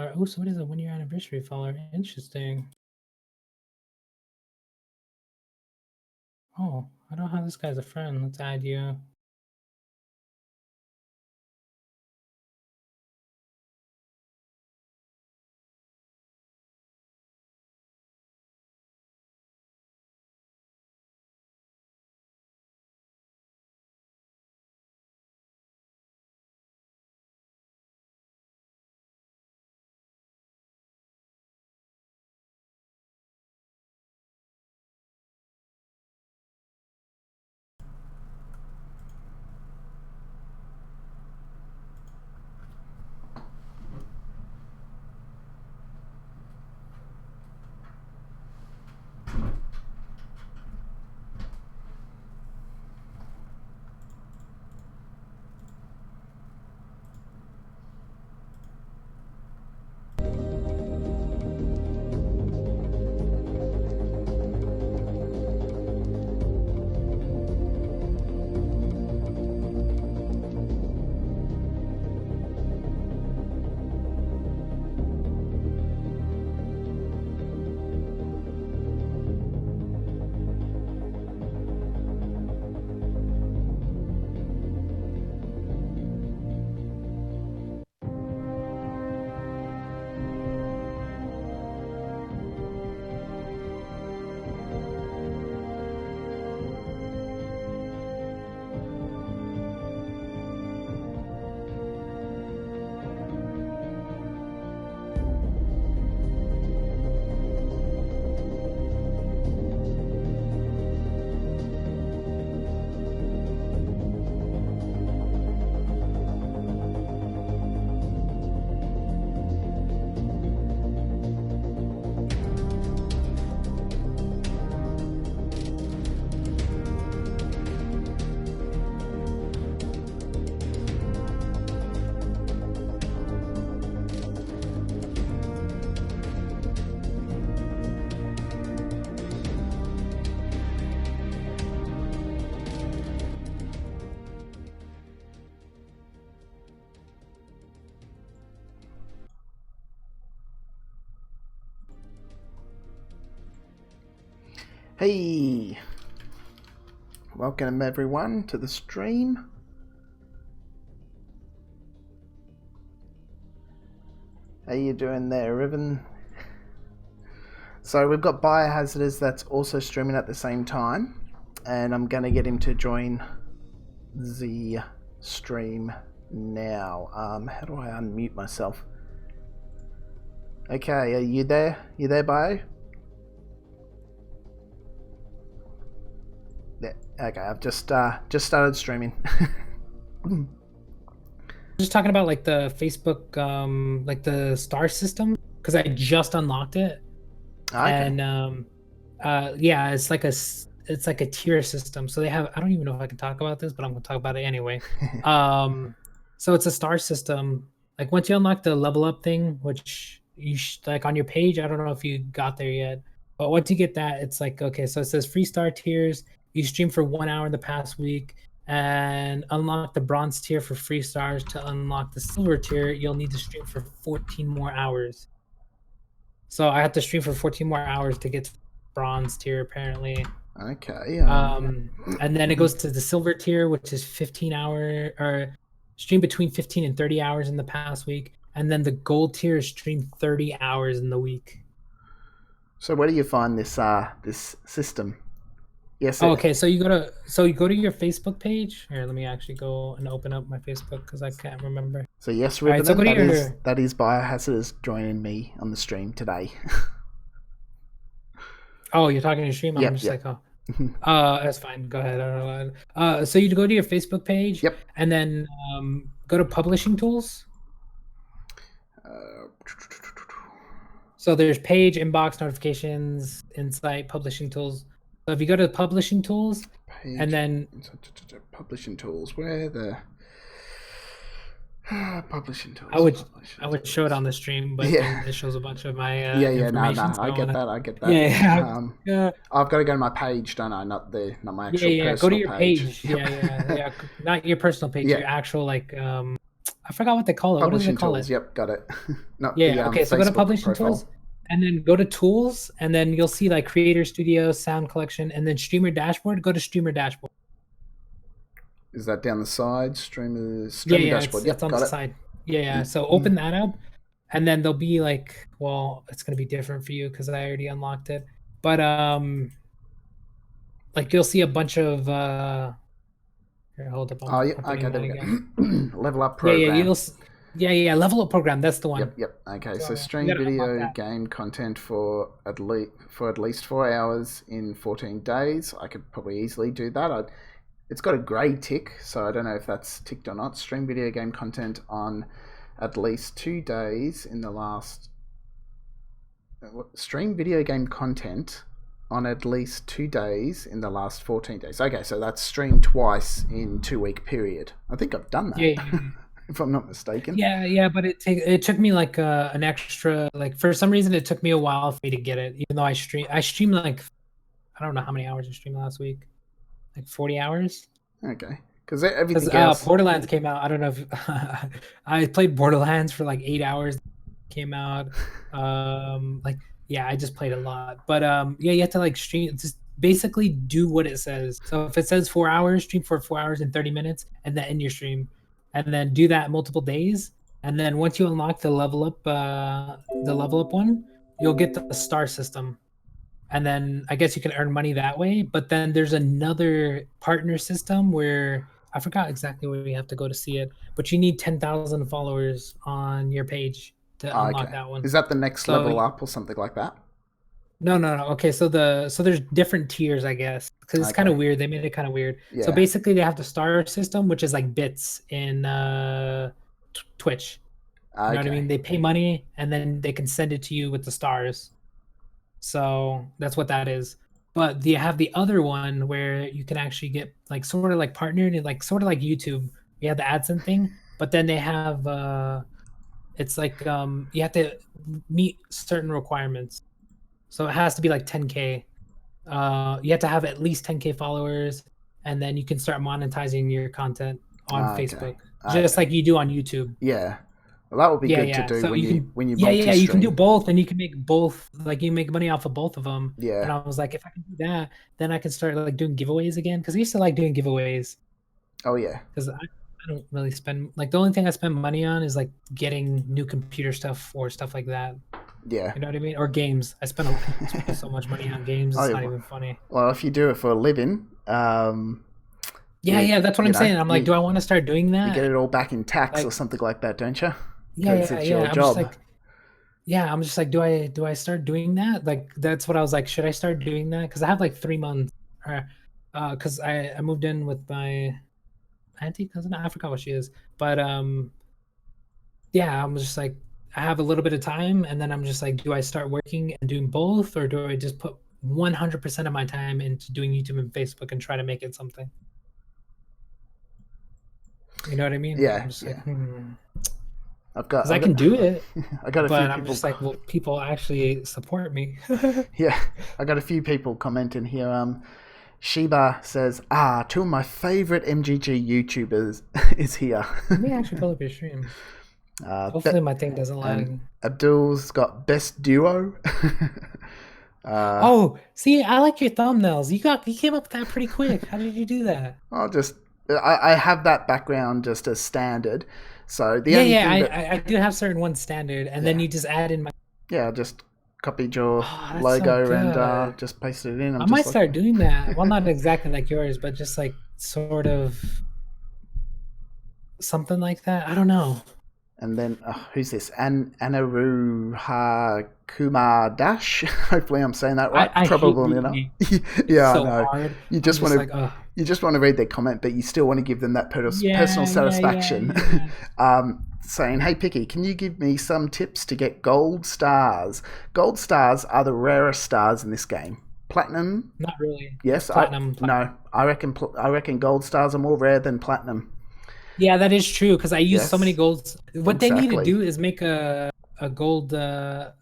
Oh, so what is a 1-year anniversary follower? Interesting. Oh, I don't have this guy as a friend. Let's add you. Hey, welcome everyone to the stream. How you doing there, Riven? So we've got Biohazard that's also streaming at the same time, and I'm going to get him to join the stream now. How do I unmute myself? Okay, are you there? You there, Bio? Yeah. Okay, I've just started streaming. Just talking about like the Facebook, like the star system, because I just unlocked it, Okay. and yeah, it's like a tier system. So they have, I don't even know if I can talk about this, but I'm gonna talk about it anyway. So it's a star system. Like once you unlock the level up thing, which like on your page, I don't know if you got there yet, but once you get that, it's like okay. So it says free star tiers. You stream for 1 hour in the past week, and unlock the bronze tier for free stars. To unlock the silver tier, you'll need to stream for 14 more hours. So I have to stream for 14 more hours to get to bronze tier, apparently. Okay. And then it goes to the silver tier, which is 15 hour or stream between 15 and 30 hours in the past week. And then the gold tier is stream 30 hours in the week. So where do you find this this system? Yes. Oh, okay. So you go to your Facebook page. Here, let me actually go and open up my Facebook because I can't remember. So yes, Riven, Right, so go to that is Biohazard is joining me on the stream today. Oh, you're talking to stream? I'm just like, oh. That's fine. Go ahead. I don't know. So you go to your Facebook page. Yep. And then go to publishing tools. So there's page, inbox, notifications, insight, publishing tools. So if you go to publishing tools, Page, and then publishing tools, where the publishing tools. I would show it on the stream, but it shows a bunch of my information. I get that. Yeah. I've got to go to my page, don't I? Not my actual personal Go to your page. page. Yeah. Not your personal page. Your actual like I forgot what they call it. What do they Publishing call tools. it? Yep, got it. Not the Yeah. Okay. So go to Facebook publishing tools, profile. and then go to tools, and then you'll see like Creator Studio, Sound Collection, and then Streamer Dashboard. Go to Streamer Dashboard. Is that down the side? Yeah, Streamer yeah. dashboard. It's Yep, on the got it. side. Yeah, yeah. So Mm. open that up, and then there'll be like, well, it's gonna be different for you because I already unlocked it. But like you'll see a bunch of here, hold up, Oh, I'm yep. Okay, opening there that we again. go. Level up Yeah, yeah, program. yeah, yeah, level up program. That's the one. Yep, yep. Okay, so So you stream gotta unlock video that. game content for at least 4 hours in 14 days. I could probably easily do that. It's got a grey tick, so I don't know if that's ticked or not. Stream video game content on at least 2 days in the last. Stream video game content on at least 2 days in the last 14 days. Okay, so that's streamed twice in 2 week period. I think I've done that, Yeah, yeah, if I'm not mistaken. yeah, yeah. But it took me like an extra, like for some reason it took me a while for me to get it, even though I streamed like I don't know how many hours I streamed last week, like 40 hours. Okay, because Because everything else. Borderlands came out. I don't know if I played Borderlands for like 8 hours. Came out. Like yeah, I just played a lot. But yeah, you have to like stream. Just basically do what it says. So if it says 4 hours, stream for 4 hours and 30 minutes, and then end your stream, and then do that multiple days. And then once you unlock the level up one, you'll get the star system, and then I guess you can earn money that way. But then there's another partner system where I forgot exactly where you have to go to see it, but you need 10,000 followers on your page to Oh, unlock okay, that one. is that the next So level up or something like that? no, no, no. Okay, so there's different tiers, I guess, because it's kind Okay, of weird. They made it kind of weird. So yeah. basically, they have the star system, which is like bits in Twitch. You know what I Okay, mean? They pay money, and then they can send it to you with the stars. So that's what that is. But you have the other one where you can actually get like sort of like partnered and like sort of like YouTube. You have the AdSense thing, but then they have it's like you have to meet certain requirements. So it has to be like 10K. You have to have at least 10K followers, and then you can start monetizing your content on okay, Facebook, just okay. like you do on YouTube. Yeah. Well, that would be Yeah, good to yeah. do So when you can, you yeah, yeah, you can do multi-stream. both, and you can make both. Like you make money off of both of them. Yeah. And I was like, if I can do that, then I can start like doing giveaways again. Because I used to like doing giveaways. Oh yeah. Because I don't really spend like the only thing I spend money on is like getting new computer stuff or stuff like that. Yeah. You know what I mean? Or games. I spend so much money on games. Oh It's yeah. not even funny. Well, if you do it for a living, Yeah, yeah, that's what I'm saying. I'm like, do I want to start doing you get that? it all back in tax or Like, something like that, don't you? yeah, Because yeah, it's yeah. your job. I'm just like, do I start doing that? Like, that's what I was like, should I start doing that? Because I have like 3 months, because I moved in with my auntie cousin. I forgot what she is, but yeah, I'm just like, I have a little bit of time, and then I'm just like, do I start working and doing both, or do I just put 100% of my time into doing YouTube and Facebook and try to make it something? You know what I mean? Yeah, I'm just like, yeah. I've because I can do it, I got a few but I'm people. just like, will people actually support me? Yeah, I got a few people commenting here. Sheba says, two of my favorite MGG YouTubers is here. Let me actually pull up your stream. Hopefully my thing doesn't lag. And Abdul's got best duo. Oh, see, I like your thumbnails. You came up with that pretty quick. How did you do that? I have that background just as standard. So the Yeah, only yeah, thing that I do have certain ones standard, and then yeah, you just add in my. I just copied your Oh, that's so logo and good. just pasted it in. I I'm might just like, start doing that. Well, not exactly like yours, but just like sort of something like that. I don't know. and then who's this? Anaruha Kumar Dash. Hopefully, I'm saying that right. I hate Probably reading not. names. Yeah, I So know. hard. You I'm just just want like, oh, you just want to read their comment, but you still want to give them that personal yeah, yeah, yeah, satisfaction. yeah. Saying, "Hey, Picky, can you give me some tips to get gold stars? Gold stars are the rarest stars in this game. Platinum, Not really. yes. Platinum. No, I reckon gold stars are more rare than platinum. Yeah, that is true because I use so many Yes, golds. What they need to exactly. do is make a gold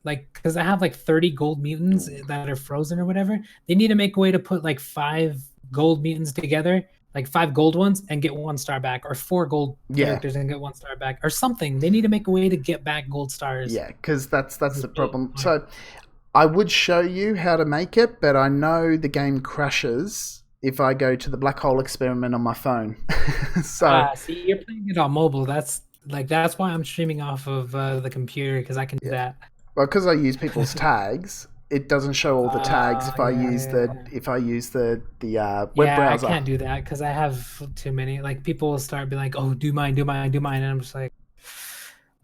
like because I have like 30 gold mutants that are frozen or whatever. They need to make a way to put like 5 gold mutants together, like 5 gold ones and get 1 star back, or 4 gold Yeah, characters and get 1 star back, or something. They need to make a way to get back gold stars. yeah, because that's This is the really problem. annoying. So I would show you how to make it, but I know the game crashes if I go to the black hole experiment on my phone. So See, you're playing it on mobile. That's why I'm streaming off of the computer, because I can do yeah, that. well, because I use people's tags, it doesn't show all the tags if I Yeah, use yeah, yeah. the web Yeah, I browser. can't do that because I have too many. Like, people will start being like, "Oh, do mine, do mine, do mine," and I'm just like,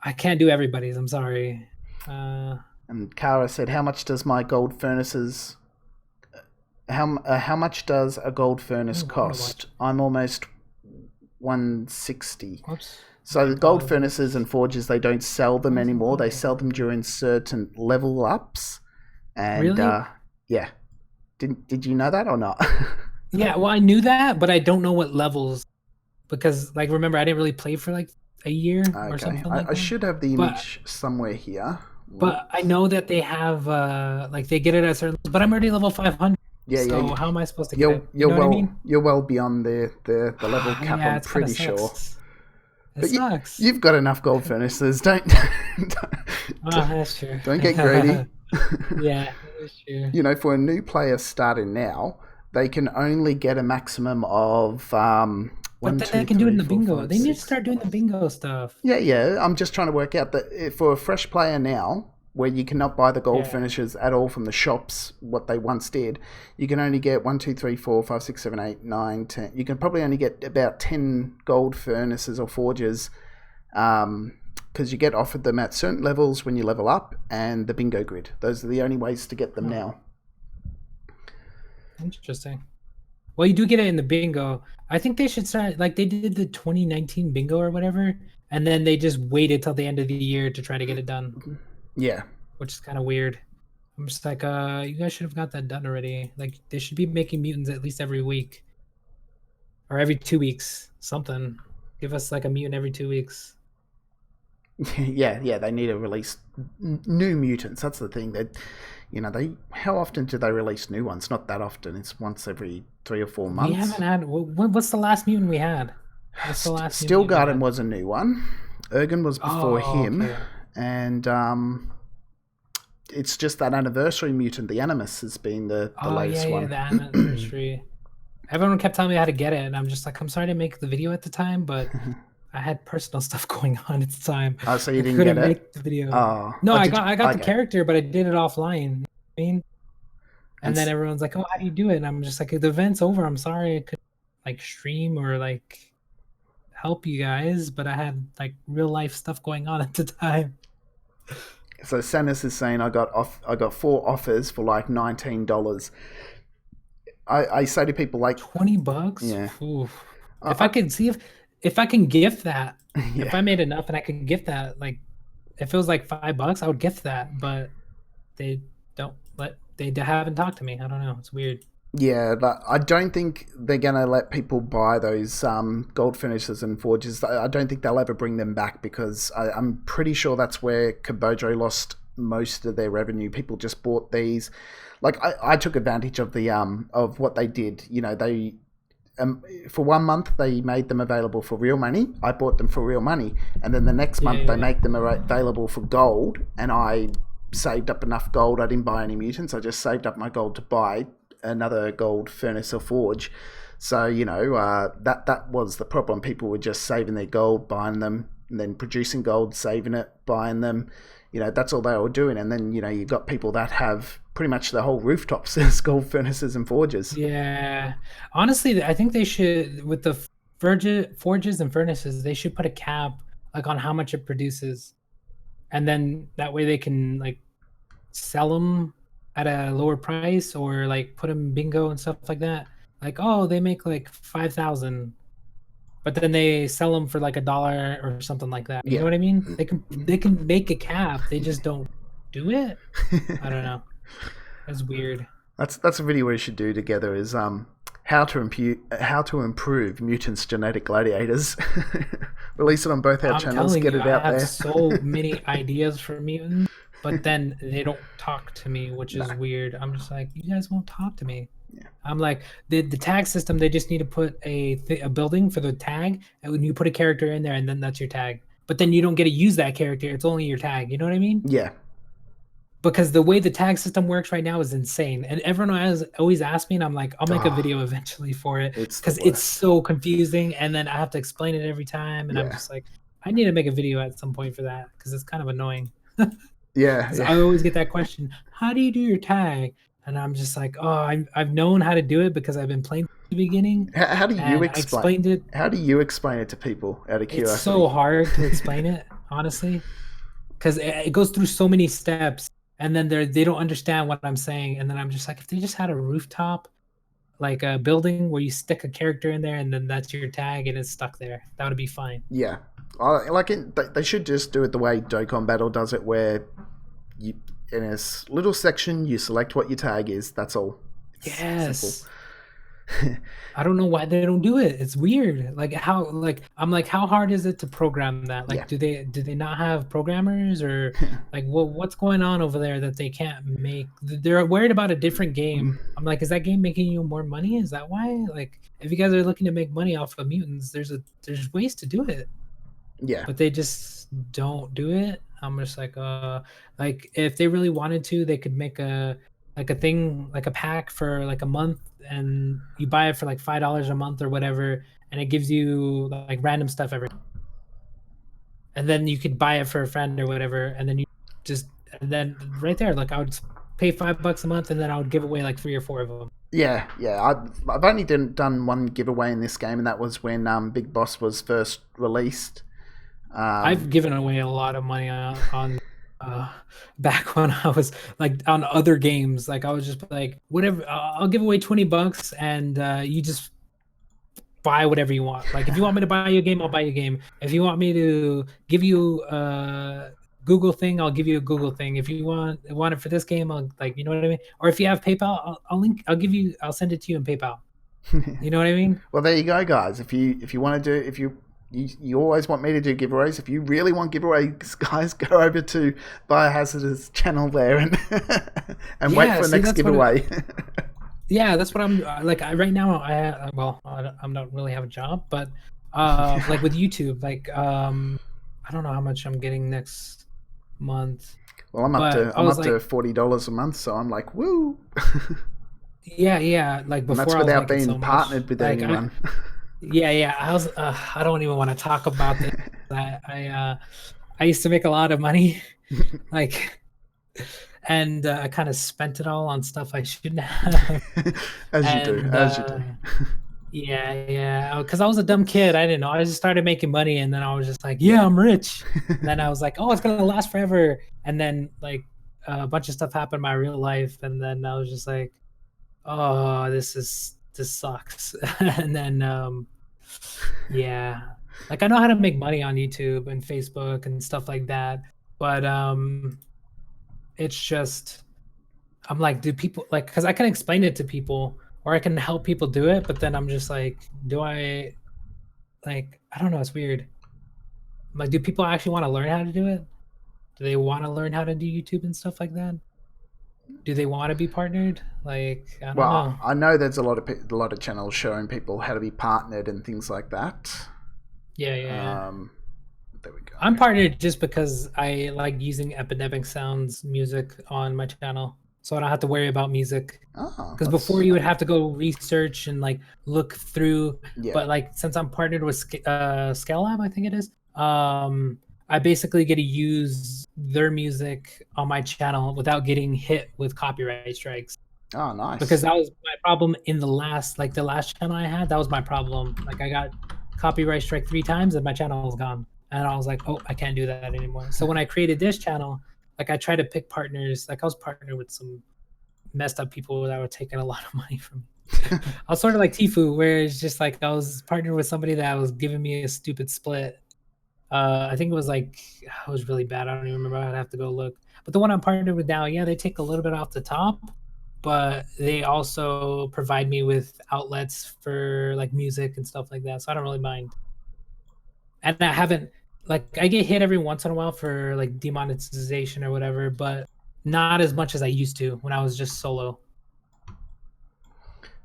I can't do everybody's. I'm sorry. And Kara said, "How much does my gold furnaces? How much does a gold furnace cost? I'm almost 160." Oops. So the gold furnaces and forges, they don't sell them anymore. They sell them during certain level ups. And Really? yeah, did you know that or not? Yeah, well, I knew that, but I don't know what levels, because, like, remember, I didn't really play for like a year or Okay, something like I that. should have the But image somewhere here. but I know that they have like, they get it at certain, but I'm already level 500. Yeah, So yeah. how am I supposed to get it? You You're know what I mean? well beyond the level cap. Yeah, I'm it kind of pretty sure. sucks. It But sucks. you've got enough gold furnaces. That's true. Don't get greedy. Yeah, that's true. You know, for a new player starting now, they can only get a maximum of But then they can do it in the bingo. They need to start doing the bingo stuff. Yeah. I'm just trying to work out that for a fresh player now, where you cannot buy the gold finishes at all from the shops, what they once did, you can only get 1, 2, 3, 4, 5, 6, 7, 8, 9, 10. You can probably only get about 10 gold furnaces or forges, because you get offered them at certain levels when you level up, and the bingo grid. Those are the only ways to get them now. Interesting. Well, you do get it in the bingo. I think they should start, like they did the 2019 bingo or whatever, and then they just waited till the end of the year to try to get it done. Yeah. Which is kind of weird. I'm just like, you guys should have got that done already. Like, they should be making mutants at least every week. Or every 2 weeks. Something. Give us like a mutant every 2 weeks. Yeah, they need to release new mutants. That's the thing. That, you know, how often do they release new ones? Not that often. It's once every 3 or 4 months. We haven't had. What's the last mutant we had? What's the last Steel Garden was a new one. Ergen was before him, okay. And it's just that anniversary mutant. The Animus has been the latest one. Yeah, the anniversary. Everyone kept telling me how to get it, and I'm just like, I'm sorry to make the video at the time, but I had personal stuff going on at the time. Oh, so you didn't couldn't get it? make the video. Oh, no, I got the character, but I did it offline. You know what I mean? And then everyone's like, "Oh, how do you do it?" And I'm just like, "The event's over. I'm sorry I couldn't like stream or like help you guys, but I had like real life stuff going on at the time." So Samus is saying I got 4 offers for like $19. I say to people like $20. Yeah. Oof. If I could see if I can gift that, Yeah. if I made enough and I could gift that, like if it was like $5, I would gift that. But they haven't talked to me. I don't know. It's weird. Yeah, but I don't think they're gonna let people buy those gold finishes and forges. I don't think they'll ever bring them back, because I'm pretty sure that's where Kabojo lost most of their revenue. People just bought these. Like I took advantage of the of what they did. You know, they for 1 month they made them available for real money. I bought them for real money, and then the next month they make them available for gold. And I saved up enough gold. I didn't buy any mutants. I just saved up my gold to buy another gold furnace or forge. So, you know, that was the problem. People were just saving their gold, buying them, and then producing gold, saving it, buying them. You know, that's all they were doing. And then, you know, you've got people that have pretty much the whole rooftops as gold furnaces and forges. Yeah. Honestly, I think they should, with the forges and furnaces, they should put a cap like on how much it produces. And then that way they can like sell them at a lower price, or like put them in bingo and stuff like that. Like, oh, they make like 5,000, but then they sell them for like $1 or something like that. You know what I mean? They can make a cap. They just don't do it. I don't know. That's weird. That's a video we should do together. Is how to improve Mutants genetic gladiators. Release it on both our channels. Get it out there. I have so many ideas for mutants, but then they don't talk to me, which is weird. I'm just like, you guys won't talk to me. Yeah. I'm like the tag system. They just need to put a building for the tag, and when you put a character in there, and then that's your tag. But then you don't get to use that character. It's only your tag. You know what I mean? Yeah. Because the way the tag system works right now is insane, and everyone has always asked me, and I'm like, I'll make a Oh, video eventually for it it's the because it's worst. so confusing, and then I have to explain it every time, and I'm Yeah. just like, I need to make a video at some point for that because it's kind of annoying. Yeah. Because Yeah. I always get that question, how do you do your tag? And I'm just like, oh, I've known how to do it because I've been playing from the beginning, How do you and I explain? explained it. How do you explain it to people out of It's curiosity? so hard to explain it, honestly, because it goes through so many steps, and then they don't understand what I'm saying, and then I'm just like, if they just had a rooftop, like a building where you stick a character in there, and then that's your tag, and it's stuck there, that would be fine. Yeah. They should just do it the way Dokkan Battle does it, where you in a little section you select what your tag is. That's all. It's simple. Yes. I don't know why they don't do it. It's weird. Like how like I'm like how hard is it to program that? Yeah. Like do they not have programmers or like what's going on over there that they can't make? They're worried about a different game. I'm like, is that game making you more money? Is that why? Like if you guys are looking to make money off of mutants, there's ways to do it. Yeah. But they just don't do it. I'm just like if they really wanted to, they could make a thing like a pack for like a month, and you buy it for like $5 a month or whatever, and it gives you like random stuff every, and then you could buy it for a friend or whatever, and then you just and then right there, like I would pay $5 a month, and then I would give away like 3 or 4 of them. Yeah, yeah. I've only done one giveaway in this game, and that was when Big Boss was first released. I've given away a lot of money on back when I was like on other games. Like I was just like, whatever, I'll give away $20, and you just buy whatever you want. Like if you want me to buy you a game, I'll buy you a game. If you want me to give you a Google thing, I'll give you a Google thing. If you want it for this game, I'll like, you know what I mean. Or if you have PayPal, I'll send it to you in PayPal. You know what I mean? Well, there you go, guys. If you want to do you always want me to do giveaways. If you really want giveaways, guys, go over to Biohazard's channel there and and wait for See, next giveaway. Yeah, that's what I'm like. Right now, I'm not really have a job, but like with YouTube, like I don't know how much I'm getting next month, Well, but I I'm was up to like, $40 a month, so I'm like, woo. yeah. Like And that's before, I was without making being so much. partnered with Like anyone. yeah. I don't even want to talk about this. I used to make a lot of money, like, and I kind of spent it all on stuff I shouldn't have, As you do, and as you do. yeah, because I was a dumb kid. I didn't know. I just started making money, and then I was just like, yeah, I'm rich. And then I was like, oh, it's gonna last forever. And then like a bunch of stuff happened in my real life, and then I was just like, oh, this sucks. And then yeah, like I know how to make money on YouTube and Facebook and stuff like that, but it's just I'm like, do people like, because I can explain it to people or I can help people do it, but then I'm just like, do I like, I don't know, it's weird. I'm like, do people actually want to learn how to do it? Do they want to learn how to do YouTube and stuff like that? Do they want to be partnered? Like, I don't Well, know. I know there's a lot of channels showing people how to be partnered and things like that. Yeah. There we go. I'm partnered just because I like using epidemic sounds music on my channel, so I don't have to worry about music. Oh, Because before you would have to go research and like look through, yeah. but like since I'm partnered with Scalab, I think it is, I basically get to use their music on my channel without getting hit with copyright strikes. Oh, nice. Because that was my problem in the last channel I had. That was my problem. Like I got copyright strike 3 times and my channel was gone. And I was like, oh, I can't do that anymore. So when I created this channel, like I tried to pick partners. Like I was partnered with some messed up people that were taking a lot of money from me. I was sort of like Tifu, where it's just like I was partnered with somebody that was giving me a stupid split. I think it was like, it was really bad. I don't even remember. I'd have to go look. But the one I'm partnered with now, yeah, they take a little bit off the top, but they also provide me with outlets for like music and stuff like that. So I don't really mind. And I haven't, like, I get hit every once in a while for like demonetization or whatever, but not as much as I used to when I was just solo.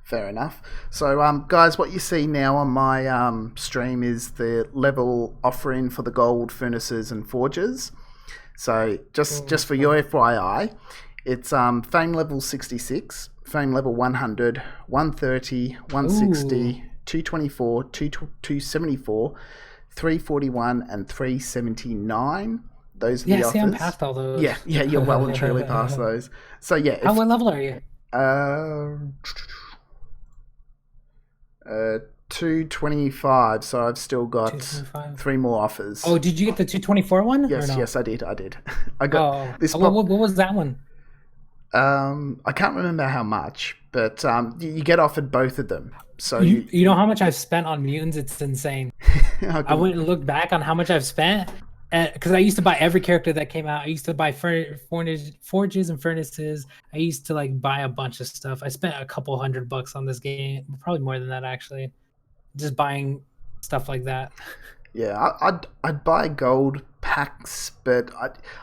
Fair enough. So, guys, what you see now on my stream is the level offering for the gold furnaces and forges. So, just for your FYI, it's fame level 66, fame level 100, 130, 160, Ooh. 224, 274, 341, and 379. Those are Yeah, the see, I'm offers. past all those. Yeah, you're well and truly past those. So, yeah. What level are you? Uh, 225, so I've still got 225. 3 more offers. Oh, did you get the 224 one? yes, or no? yes, I did. I got Oh, this. what was that one? I can't remember how much, but you get offered both of them. So You know how much I've spent on mutants? It's insane. I went and looked back on how much I've spent because I used to buy every character that came out. I used to buy forges and furnaces. I used to like buy a bunch of stuff. I spent a couple $100 on this game, probably more than that actually, just buying stuff like that. Yeah, I'd buy gold packs, but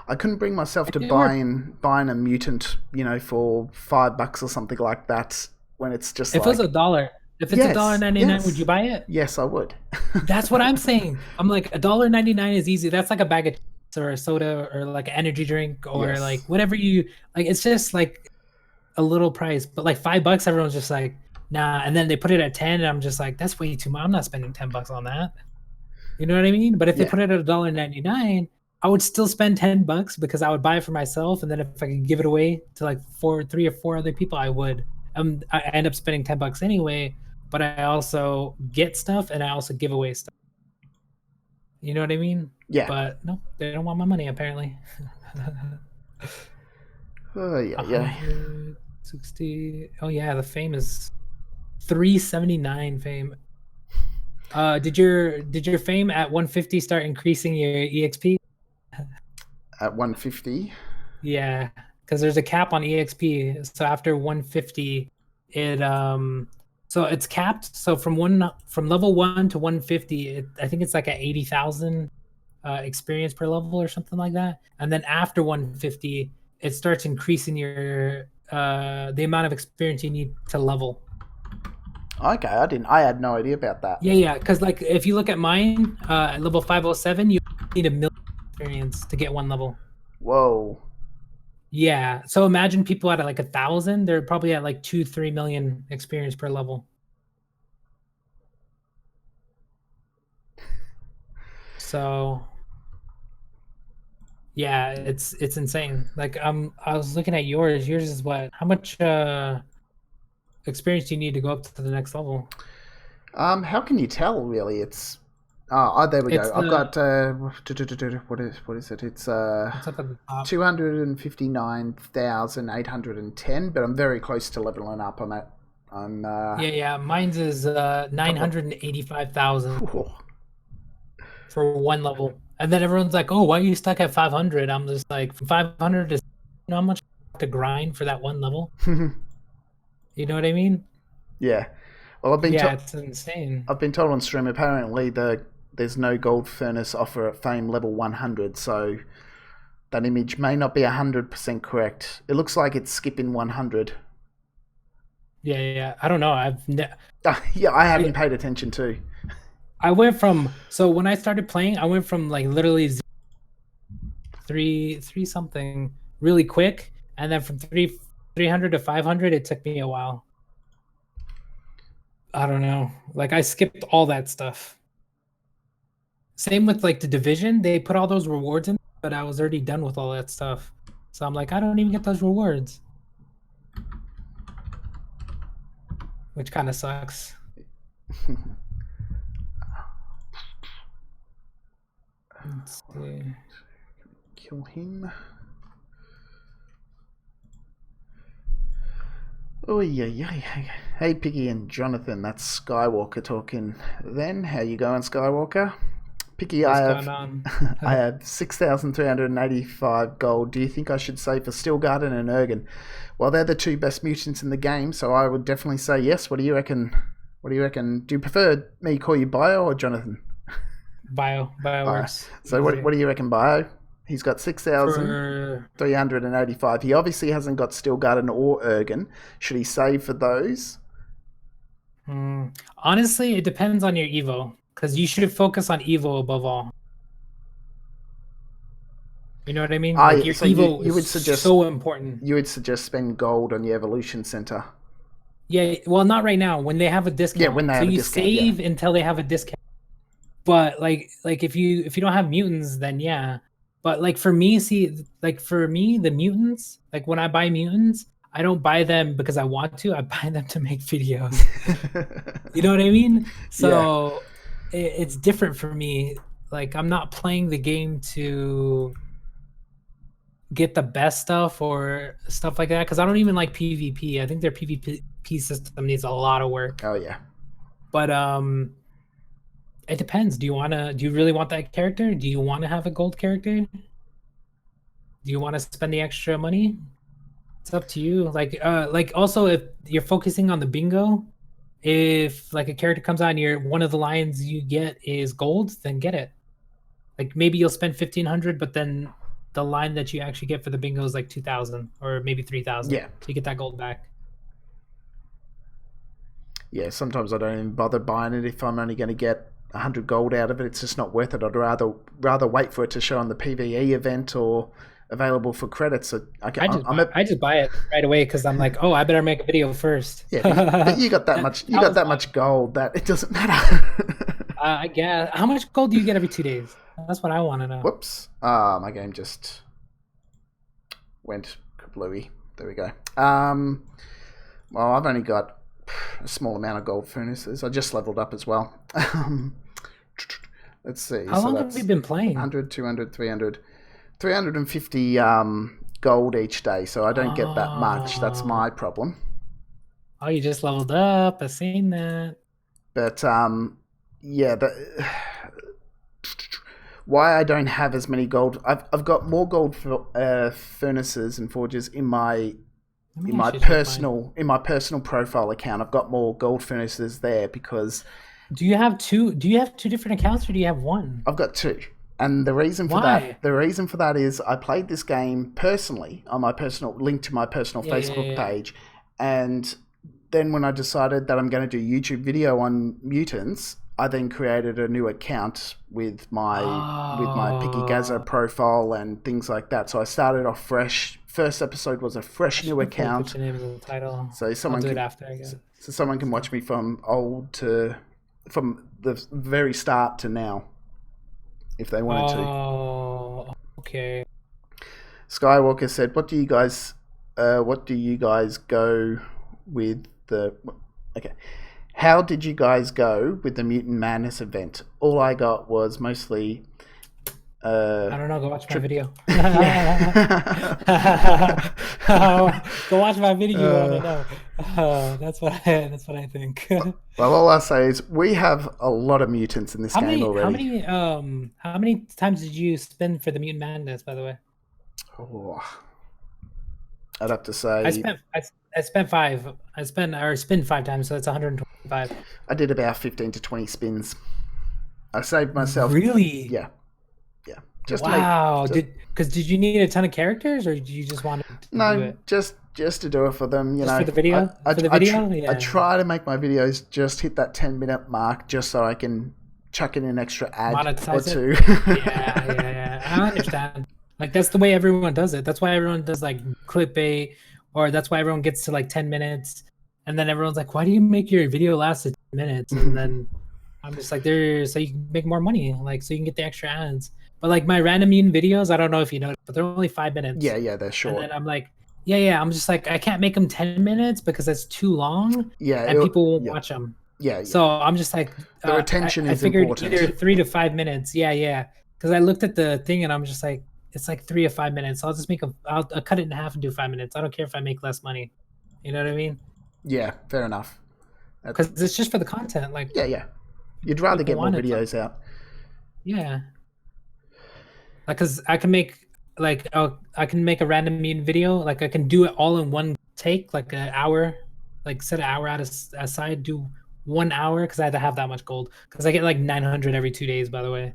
I couldn't bring myself to It worked. buying a mutant, for $5 or something like that. When it's just If it was a dollar, if it's yes, $1.99, would yes. you buy it? Yes, I would. That's what I'm saying. I'm like $1.99 is easy. That's like a bag of chips or a soda or like an energy drink or Yes. like whatever you like. It's just like a little price, but like $5, everyone's just like, nah. And then they put it at 10, and I'm just like, that's way too much. I'm not spending $10 on that. You know what I mean? But if they Yeah. put it at $1.99, I would still spend $10 because I would buy it for myself, and then if I could give it away to like 3 or 4 other people, I would. I end up spending $10 anyway, but I also get stuff and I also give away stuff. You know what I mean? Yeah. But no, they don't want my money apparently. Oh yeah, yeah. 160. Oh yeah, the fame is 379 fame. Did your fame at 150 start increasing your EXP? At 150. Yeah, because there's a cap on EXP. So after 150, so it's capped. So from level 1 to 150, I think it's like at 80,000 experience per level or something like that. And then after 150, it starts increasing your the amount of experience you need to level. Okay, I had no idea about that. Yeah, because like if you look at mine, at level 507, you need 1 million experience to get 1 level. Whoa. Yeah, so imagine people at like 1,000, they're probably at like 2-3 million experience per level. So yeah, it's insane. Like I was looking at yours. Yours is what? How much experience do you need to go up to the next level? How can you tell? Really, it's. Oh, there we go. I've got what is it? It's What's up at the top? 259,810, but I'm very close to leveling up. Yeah. Mine's is 985,000 for 1 level. And then everyone's like, "Oh, why are you stuck at 500?" I'm just like, from 500 to, you know how much I have to grind for that 1 level? You know what I mean? Yeah. Well, it's insane. I've been told on stream apparently there's no gold furnace offer at fame level 100, so that image may not be 100% correct. It looks like it's skipping 100. Yeah. I don't know. Yeah, I haven't paid attention to. I went from, so when I started playing, I went from like literally 3 something really quick, and then from 300 to 500, it took me a while. I don't know. Like I skipped all that stuff. Same with like the division, they put all those rewards in, but I was already done with all that stuff. So I'm like, I don't even get those rewards, which kind of sucks. Let's see. Kill him. Oh yeah. Hey Piggy and Jonathan, that's Skywalker talking. Then how you going, Skywalker? Piggy, I have 6,385 gold. Do you think I should save for Stillgarden and Ergen? Well, they're the 2 best mutants in the game, so I would definitely say yes. What do you reckon? Do you prefer me call you Bio or Jonathan? Bio works. So what do you reckon, Bio? He's got 6,385. He obviously hasn't got Stillgarden or Ergen. Should he save for those? Honestly, it depends on your Evo, because you should focus on Evo above all. You know what I mean? Like your So you Evo you is would suggest so important. spend gold on the evolution center. Yeah, well, not right now when they have a Yeah, discount. when they So have a you discount. Yeah. save until they have a discount. But like if you don't have mutants, then yeah. But like for me, see, like for me, the mutants, like when I buy mutants, I don't buy them because I want to. I buy them to make videos. You know what I mean? Yeah. So it's different for me. Like I'm not playing the game to get the best stuff or stuff like that because I don't even like PvP. I think their PvP system needs a lot of work. Oh yeah. But it depends. Do you really want that character? Do you want to have a gold character? Do you want to spend the extra money? It's up to you. Like also if you're focusing on the bingo, if like a character comes out and you're one of the lines you get is gold, then get it. Like maybe you'll spend 1,500, but then the line that you actually get for the bingo is like 2,000 or maybe 3,000. Yeah. So you get that gold back. Yeah. Sometimes I don't even bother buying it if I'm only going to get 100 gold out of it. It's just not worth it. I'd rather wait for it to show on the PVE event or available for credits. So I just buy it right away because I'm like, oh, I better make a video first. Yeah, but you got that much. You got that much gold that it doesn't matter. I guess. How much gold do you get every 2 days? That's what I want to know. Whoops. My game just went kablooey. There we go. Well, I've only got a small amount of gold furnaces. I just leveled up as well. Let's see. How long have you been playing? 100, 200, 300, 350 gold each day. So I don't get that much. That's my problem. Oh, you just leveled up. I've seen that. But yeah, why I don't have as many gold. I've got more gold furnaces and forges in my personal profile account. I've got more gold furnaces there because. Do you have two different accounts or do you have one? I've got two. And the reason for that is I played this game personally on my personal link to my personal Facebook page, and then when I decided that I'm going to do YouTube video on Mutants, I then created a new account with my Picky Gaza profile and things like that. So I started off fresh. First episode was a fresh new account. Put your name in the title. So someone I'll do it after, I guess. So someone can watch me from the very start to now, if they wanted to. Oh, okay. Skywalker said, "What do you guys go with the? Okay, how did you guys go with the Mutant Madness event? All I got was mostly." I don't know. Go watch my video. Go watch my video. I don't know. That's what I think. Well, all I say is we have a lot of mutants in this game already. How many times did you spend for the Mutant Madness? By the way, I'd have to say I spent 5. I spin 5 times, so that's 125. I did about 15 to 20 spins. I saved myself. Really? Yeah. Wow! Did you need a ton of characters, or did you just want to do it? just to do it for them, you know. For the video? I try to make my videos just hit that 10-minute mark, just so I can chuck in an extra ad Monetize or two. Yeah. I understand. Like that's the way everyone does it. That's why everyone does like clickbait, or that's why everyone gets to like 10 minutes, and then everyone's like, "Why do you make your video last 10 minutes?" And then I'm just like, so you can make more money, like so you can get the extra ads. But like my random Mutant videos, I don't know if you know, but they're only 5 minutes. Yeah, they're short. And then I'm like, I'm just like, I can't make them 10 minutes because that's too long. Yeah, and people won't watch them. Yeah. So I'm just like, the retention is figured important. Either 3 to 5 minutes. Yeah. Because I looked at the thing and I'm just like, it's like 3 to 5 minutes. I'll just I'll cut it in half and do 5 minutes. I don't care if I make less money. You know what I mean? Yeah, fair enough. Because it's just for the content. Like yeah. You'd rather get more videos out. Yeah. Like, cause I can make a random Mutant video. Like I can do it all in one take, like an hour, like set an hour out aside, do 1 hour because I had to have that much gold. Because I get like 900 every 2 days, by the way.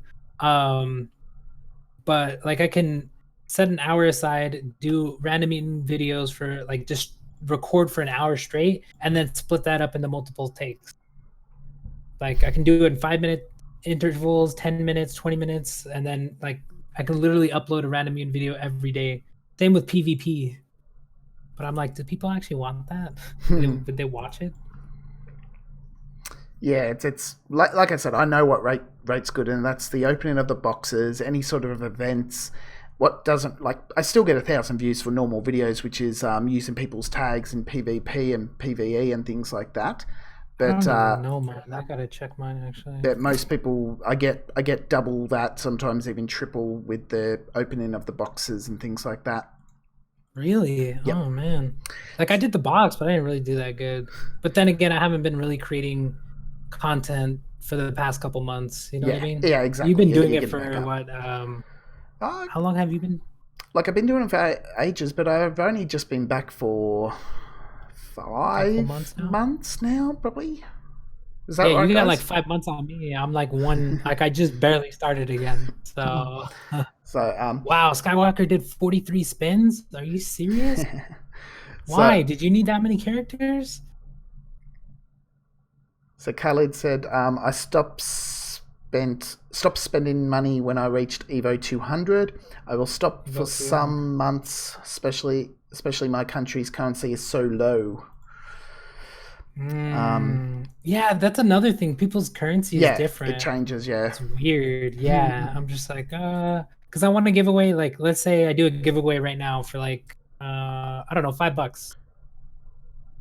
But like I can set an hour aside, do random Mutant videos for like just record for an hour straight, and then split that up into multiple takes. Like I can do it in 5-minute intervals, 10 minutes, 20 minutes, and then like I can literally upload a random Mutant video every day. Same with PvP. But I'm like, do people actually want that? Would they watch it? Yeah, it's like I said, I know what rate's good, and that's the opening of the boxes, any sort of events. What doesn't, like, I still get 1,000 views for normal videos, which is using people's tags in PvP and PvE and things like that. But I don't even know mine. I gotta check mine actually. but most people, I get double that, sometimes even triple with the opening of the boxes and things like that. Really? Yep. Oh man. Like I did the box, but I didn't really do that good. But then again, I haven't been really creating content for the past couple months. You know what I mean? Yeah, exactly. You've been Yeah, doing you're it getting back for up. what? Uh, How long have you been? like I've been doing it for ages, but I've only just been back for Couple 5 months now? months now, probably. Is that Yeah, right, you got guys? like 5 months on me. I'm like one. Like I just barely started again. So, So wow, Skywalker did 43 spins. Are you serious? Why? so Did you need that many characters? so Khalid said, I stopped spending money when I reached Evo 200. I will stop for some months, especially my country's currency is so low. Yeah, that's another thing. People's currency is Yeah, different. it changes. Yeah, It's weird. Yeah, I'm just like, because I want to give away, like, let's say I do a giveaway right now for like, I don't know, $5.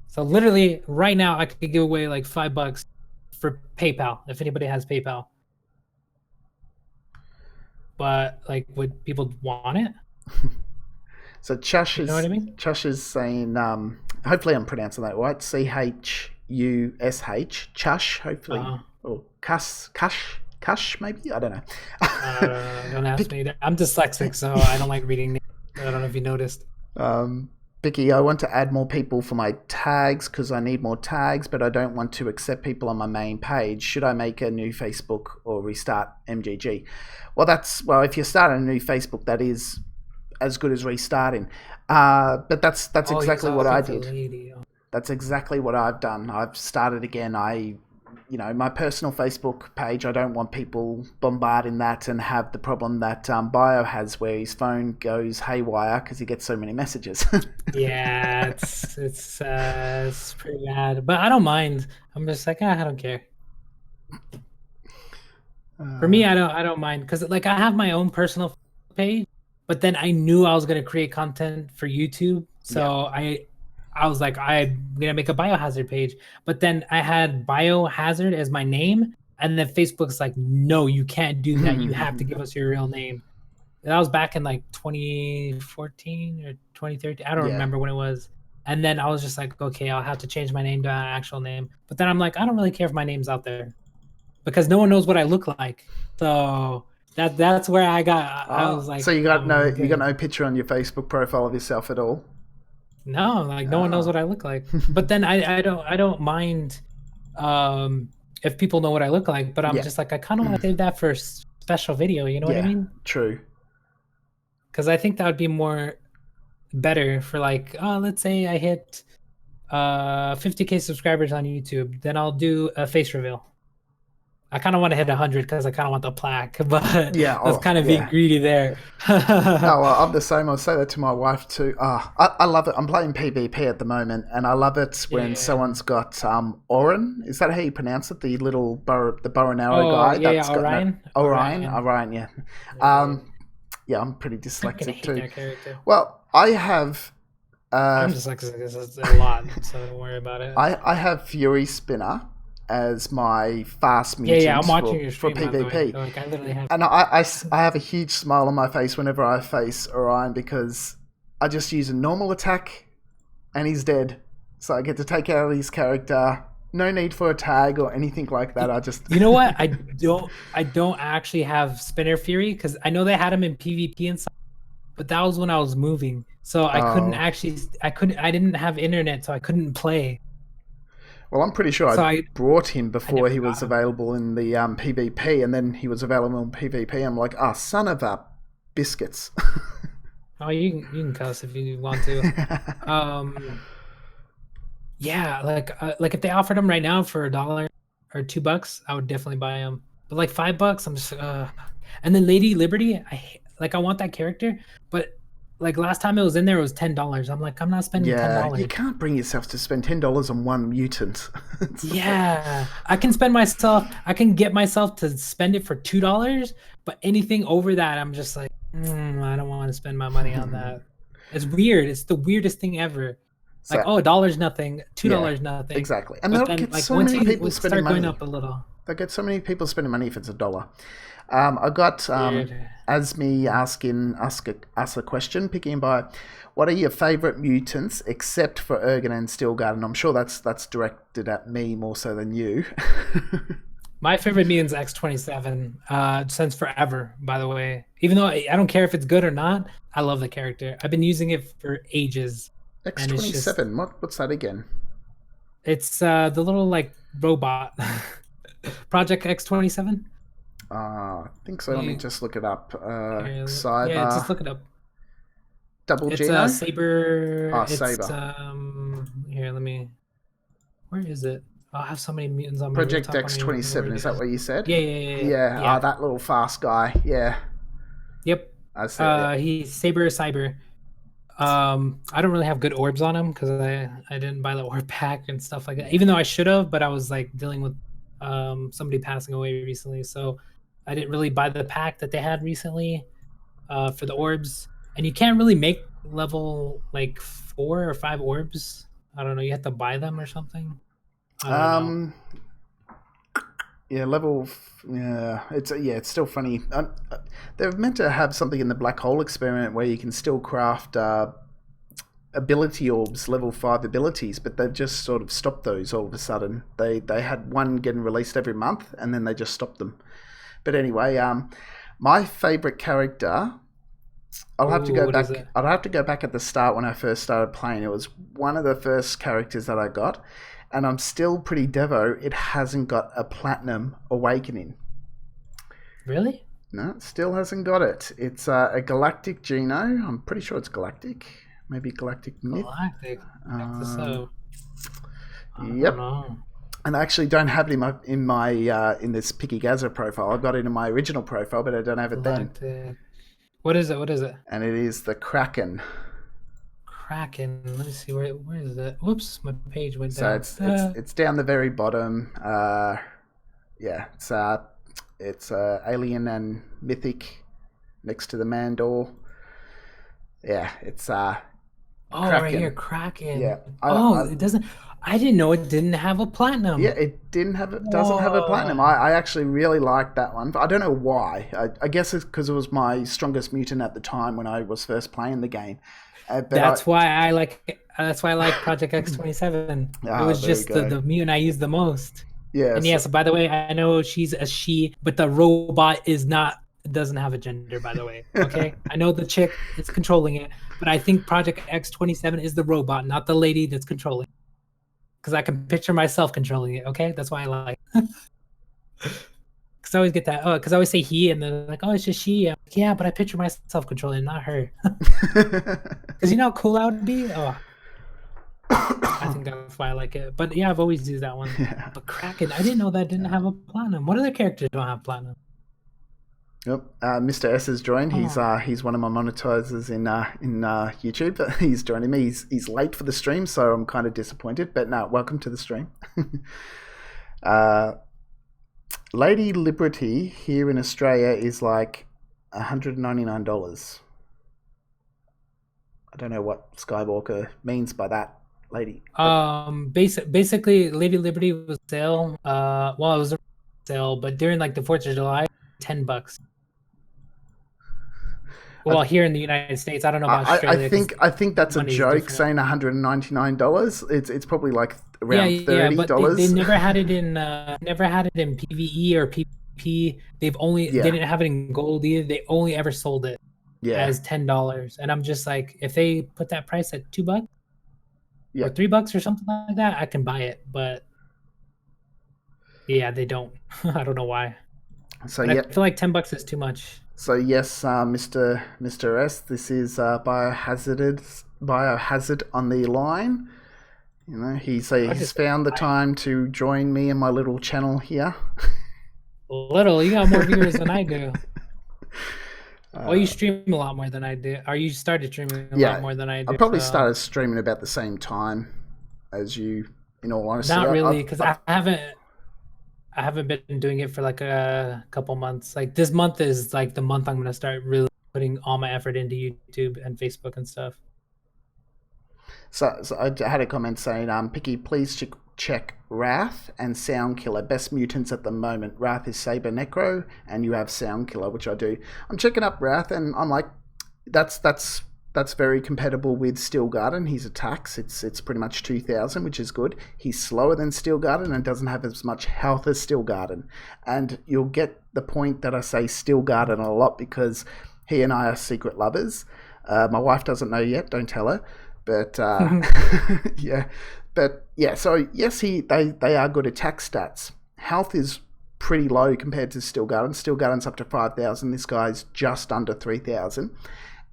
So literally right now I could give away like $5 for PayPal if anybody has PayPal. But like, would people want it? So Chush You know what I mean? is saying, hopefully I'm pronouncing that right. CHUSH, Chush, hopefully, or Cush, maybe, I don't know. Don't ask me. I'm dyslexic, so I don't like reading names. I don't know if you noticed. Bicky, I want to add more people for my tags because I need more tags, but I don't want to accept people on my main page. Should I make a new Facebook or restart MGG? Well, if you start a new Facebook, that is as good as restarting. But that's exactly what I did. That's exactly what I've done. I've started again. My personal Facebook page, I don't want people bombarding that and have the problem that Bio has where his phone goes haywire because he gets so many messages. Yeah, it's pretty bad. But I don't mind. I'm just like, I don't care. For me, I don't mind because like I have my own personal page, but then I knew I was gonna create content for YouTube. So I was like, I'm gonna make a Biohazard page, but then I had Biohazard as my name, and then Facebook's like, no, you can't do that. You have to give us your real name. That was back in like 2014 or 2013. I don't remember when it was. And then I was just like, okay, I'll have to change my name to an actual name. But then I'm like, I don't really care if my name's out there because no one knows what I look like. So that's where I was like, so you got no picture on your Facebook profile of yourself at all? No, like no one knows what I look like. But then I don't mind if people know what I look like, but I'm just like, I kind of want to save that for a special video, you know what I mean? True. Because I think that would be more better for like, let's say I hit 50K subscribers on YouTube, then I'll do a face reveal. I kind of want to hit 100 because I kind of want the plaque, but that's kind of being greedy there. No, I'm the same. I'll say that to my wife too. I love it. I'm playing PvP at the moment, and I love it when someone's got Orin. Is that how you pronounce it? The little bow and arrow guy. Yeah, Orion. Orion. Yeah. I'm pretty dyslexic too. That character. Well, I have. I'm dyslexic a lot, so don't worry about it. I have Fury Spinner as my fast mutant I'm watching your stream, for PvP. Like, I literally have... And I have a huge smile on my face whenever I face Orion because I just use a normal attack and he's dead. So I get to take out his character. No need for a tag or anything like that. I just... You know what? I don't actually have Spinner Fury because I know they had him in PvP and stuff, but that was when I was moving. So I couldn't actually... I didn't have internet, so I couldn't play. Well, I'm pretty sure I brought him before he was available in the PvP, and then he was available in PvP. I'm like, son of a biscuits. Oh, you can cuss if you want to. Yeah, like if they offered him right now for $1, or $2, I would definitely buy them. But like $5, I'm just and then Lady Liberty, I want that character, but like last time it was in there, it was $10. I'm like, I'm not spending ten Yeah, you dollars. can't bring yourself to spend $10 on one mutant. Yeah, I can spend myself. I can get myself to spend it for $2, but anything over that, I'm just like, I don't want to spend my money on that. It's weird. It's the weirdest thing ever. Like, So oh, $1 nothing, yeah, $2 nothing. exactly. And But they'll then, get like, so once many you people spending start going money. up a little, They'll get so many people spending money if it's $1. I got weird. Asmi asking us a question, picking by what are your favourite mutants except for Ergon and Stilgard? And I'm sure that's directed at me more so than you. My favorite mutant's X-27, since forever, by the way. Even though I don't care if it's good or not, I love the character. I've been using it for ages. And it's just, X-27, what's that again? it's the little like robot. Project X-27. I think so. Let me just look it up. Yeah, just Cyber look it up. Double It's Geno? Sabre. Oh, It's Sabre. here, let me, where is it? I have so many mutants on my Project rooftop. I don't even remember where X-27, it is that is. what you said? Yeah, yeah, yeah, yeah. Yeah, Yeah. that little fast guy. Yeah, Yep. I said it. He's Sabre Cyber. I don't really have good orbs on him because I didn't buy the orb pack and stuff like that. Even though I should have, but I was like dealing with somebody passing away recently, so I didn't really buy the pack that they had recently for the orbs. And you can't really make level like 4 or 5 orbs. I don't know. You have to buy them or something. I don't know. Yeah, yeah, it's still funny. They're meant to have something in the black hole experiment where you can still craft ability orbs, level 5 abilities, but they've just sort of stopped those all of a sudden. They had one getting released every month, and then they just stopped them. But anyway, my favorite character, I'll have to go What back. is it? I'll have to go back at the start when I first started playing. It was one of the first characters that I got, and I'm still pretty devo. It hasn't got a platinum awakening. Really? No, it still hasn't got it. It's a Galactic Geno. I'm pretty sure it's Galactic. Maybe Galactic Myth. Galactic. Check this out. I Yep. don't know. And I actually don't have it in my in this Picky Gaza profile. I've got it in my original profile, but I don't have it then. Galactic. What is it? What is it? And it is the Kraken. Kraken. Let me see, where is it? Whoops, my page went So down. it's down the very bottom. Yeah, it's Alien and Mythic next to the Mandor. Yeah, it's Oh, Kraken. right here, Kraken. Yeah. It doesn't. I didn't know it didn't have a platinum. Yeah, it doesn't have a platinum. I actually really liked that one. I don't know why. I guess it's because it was my strongest mutant at the time when I was first playing the game. That's why I like Project X-27. Ah, It was there you just go. the mutant I used the most. Yeah. And yes, by the way, I know she's a she, but the robot doesn't have a gender, by the way. Okay? I know the chick is controlling it, but I think Project X-27 is the robot, not the lady that's controlling it. Because I can picture myself controlling it, okay? That's why I like it. Because I always get that, because I always say he, and then like, oh, it's just she. I'm like, yeah, but I picture myself controlling it, not her. Because you know how cool that would be? Oh. I think that's why I like it. But yeah, I've always used that one. Yeah. But Kraken, I didn't know that didn't have a platinum. What other characters don't have platinum? Yep. Mr. S has joined. He's one of my monetizers in YouTube. He's joining me. He's late for the stream, so I'm kind of disappointed. But no, welcome to the stream. Lady Liberty here in Australia is like $199. I don't know what Skywalker means by that, lady. Basically, Lady Liberty was sale. Well, it was a sale, but during like the 4th of July, $10. Well, here in the United States, I don't know about Australia. I think that's a joke different. saying $199. It's probably like around $30. Yeah, but they never had it in PVE or PvP. They didn't have it in gold either. They only ever sold it as $10. And I'm just like, if they put that price at $2 or $3 or something like that, I can buy it. But yeah, they don't. I don't know why. So I feel like $10 is too much. So yes, Mr. S, this is Biohazard on the line. You know, he's I he's just found the time to join me in my little channel here. little. You got more viewers than I do. Well, you Uh, stream a lot more than I do. Or you started streaming a lot yeah, more than I I do. probably So started streaming about the same time as you. In all honesty, not really, because I haven't been doing it for like a couple months. Like this month is like the month I'm gonna start really putting all my effort into YouTube and Facebook and stuff. so I had a comment saying, Picky, please check Wrath and Soundkiller, best mutants at the moment. Wrath is Sabre Necro, and you have Soundkiller, which I do. I'm checking up Wrath, and I'm like, that's very compatible with Steel Garden. His attacks, it's pretty much 2,000, which is good. He's slower than Steel Garden and doesn't have as much health as Steel Garden. And you'll get the point that I say Steel Garden a lot because he and I are secret lovers. My wife doesn't know yet, don't tell her. But yeah, so yes, they are good attack stats. Health is pretty low compared to Steel Garden. Steel Garden's up to 5,000. This guy's just under 3,000.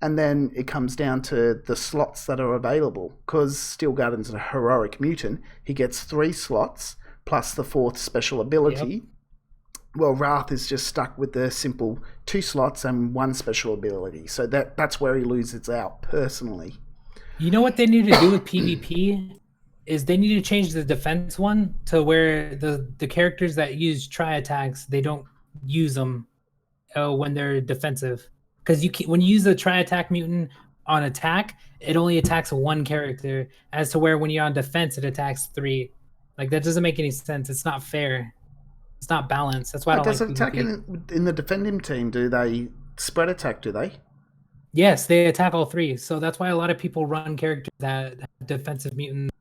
And then it comes down to the slots that are available. Because Steel Garden's a heroic mutant, he gets 3 slots plus the 4th special ability. Yep. Well, Wrath is just stuck with the simple 2 slots and 1 special ability. So that's where he loses out, personally. You know what they need to do with PvP? Is they need to change the defense one to where the characters that use tri-attacks, they don't use them when they're defensive. Because when you use the tri-attack mutant on attack, it only attacks 1 character, as to where when you're on defense, it attacks 3. Like, that doesn't make any sense. It's not fair. It's not balanced. That's why I don't like PvP. Does attack in the defending team, do they spread attack, do they? Yes, they attack all 3. So that's why a lot of people run characters that have defensive mutants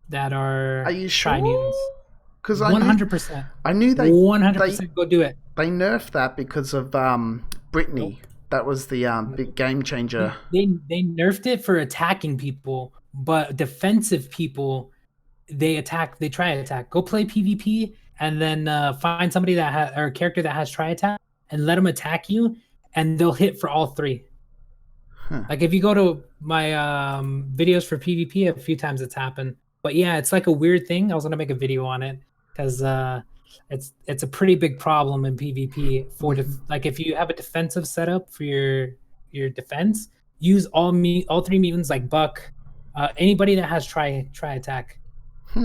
that are you sure? tri-mutants. Because 100%. I knew they 100% go do it. They nerfed that because of Brittany. Nope. That was the big game changer. They nerfed it for attacking people, but defensive people, they try attack. Go play PvP and then find somebody or a character that has try attack and let them attack you, and they'll hit for all 3. Huh. Like if you go to my videos for PvP, a few times it's happened. But yeah, it's like a weird thing. I was gonna make a video on it because it's a pretty big problem in PvP for like if you have a defensive setup for your defense, use all 3 mutants like Buck, anybody that has try attack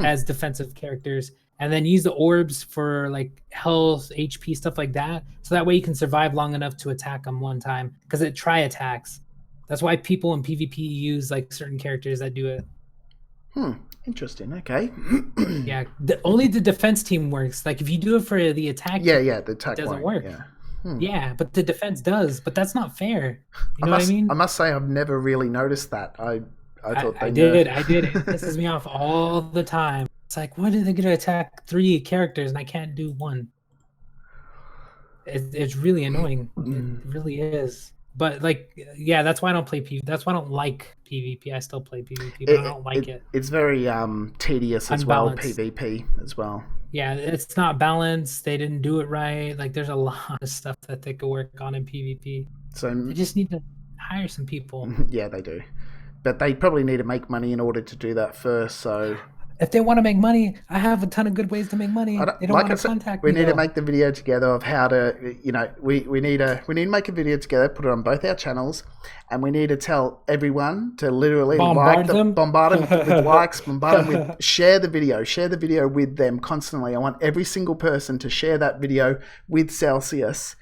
as defensive characters, and then use the orbs for like health, HP, stuff like that. So that way you can survive long enough to attack them one time because it try attacks. That's why people in PvP use like certain characters that do it. Interesting. Okay. Yeah. Only the defense team works. Like if you do it for the attack, the attack doesn't work. Yeah. Yeah, but the defense does. But that's not fair. You know what I mean? I must say I've never really noticed that. I thought I did. It pisses me off all the time. It's like, why did they get to attack 3 characters and I can't do 1? It's really annoying. It really is. But like, yeah, that's why I don't play PvP. That's why I don't like PvP. I still play PvP, but I don't like it. It's very tedious as well, PvP as well. Yeah, it's not balanced. They didn't do it right. Like, there's a lot of stuff that they could work on in PvP. So they just need to hire some people. Yeah, they do. But they probably need to make money in order to do that first, so... If they want to make money, I have a ton of good ways to make money. They don't want to contact me. We need to make the video together of how to, we need to make a video together, put it on both our channels, and we need to tell everyone to literally bombard them with likes, bombard them with, share the video with them constantly. I want every single person to share that video with Celsius.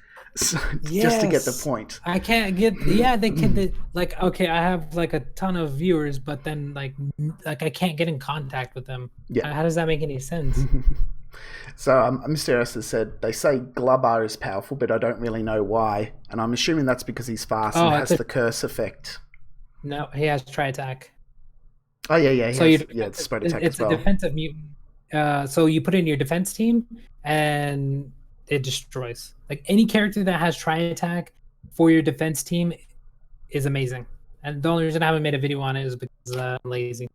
Just to get the point. I can't get they can like, okay, I have like a ton of viewers, but then like I can't get in contact with them. Yeah, how does that make any sense? So Mr. S has said they say Glubbar is powerful, but I don't really know why, and I'm assuming that's because he's fast and has the curse effect. No, he has try attack. Oh yeah, it's spread attack as well. It's a defensive mutant. So you put in your defense team and it destroys. Like any character that has try attack for your defense team is amazing. And the only reason I haven't made a video on it is because I'm lazy.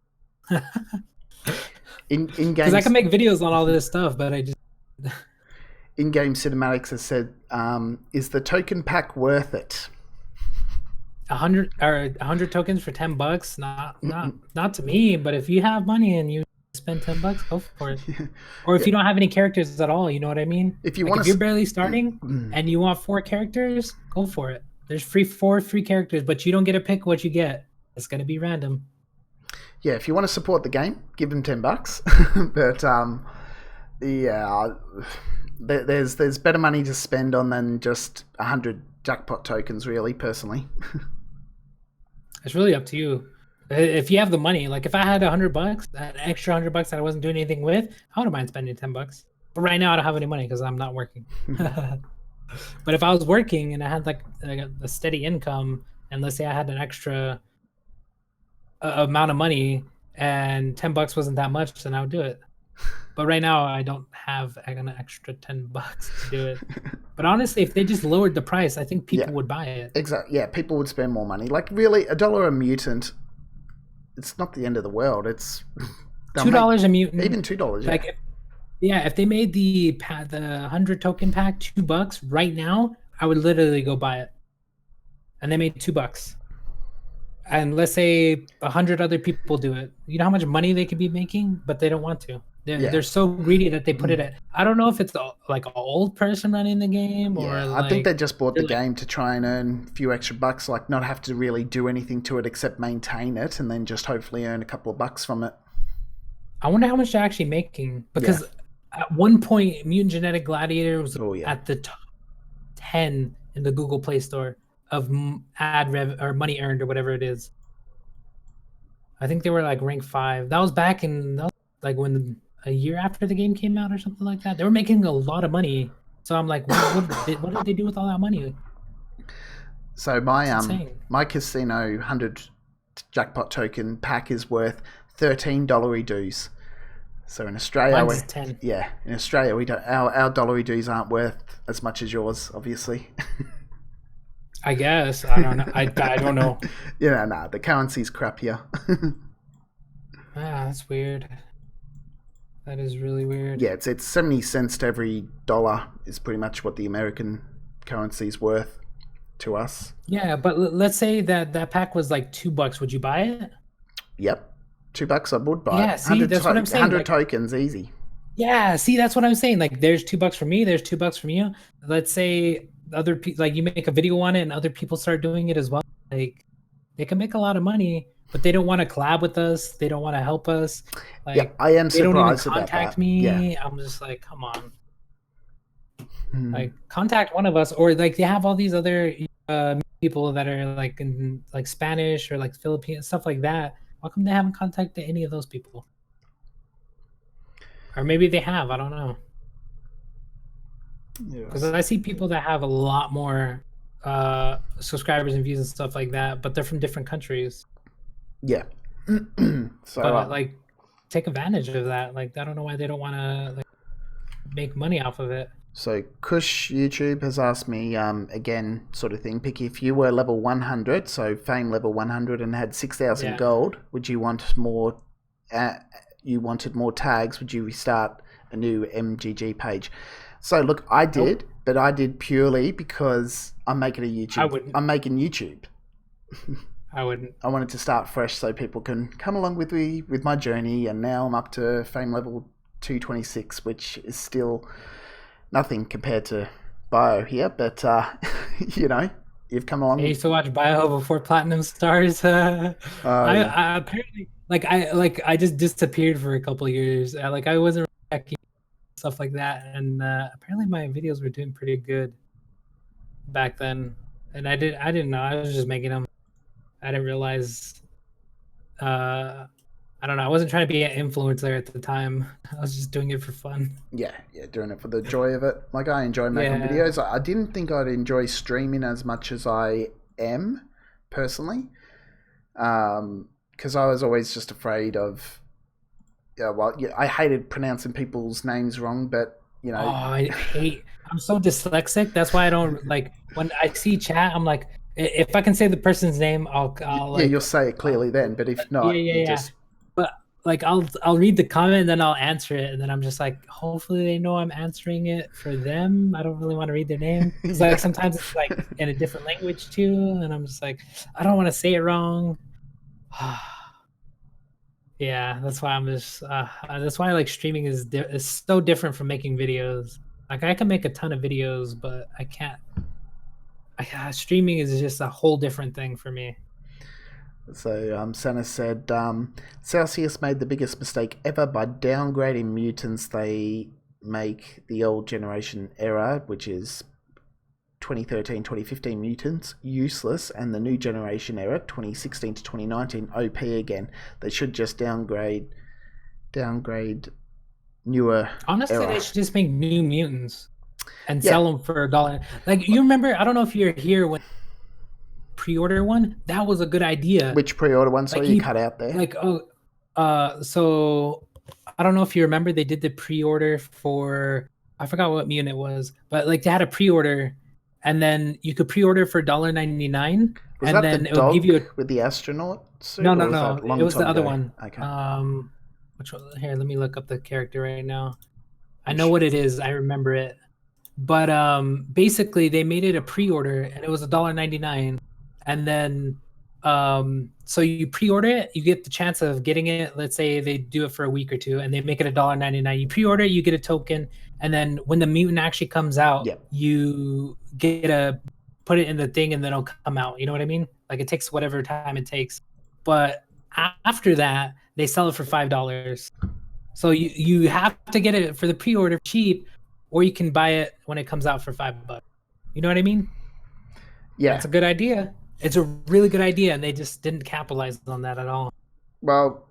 in games, because I can make videos on all this stuff, but I just in-game cinematics has said, is the token pack worth it? 100 tokens for $10. Not to me, but if you have money and you spend $10, go for it. Or if Yeah. you don't have any characters at all, you know what I mean? If you Like want if you're to, barely starting and you want 4 characters, go for it. There's four free characters, but you don't get to pick what you get. It's gonna be random. yeah, if you want to support the game, give them $10. But yeah, there's better money to spend on than just 100 jackpot tokens. Really, personally. It's really up to you. If you have the money, like if I had $100, an extra $100 that I wasn't doing anything with, I wouldn't mind spending $10. But right now I don't have any money because I'm not working. But if I was working and I had like a steady income, and let's say I had an extra amount of money and $10 wasn't that much, then I would do it. But right now I don't have an extra $10 to do it. But honestly, if they just lowered the price, I think people Yeah. would buy it. Exactly. Yeah, people would spend more money. Like really, $1 a mutant. It's not the end of the world. It's $2 a mutant. even $2. Yeah. Like if they made the 100 token pack $2 right now, I would literally go buy it. And they made $2. And let's say 100 other people do it. You know how much money they could be making, but they don't want to. They're so greedy that they put it at. I don't know if it's like an old person running the game or Yeah, like, I think they just bought the game to try and earn a few extra bucks, like not have to really do anything to it except maintain it, and then just hopefully earn a couple of bucks from it. I wonder how much they're actually making, because at one point Mutant Genetic Gladiator was at the top 10 in the Google Play Store of ad rev or money earned or whatever it is. I think they were like rank 5. That was like when a year after the game came out or something like that. They were making a lot of money. So I'm like, what did they do with all that money? So my casino 100 jackpot token pack is worth $13 dues. So in Australia, mine's 10. Yeah, in Australia we don't our dollary dues aren't worth as much as yours, obviously. I guess I don't know. I don't know. Yeah, nah, the currency's crap here. That's weird. That is really weird. Yeah, it's 70 cents to every dollar is pretty much what the American currency's worth to us. Yeah, but let's say that pack was like $2. Would you buy it? Yep. $2 I would buy. Yeah, see, that's what I'm saying. 100 tokens, easy. Yeah, see, that's what I'm saying. Like, there's $2 for me, there's $2 from you. Let's say other people, like, you make a video on it and other people start doing it as well. Like, they can make a lot of money, but they don't want to collab with us. They don't want to help us. Like, yeah, I am surprised they don't even about contact that. me. Yeah. I'm just like, come on. Like, contact one of us, or like they have all these other people that are like in like Spanish or like Philippine stuff like that. How come they haven't contacted any of those people? Or maybe they have. I don't know. Because I see people that have a lot more subscribers and views and stuff like that, but they're from different countries. Yeah. So but like, take advantage of that. Like, I don't know why they don't want to like make money off of it. So Kush YouTube has asked me again, sort of thing. Picky, if you were level 100, so fame level 100, and had 6,000 gold, would you want more? You wanted more tags? Would you restart a new MGG page? So look, I did, but I did purely because I'm making a YouTube. I wouldn't. I'm making YouTube. I wouldn't. I wanted to start fresh so people can come along with me with my journey, and now I'm up to fame level 226, which is still nothing compared to Bio here, but you know, you've come along. I used to watch Bio before Platinum Stars. I apparently I just disappeared for a couple of years. Like, I wasn't checking stuff like that, and apparently my videos were doing pretty good back then. And I didn't know. I was just making them. I didn't realize. I don't know. I wasn't trying to be an influencer at the time. I was just doing it for fun. Yeah, doing it for the joy of it. Like, I enjoy making videos. I didn't think I'd enjoy streaming as much as I am, personally. Because I was always just afraid of... I hated pronouncing people's names wrong, but, you know... I'm so dyslexic. That's why I don't, like, when I see chat, I'm like, if I can say the person's name, I'll you'll say it clearly then, but if not, But like I'll read the comment and then I'll answer it, and then I'm just like, hopefully they know I'm answering it for them. I don't really want to read their name because like Yeah. sometimes it's like in a different language too, and I'm just like, I don't want to say it wrong. Yeah, that's why I'm just that's why like streaming is so different from making videos. Like I can make a ton of videos, but I can't. Streaming is just a whole different thing for me. So Senna said, Celsius made the biggest mistake ever by downgrading mutants. They make the old generation era, which is 2013, 2015 mutants, useless, and the new generation era, 2016 to 2019, OP again. They should just downgrade newer Honestly, era. they should just make new mutants and sell them for $1. Like you remember, I don't know if you're here when pre-order one. That was a good idea. Which pre-order one? So like you cut out there. Like so I don't know if you remember they did the pre-order for I forgot what mutant it was, but like they had a pre-order, and then you could pre-order for $1.99, and then it would give you with the astronaut suit? No, it was the other one. Okay. Which one? Here, let me look up the character right now. I know what it is. I remember it. But basically they made it a pre-order and it was $1.99, and then so you pre-order it, you get the chance of getting it. Let's say they do it for a week or two and they make it $1.99. You pre-order it, you get a token, and then when the mutant actually comes out, you get a put it in the thing and then it'll come out. You know what I mean? Like it takes whatever time it takes. But after that, they sell it for $5. So you have to get it for the pre-order cheap, or you can buy it when it comes out for $5. You know what I mean? Yeah, it's a good idea. It's a really good idea, and they just didn't capitalize on that at all. Well,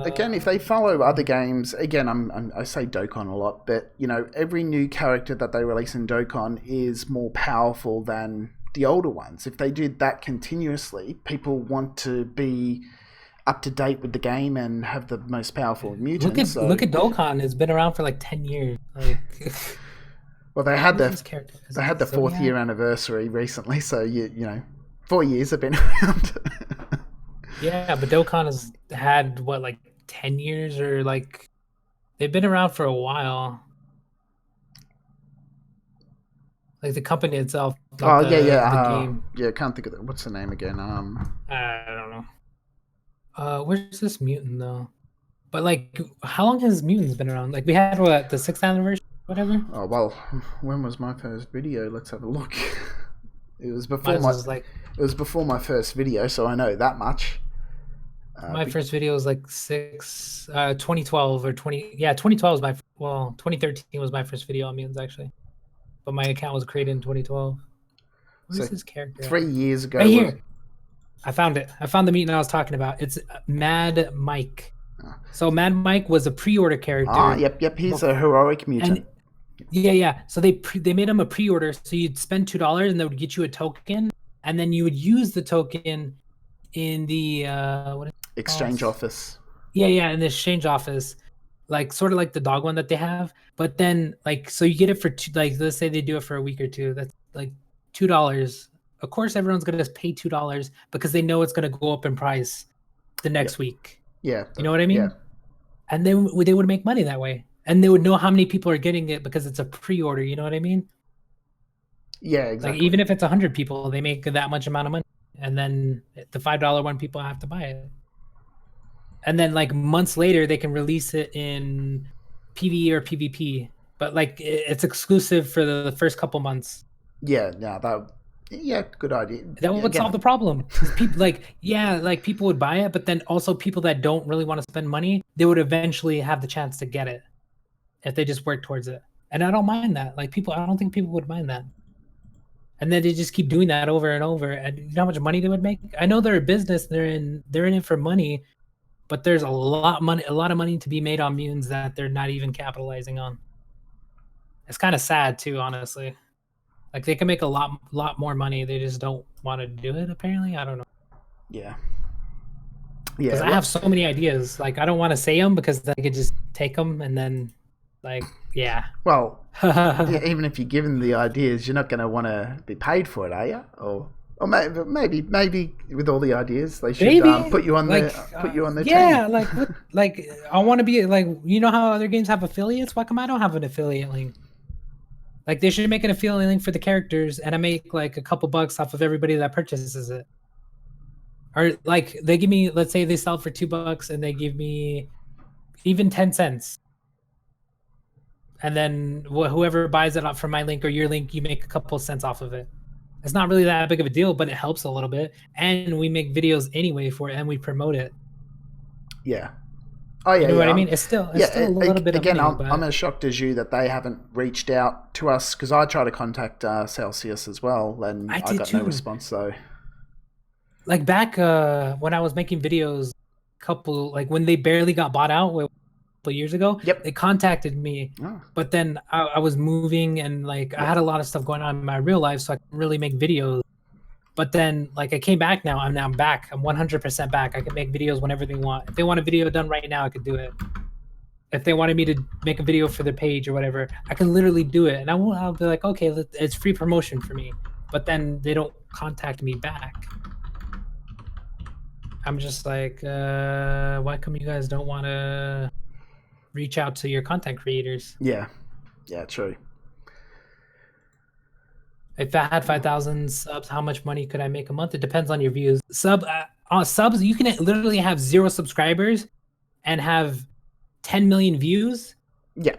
again, if they follow other games, again, I say Dokkan a lot, but you know, every new character that they release in Dokkan is more powerful than the older ones. If they did that continuously, people want to be up to date with the game and have the most powerful mutants. Look at Dokkan. It's been around for like 10 years. Like, well, they had the 4th year anniversary recently, so you know, 4 years have been around. Yeah, but Dokkan has had what, like 10 years, or like they've been around for a while. Like the company itself. The game. Yeah, I can't think of it. What's the name again? I don't know. Where's this mutant though? But like, how long has mutants been around? Like we had what, the 6th anniversary, whatever. Oh well, when was my first video? Let's have a look. It was before my first video, so I know that much. My first video was like 2012 or 2012 was 2013 was my first video on mutants actually, but my account was created in 2012. What is this character? 3 years ago. Right here. I found it. I found the mutant I was talking about. It's Mad Mike. So Mad Mike was a pre-order character. Yep. He's a heroic mutant. Yeah. So they made him a pre-order. So you'd spend $2 and they would get you a token, and then you would use the token in the exchange office. Yeah, in the exchange office, like sort of like the dog one that they have. But then like, so you get it for like, let's say they do it for a week or two. That's like $2. Of course, everyone's gonna pay $2 because they know it's gonna go up in price the next week. Yeah, you know what I mean. Yeah. And they would make money that way, and they would know how many people are getting it because it's a pre-order. You know what I mean? Yeah, exactly. Like even if it's 100 people, they make that much amount of money, and then the $5 one, people have to buy it. And then like months later, they can release it in PvE or PvP, but like it's exclusive for the first couple months. Yeah, good idea. That would solve the problem. People people would buy it, but then also people that don't really want to spend money, they would eventually have the chance to get it if they just work towards it. And I don't mind that. Like I don't think people would mind that. And then they just keep doing that over and over. And you know how much money they would make? I know they're a business, they're in it for money, but there's a lot of money to be made on mutants that they're not even capitalizing on. It's kind of sad too, honestly. Like they can make a lot more money. They just don't want to do it. Apparently, I don't know. Yeah. Because I have so many ideas. Like I don't want to say them because I could just take them and then, like, yeah. Well, even if you're given the ideas, you're not going to want to be paid for it, are you? Or Or maybe with all the ideas, they should Maybe put you on like the yeah, team. like what? Like I want to be like how other games have affiliates. Why come I don't have an affiliate link? Like they should make an affiliate link for the characters, and I make like a couple bucks off of everybody that purchases it. Or like they give me, let's say they sell for $2, and they give me even 10 cents. And then whoever buys it up from my link or your link, you make a couple cents off of it. It's not really that big of a deal, but it helps a little bit. And we make videos anyway for it, and we promote it. Yeah. Oh yeah, You know what I yeah. mean? It's still a little bit of Again, money, but I'm as shocked as you that they haven't reached out to us, because I tried to contact Celsius as well, and I I did got no too. response. So Like back when I was making videos, when they barely got bought out a couple years ago, Yep. they contacted me. Oh. But then I was moving, and like I had a lot of stuff going on in my real life, so I couldn't really make videos. But then like I came back now. I'm back. I'm 100% back. I can make videos whenever they want. If they want a video done right now, I could do it. If they wanted me to make a video for their page or whatever, I can literally do it. And I'll be like, okay, it's free promotion for me. But then they don't contact me back. I'm just like, why come you guys don't want to reach out to your content creators? Yeah, true. If I had 5,000 subs, how much money could I make a month? It depends on your views. Subs, you can literally have 0 subscribers and have 10 million views. Yeah.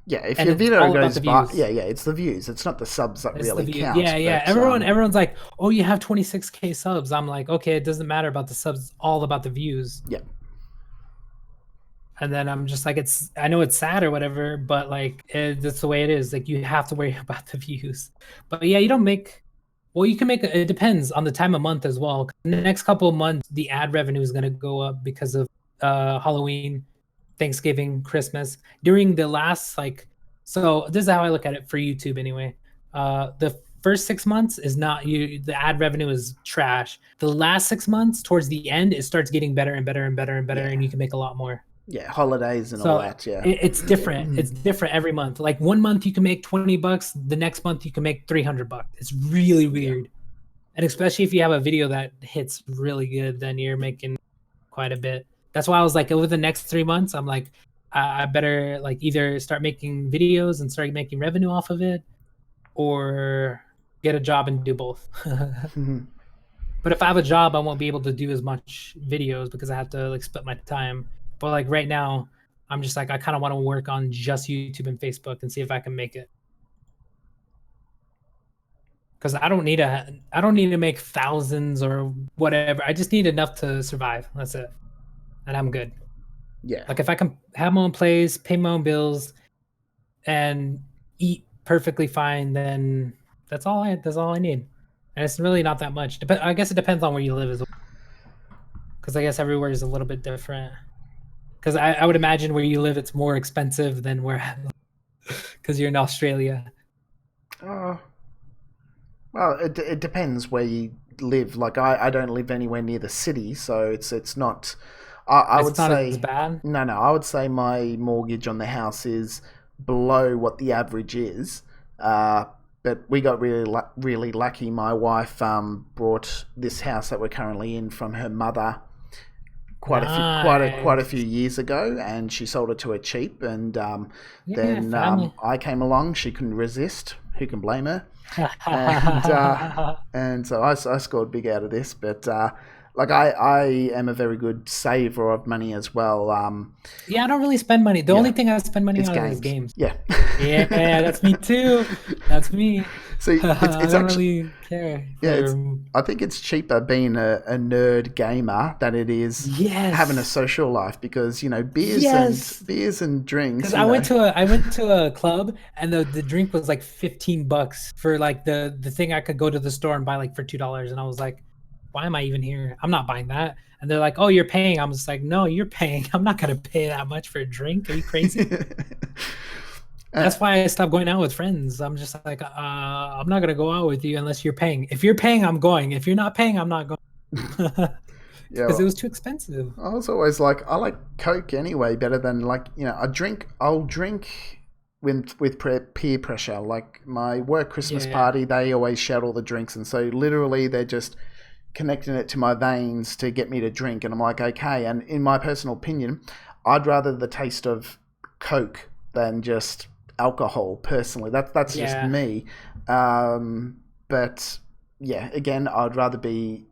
If your video goes by, it's the views. It's not the subs that really count. Yeah. Everyone's like, oh, you have 26K subs. I'm like, okay, it doesn't matter about the subs. It's all about the views. Yeah. And then I'm just like, I know it's sad or whatever, but like, that's the way it is. Like, you have to worry about the views. But yeah, you don't make, well, you can make, it depends on the time of month as well. In the next couple of months, the ad revenue is going to go up because of Halloween, Thanksgiving, Christmas. During the last, so this is how I look at it for YouTube anyway. The first 6 months is not the ad revenue is trash. The last 6 months towards the end, it starts getting better and better and better and better, and you can make a lot more. Yeah, holidays and all that. Yeah, it's different. It's different every month. Like 1 month you can make $20, the next month you can make $300. It's really weird. And especially if you have a video that hits really good, then you're making quite a bit. That's why I was like, over the next 3 months, I'm like, I better like either start making videos and start making revenue off of it, or get a job and do both. But if I have a job, I won't be able to do as much videos because I have to like split my time. But like right now, I'm just like, I kind of want to work on just YouTube and Facebook and see if I can make it. Because I don't need to make thousands or whatever. I just need enough to survive. That's it, and I'm good. Yeah. Like if I can have my own place, pay my own bills, and eat perfectly fine, then that's all I need. And it's really not that much. I guess it depends on where you live as well. Because I guess everywhere is a little bit different. Because I would imagine where you live, it's more expensive than where I live. Because you're in Australia. Well, it depends where you live. Like I don't live anywhere near the city, so it's not. I would say as bad. No. I would say my mortgage on the house is below what the average is. But we got really lucky. My wife brought this house that we're currently in from her mother quite a few years ago, and she sold it to her cheap. And then I came along. She couldn't resist. Who can blame her? And so I scored big out of this. But like I am a very good saver of money as well. Yeah, I don't really spend money. The only thing I spend money on is games. Yeah. Yeah, that's me too. That's me. See, it's I don't actually really care. I think it's cheaper being a nerd gamer than it is having a social life, because beers and drinks. Because I went to a club, and the drink was like $15 for like the thing I could go to the store and buy like for $2, and I was like, why am I even here? I'm not buying that. And they're like, oh, you're paying. I'm just like, no, you're paying. I'm not gonna pay that much for a drink. Are you crazy? That's why I stopped going out with friends. I'm just like, I'm not gonna go out with you unless you're paying. If you're paying, I'm going. If you're not paying, I'm not going. Because it was too expensive. I was always like, I like Coke anyway better than I'll drink peer pressure. Like my work Christmas Yeah. party, they always shout all the drinks, and so literally they're just connecting it to my veins to get me to drink. And I'm like, okay. And in my personal opinion, I'd rather the taste of Coke than just alcohol. Personally, that's just Yeah. me. But yeah, again, I'd rather be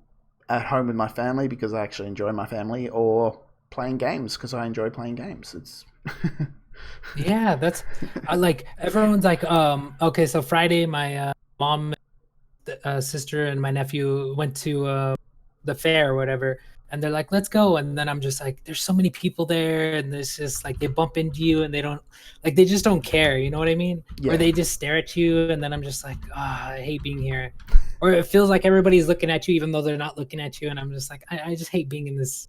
at home with my family because I actually enjoy my family, or playing games because I enjoy playing games. It's Yeah, that's like everyone's like, okay, so Friday, my mom, sister, and my nephew went to the fair or whatever, and they're like, let's go. And then I'm just like, there's so many people there, and there's just like they bump into you and they don't like they just don't care, you know what I mean? Or yeah. they just stare at you, and then I'm just like, I hate being here. Or it feels like everybody's looking at you even though they're not looking at you, and I'm just like, I just hate being in this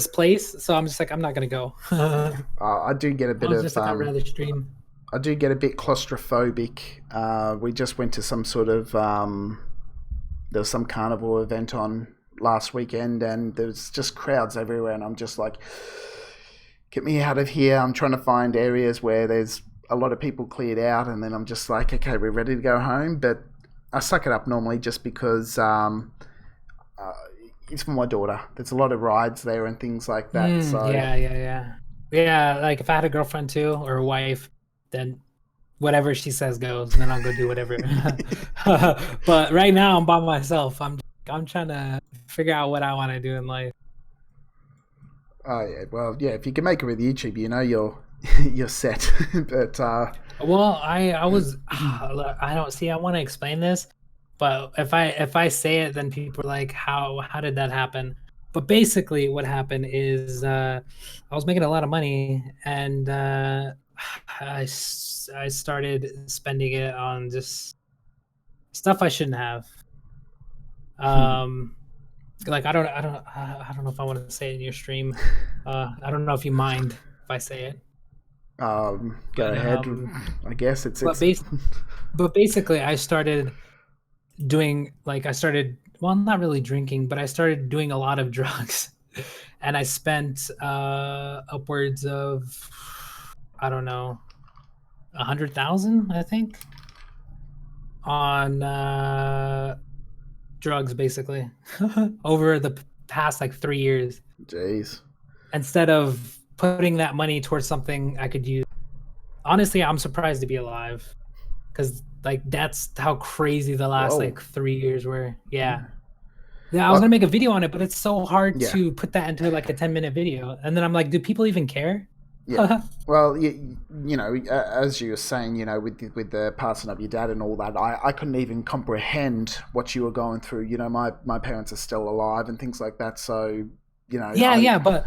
place. So I'm just like, I'm not gonna go. I do get a I bit was of just like, I'd rather stream. I do get a bit claustrophobic. We just went to some sort of there was some carnival event on last weekend, and there's just crowds everywhere, and I'm just like, get me out of here. I'm trying to find areas where there's a lot of people cleared out, and then I'm just like, okay, we're ready to go home. But I suck it up normally just because uh, it's for my daughter. There's a lot of rides there and things like that. So Yeah, yeah, yeah. Yeah, like if I had a girlfriend too or a wife, then whatever she says goes, and then I'll go do whatever. But right now I'm by myself. I'm trying to figure out what I want to do in life. oh yeah, well yeah, if you can make it with YouTube, you know you're set. But Well, I was I don't see I want to explain this, but if I say it then people are like how did that happen? But basically what happened is I was making a lot of money and I started spending it on just stuff I shouldn't have. Um like I don't know if I want to say it in your stream. I don't know if you mind if I say it. go But ahead. I guess but it's base but basically I started doing like I started well not really drinking but I started doing a lot of drugs and I spent upwards of I don't know 100,000 I think on drugs basically over the past like 3 years jeez. instead of putting that money towards something I could use. Honestly, I'm surprised to be alive because like that's how crazy the last Whoa. like 3 years were. Yeah. Yeah. Yeah, I was gonna Well, make a video on it, but it's so hard yeah. to put that into like a 10-minute video. And then I'm like, do people even care? Yeah. Well, you know, as you were saying, you know, with the passing of your dad and all that, I couldn't even comprehend what you were going through. You know, my parents are still alive and things like that. So, you know, Yeah, yeah, but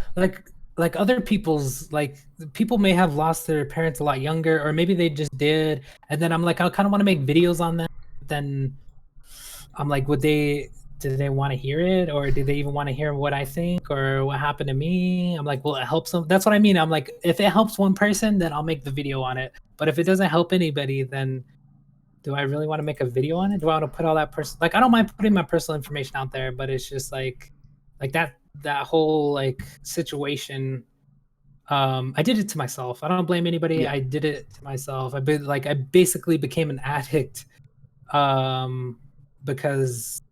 like other people's like people may have lost their parents a lot younger, or maybe they just did. And then I'm like, I kind of want to make videos on that. Then I'm like, did they want to hear it, or do they even want to hear what I think or what happened to me? I'm like, well, it helps them. That's what I mean. I'm like, if it helps one person, then I'll make the video on it. But if it doesn't help anybody, then do I really want to make a video on it? Do I want to put all that person like I don't mind putting my personal information out there, but it's just like that whole like situation. I did it to myself. I don't blame anybody. yeah, I did it to myself. I basically became an addict um because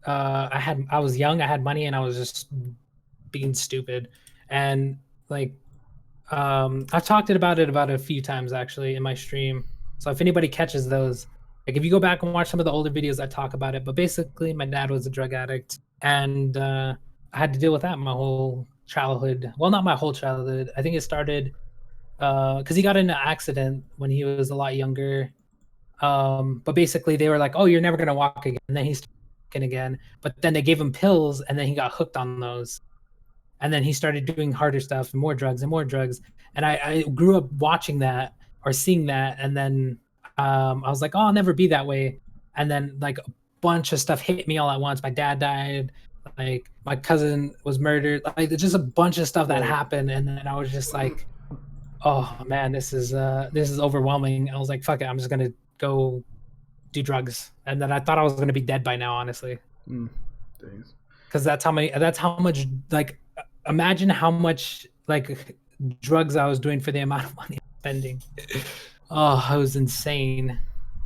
I was young, I had money, and I was just being stupid. And like I've talked about it about a few times actually in my stream. So if anybody catches those, like if you go back and watch some of the older videos, I talk about it. But basically, my dad was a drug addict, and I had to deal with that my whole childhood. Well, not my whole childhood. I think it started because he got in an accident when he was a lot younger. But basically, they were like, "Oh, you're never gonna walk again." And then he started walking again. But then they gave him pills, and then he got hooked on those. And then he started doing harder stuff and more drugs and more drugs. And I grew up watching that or seeing that, and then I was like, "Oh, I'll never be that way." And then like a bunch of stuff hit me all at once. My dad died. Like my cousin was murdered. Like there's just a bunch of stuff that whoa, happened, and then I was just like, "Oh man, this is overwhelming." I was like, "Fuck it, I'm just gonna go do drugs." And then I thought I was gonna be dead by now, honestly, mm, jeez. because that's how much like imagine how much like drugs I was doing for the amount of money. spending. Oh, it was insane.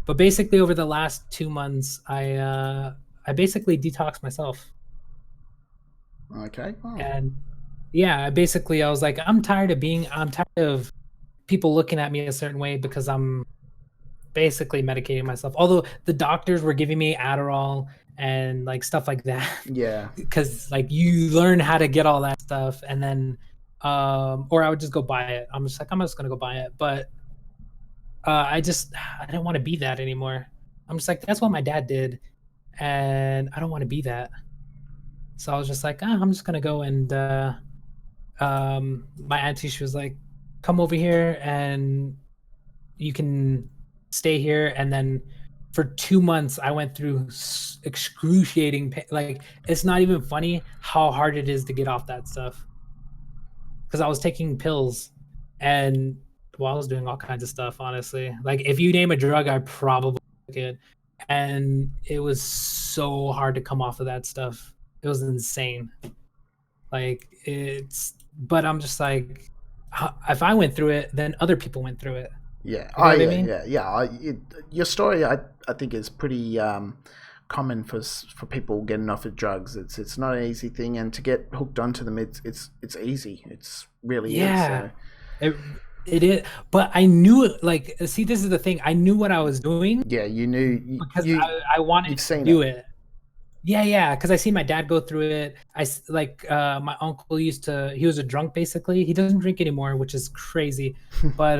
But basically, over the last 2 months, I basically detoxed myself. Okay. Oh. And yeah, basically, I was like, I'm tired of people looking at me a certain way because I'm basically medicating myself. Although the doctors were giving me Adderall and like stuff like that, Yeah. because like you learn how to get all that stuff, and then, or I would just go buy it. I'm just gonna go buy it, but I don't want to be that anymore. I'm just like, that's what my dad did, and I don't want to be that. So I was just like, I'm just gonna go and my auntie, she was like, come over here and you can stay here. And then for 2 months I went through excruciating pain. Like, it's not even funny how hard it is to get off that stuff, because I was taking pills and, well, I was doing all kinds of stuff, honestly. Like, if you name a drug, I probably took it. And it was so hard to come off of that stuff. It was insane. Like, but I'm just like, if I went through it, then other people went through it. Yeah. You know what I Yeah. mean? Yeah. Your story, I think, is pretty common for people getting off of drugs. It's not an easy thing, and to get hooked onto them, it's easy. It's really Yeah. is. So. It is, but I knew it. Like, see, this is the thing. I knew what I was doing Yeah, you knew because I wanted you've to seen do it. it. Yeah, because I seen my dad go through it. My uncle he was a drunk basically. He doesn't drink anymore, which is crazy. But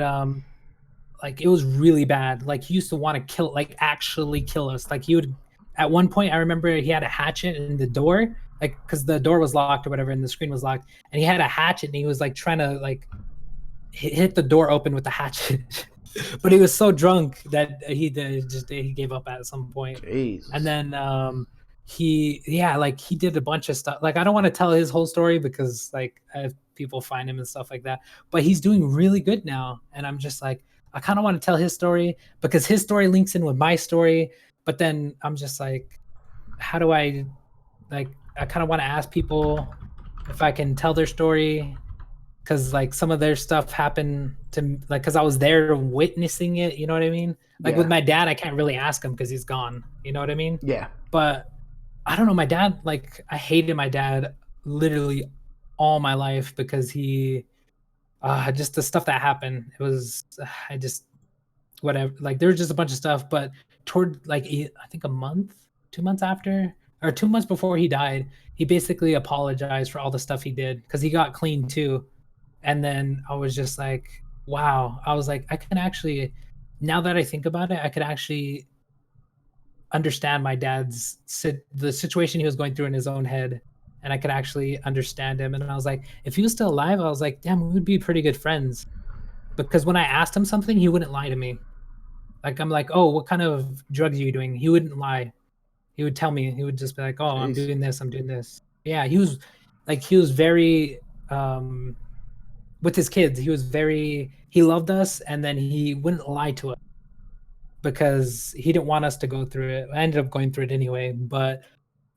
like, it was really bad. Like, he used to want to actually kill us. Like, he would, at one point I remember he had a hatchet in the door, like, because the door was locked or whatever and the screen was locked, and he had a hatchet and he was like trying to like hit the door open with the hatchet. But he was so drunk that he gave up at some point. Jeez. And then he did a bunch of stuff. Like, I don't want to tell his whole story because like people find him and stuff like that, but he's doing really good now. And I'm just like, I kind of want to tell his story because his story links in with my story. But then I'm just like, how do I kind of want to ask people if I can tell their story, because like some of their stuff happened to, like, because I was there witnessing it. You know what I mean? Like, with my dad, I can't really ask him because he's gone. You know what I mean? Yeah. But I don't know. My dad, like, I hated my dad literally all my life because he, just the stuff that happened. It was, I just, whatever. Like, there was just a bunch of stuff. But toward like, I think a month, 2 months after, or 2 months before he died, he basically apologized for all the stuff he did because he got clean too. And then I was just like, wow. I was like, I can actually, now that I think about it, I could actually understand my dad's the situation he was going through in his own head, and I could actually understand him. And I was like, if he was still alive, I was like, damn, we would be pretty good friends. Because when I asked him something, he wouldn't lie to me. Like, I'm like, oh, what kind of drugs are you doing? He wouldn't lie. He would tell me. He would just be like, oh, I'm doing this, I'm doing this. Yeah, he was very with his kids. He loved us, and then he wouldn't lie to us because he didn't want us to go through it. I ended up going through it anyway, but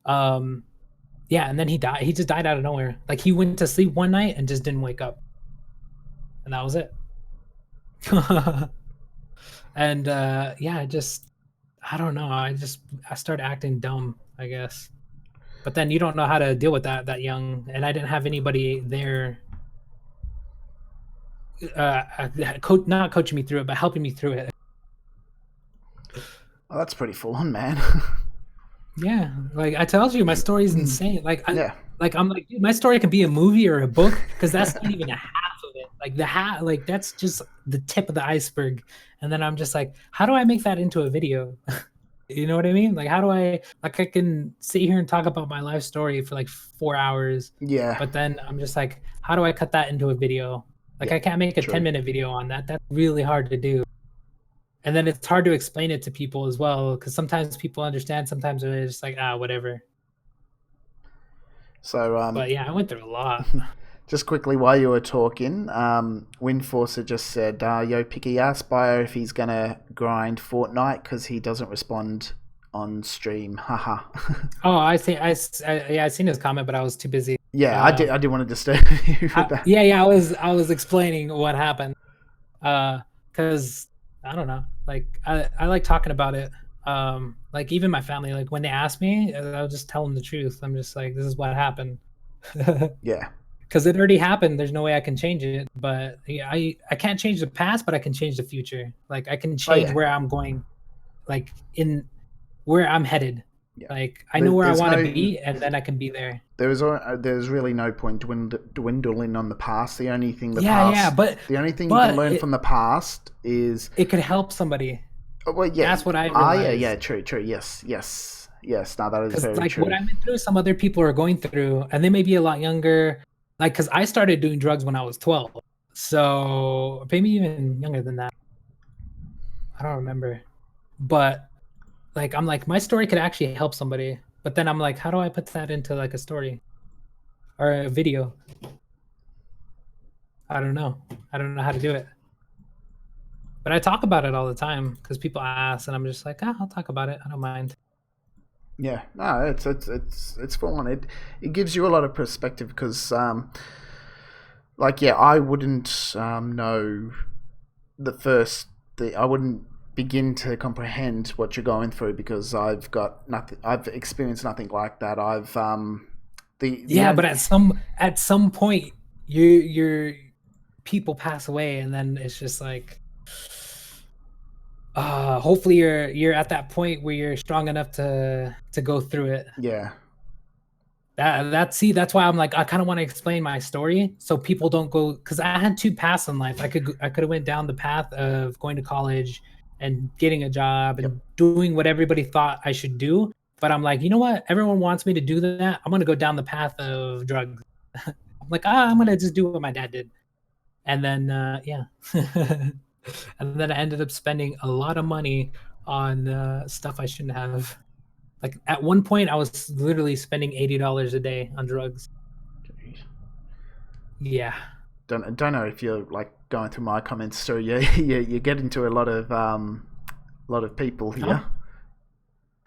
yeah, and then he died. He just died out of nowhere. Like, he went to sleep one night and just didn't wake up, and that was it. And yeah, I don't know. I started acting dumb, I guess. But then you don't know how to deal with that young, and I didn't have anybody there, not coaching me through it, but helping me through it. Oh, that's pretty full on, man. Yeah, like I told you, my story is insane. Like, Yeah. I'm like, dude, my story could be a movie or a book because that's not even a half of it. Like like that's just the tip of the iceberg. And then I'm just like, how do I make that into a video? You know what I mean? Like, how do I can sit here and talk about my life story for like 4 hours. Yeah. But then I'm just like, how do I cut that into a video? Like, I can't make a 10-minute video on that. That's really hard to do. And then it's hard to explain it to people as well, because sometimes people understand, sometimes they're just like, whatever. So, but yeah, I went through a lot. Just quickly, while you were talking, Windforcer just said, yo, Picky, ask Bio if he's going to grind Fortnite because he doesn't respond on stream. Haha. Oh, I seen his comment, but I was too busy. Yeah, I did want to disturb you with that. Yeah, I was explaining what happened. Because I don't know, like I like talking about it. Like even my family, like when they ask me, I'll just tell them the truth. I'm just like, this is what happened. Yeah. Because it already happened. There's no way I can change it. But yeah, I can't change the past, but I can change the future. Like I can Oh change yeah. where I'm going, like in where I'm headed. Yeah. Like I know where I There's want to no. be, and then I can be there. There's really no point dwindling on the past. Yeah, yeah, The only thing you can but learn from the past is. it could help somebody. Oh, well, yeah. That's what I Ah, yeah, yeah. realized. True, true. Yes, yes, yes. No, that is Because very like what true. I went through, some other people are going through, and they may be a lot younger. Like, because I started doing drugs when I was 12, so maybe even younger than that. I don't remember, but like I'm like my story could actually help somebody. But then I'm like, how do I put that into like a story or a video? I don't know. I don't know how to do it. But I talk about it all the time because people ask, and I'm just like, I'll talk about it. I don't mind. Yeah, no, it's fun. It gives you a lot of perspective because, like, yeah, I wouldn't know the first. I wouldn't begin to comprehend what you're going through because I've got nothing. I've experienced nothing like that. I've the Yeah, but at some point, your people pass away, and then it's just like, hopefully you're at that point where you're strong enough to go through it. yeah, That's why I'm like I kind of want to explain my story so people don't go, because I had two paths in life. I could have went down the path of going to college and getting a job yep, and doing what everybody thought I should do. But I'm like, you know what? Everyone wants me to do that. I'm gonna go down the path of drugs. I'm like, I'm gonna just do what my dad did. And then yeah. And then I ended up spending a lot of money on stuff I shouldn't have. Like at one point, I was literally spending $80 a day on drugs. Yeah. don't know if you're like going through my comments, so you get into a lot of people Huh? here.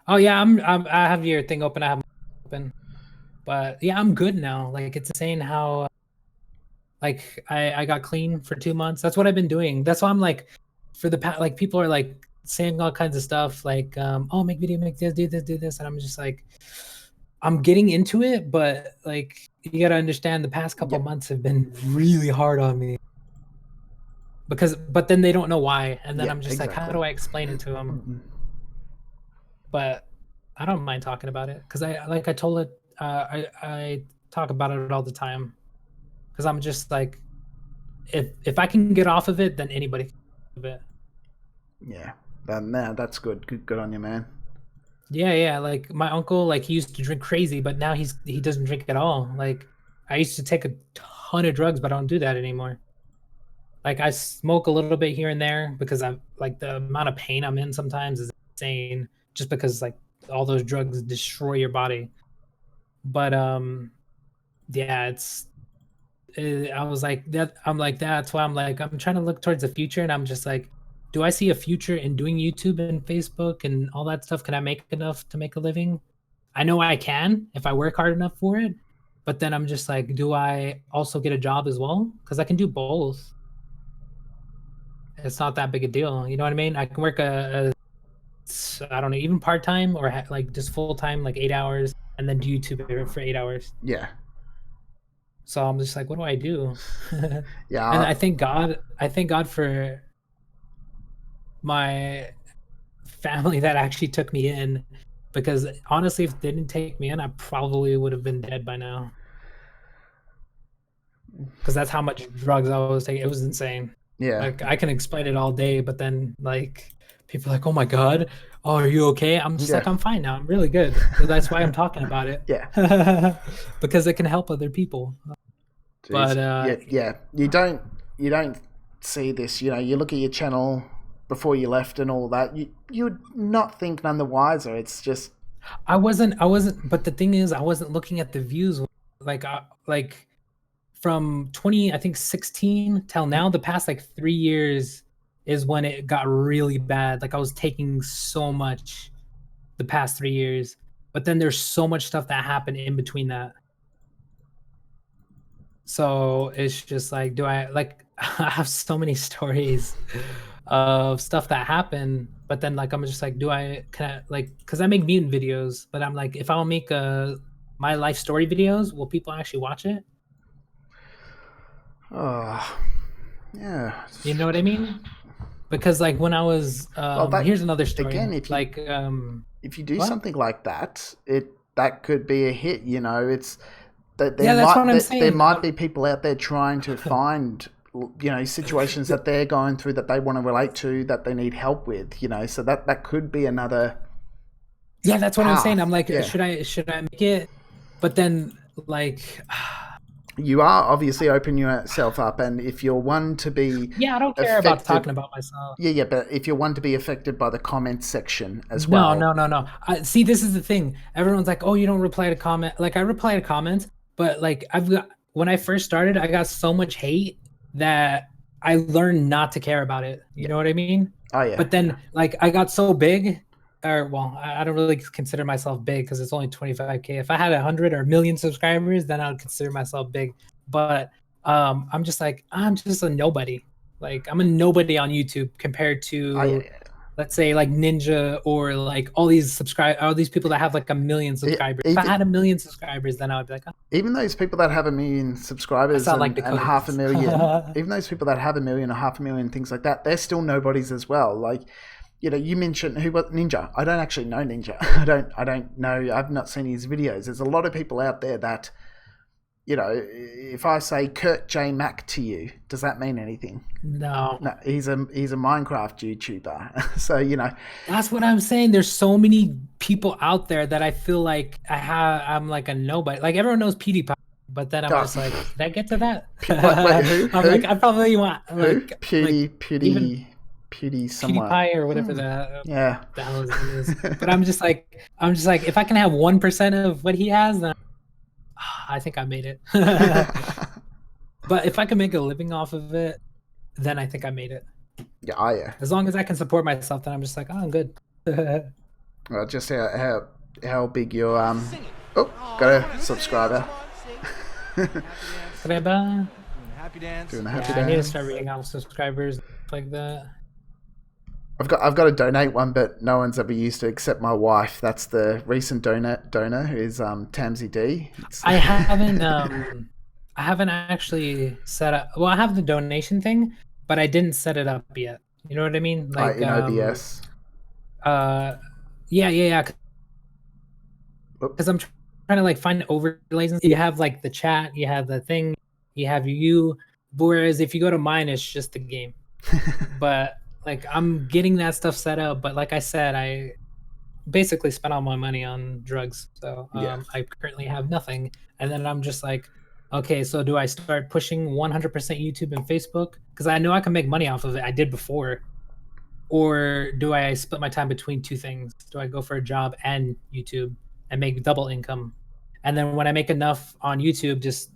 Oh yeah, I have your thing open. I have mine open, but yeah, I'm good now. Like it's insane how like I got clean for 2 months. That's what I've been doing. That's why I'm like, for the past, like people are like saying all kinds of stuff like, oh, make video, make this, do this, and I'm just like, I'm getting into it, but like you gotta understand the past couple Yep. months have been really hard on me because, but then they don't know why, and then Yeah. I'm just like, how Exactly. do I explain it to them? Mm-mm. But I don't mind talking about it because I, like I told it, I talk about it all the time because I'm just like, if I can get off of it, then anybody can get off of it. Yeah. That's good. Good on you, man. Yeah, yeah. Like my uncle, like he used to drink crazy, but now he doesn't drink at all. Like I used to take a ton of drugs, but I don't do that anymore. Like I smoke a little bit here and there because I'm like the amount of pain I'm in sometimes is insane. Just because like all those drugs destroy your body. But yeah, I was like that. I'm like that's why I'm like I'm trying to look towards the future, and I'm just like, do I see a future in doing YouTube and Facebook and all that stuff? Can I make enough to make a living? I know I can if I work hard enough for it. But then I'm just like, do I also get a job as well? Because I can do both. It's not that big a deal. You know what I mean? I can work I don't know, even part time or like just full time, like 8 hours, and then do YouTube for 8 hours. Yeah. So I'm just like, what do I do? And Yeah. I thank God for my family that actually took me in, because honestly, if they didn't take me in, I probably would have been dead by now. Because that's how much drugs I was taking. It was insane. Yeah. Like I can explain it all day, but then like people are like, "Oh my God, oh, are you okay?" I'm just Yeah. like, "I'm fine now. I'm really good." That's why I'm talking about it. Yeah. Because it can help other people. Jeez. But Yeah. Yeah. You don't see this. You know. You look at your channel before you left and all that. You would not think none the wiser. It's just. I wasn't, but the thing is I wasn't looking at the views like from 20, I think 16 till now, the past like 3 years is when it got really bad. Like I was taking so much the past 3 years, but then there's so much stuff that happened in between that. So it's just like, do I like I have so many stories of stuff that happened, but then like I'm just like, can I like, because I make mutant videos, but I'm like, if I'll make my life story videos, will people actually watch it? Oh, yeah. You know what I mean? Because like when I was Well, that here's another story. again, if you do What? something like that, that could be a hit. You know, it's that Yeah, that's what I'm there saying. might be people out there trying to find situations that they're going through that they want to relate to, that they need help with. So that could be another Yeah, that's what I'm saying. I'm path. like, Yeah. should I make it? But then like You are obviously opening yourself up, and if you're one to be yeah, I don't care about affected, talking about myself. yeah, but if you're one to be affected by the comments section as No, well, no, no, no. See, this is the thing. Everyone's like, "Oh, you don't reply to comment." Like, I reply to comments, but like, I've got when I first started, I got so much hate that I learned not to care about it. You yeah, know what I mean? oh yeah, But then, yeah. like, I got so big, or well, I don't really consider myself big because it's only 25K. If I had 100 or a million subscribers, then I would consider myself big. But I'm just like, I'm just a nobody. Like, I'm a nobody on YouTube compared Oh yeah, to yeah. let's say like Ninja or like all these people that have like a million Yeah, subscribers. If I even had a million subscribers, then I would be like, oh, even those people that have a million I subscribers sound like and Dakota half a does. million, even those people that have a million or half a million things like that, they're still nobodies as well. Like, you mentioned who was Ninja. I don't actually know Ninja. I don't know. I've not seen his videos. There's a lot of people out there that, if I say Kurt J Mac to you, does that mean anything? No, No, he's a Minecraft YouTuber. So that's what I'm saying. There's so many people out there that I feel like I'm like a nobody. Like everyone knows PewDiePie, but then I'm just like, did I get to that? wait, who I'm like, I probably want who like even Pewdie somewhere. PewDiePie or whatever Yeah. the hell his name is. But I'm just like, if I can have 1% of what he has, then I think I made it. But if I can make a living off of it, then I think I made it. Yeah, oh yeah. As long as I can support myself, then I'm just like, oh, I'm good. Well, just how big your oh, got a subscriber. Treba. Happy dance. Doing a happy Yeah, I need to dance. start reading out subscribers like that. I've got to donate one, but no one's ever used to except my wife. That's the recent donor who is Tamsy D. I haven't actually set up. Well, I have the donation thing, but I didn't set it up yet. You know what I mean? Like in OBS. Yeah. Because I'm trying to like find overlays. You have like the chat, you have the thing, you have you. Whereas if you go to mine, it's just the game. But like I'm getting that stuff set up. But like I said, I basically spent all my money on drugs. So Yeah. I currently have nothing. And then I'm just like, okay, so do I start pushing 100% YouTube and Facebook? Because I know I can make money off of it. I did before. Or do I split my time between two things? Do I go for a job and YouTube and make double income? And then when I make enough on YouTube, just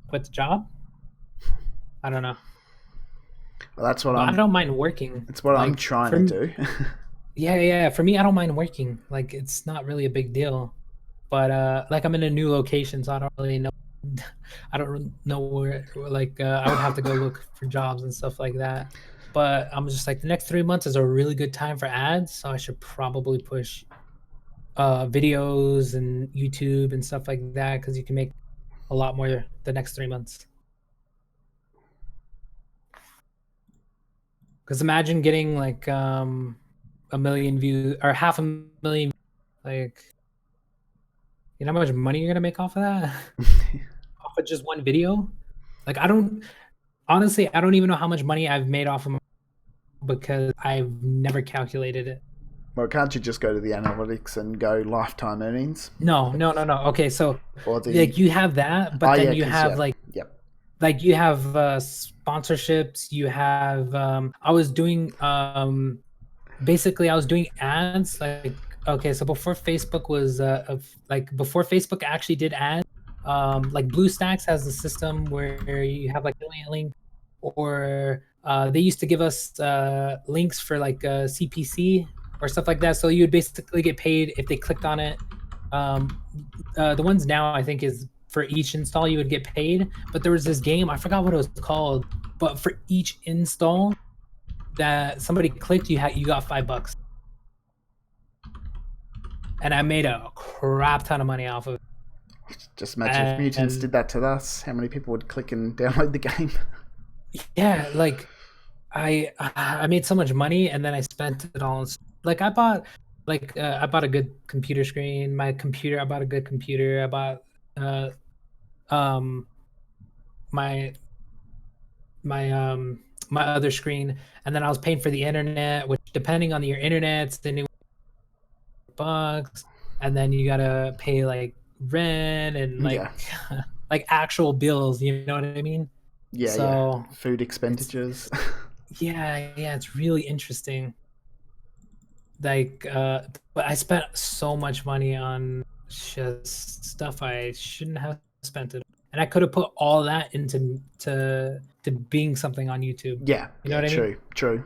quit the job? I don't know. Well, that's what But I don't mind working. It's what I'm Like, trying to do. Yeah. For me, I don't mind working. Like, it's not really a big deal. But like, I'm in a new location, so I don't really know. I don't know where. Like, I would have to go look for jobs and stuff like that. But I'm just like, the next 3 months is a really good time for ads, so I should probably push videos and YouTube and stuff like that because you can make a lot more the next 3 months. Because imagine getting like a million views or half a million, like, you know how much money you're gonna make off of that? Off of just one video? Like, I don't even know how much money I've made off of because I've never calculated it. Well, can't you just go to the analytics and go lifetime earnings? No. Okay, so Or like you have that, but then you have like yep. like you have sponsorships, you have I was doing basically I was doing ads. Like, okay, so before Facebook was like before Facebook actually did ads, like BlueStacks has a system where you have like affiliate link, or they used to give us links for like CPC or stuff like that, so you would basically get paid if they clicked on it. The ones now I think is for each install you would get paid, but there was this game, I forgot what it was called, but for each install that somebody clicked, you got $5, and I made a crap ton of money off of it. Just imagine if Mutants did that to us, how many people would click and download the game? Yeah, like I made so much money, and then I spent it all. Like I bought a good computer screen. I bought a good computer. I bought uh um my my other screen, and then I was paying for the internet, which depending on your internet, it's the new bucks, and then you gotta pay like rent and like Yeah. like actual bills. You know what I mean? Yeah, So food expenditures. yeah, it's really interesting. Like, but I spent so much money on just stuff I shouldn't have spent it, and I could have put all that into to being something on YouTube. Yeah, You know what I mean? True.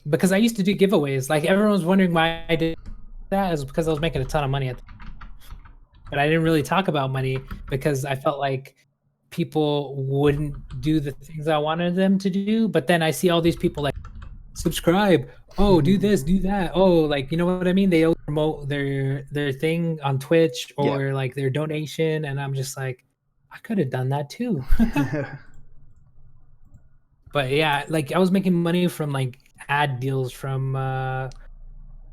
Because I used to do giveaways. Like everyone was wondering why I did that, is because I was making a ton of money but I didn't really talk about money because I felt like people wouldn't do the things I wanted them to do. But then I see all these people like subscribe, oh, do this, do that, oh, like, you know what I mean? They always promote their thing on Twitch or like their donation, and I'm just like, I could have done that too. But yeah, like I was making money from like ad deals from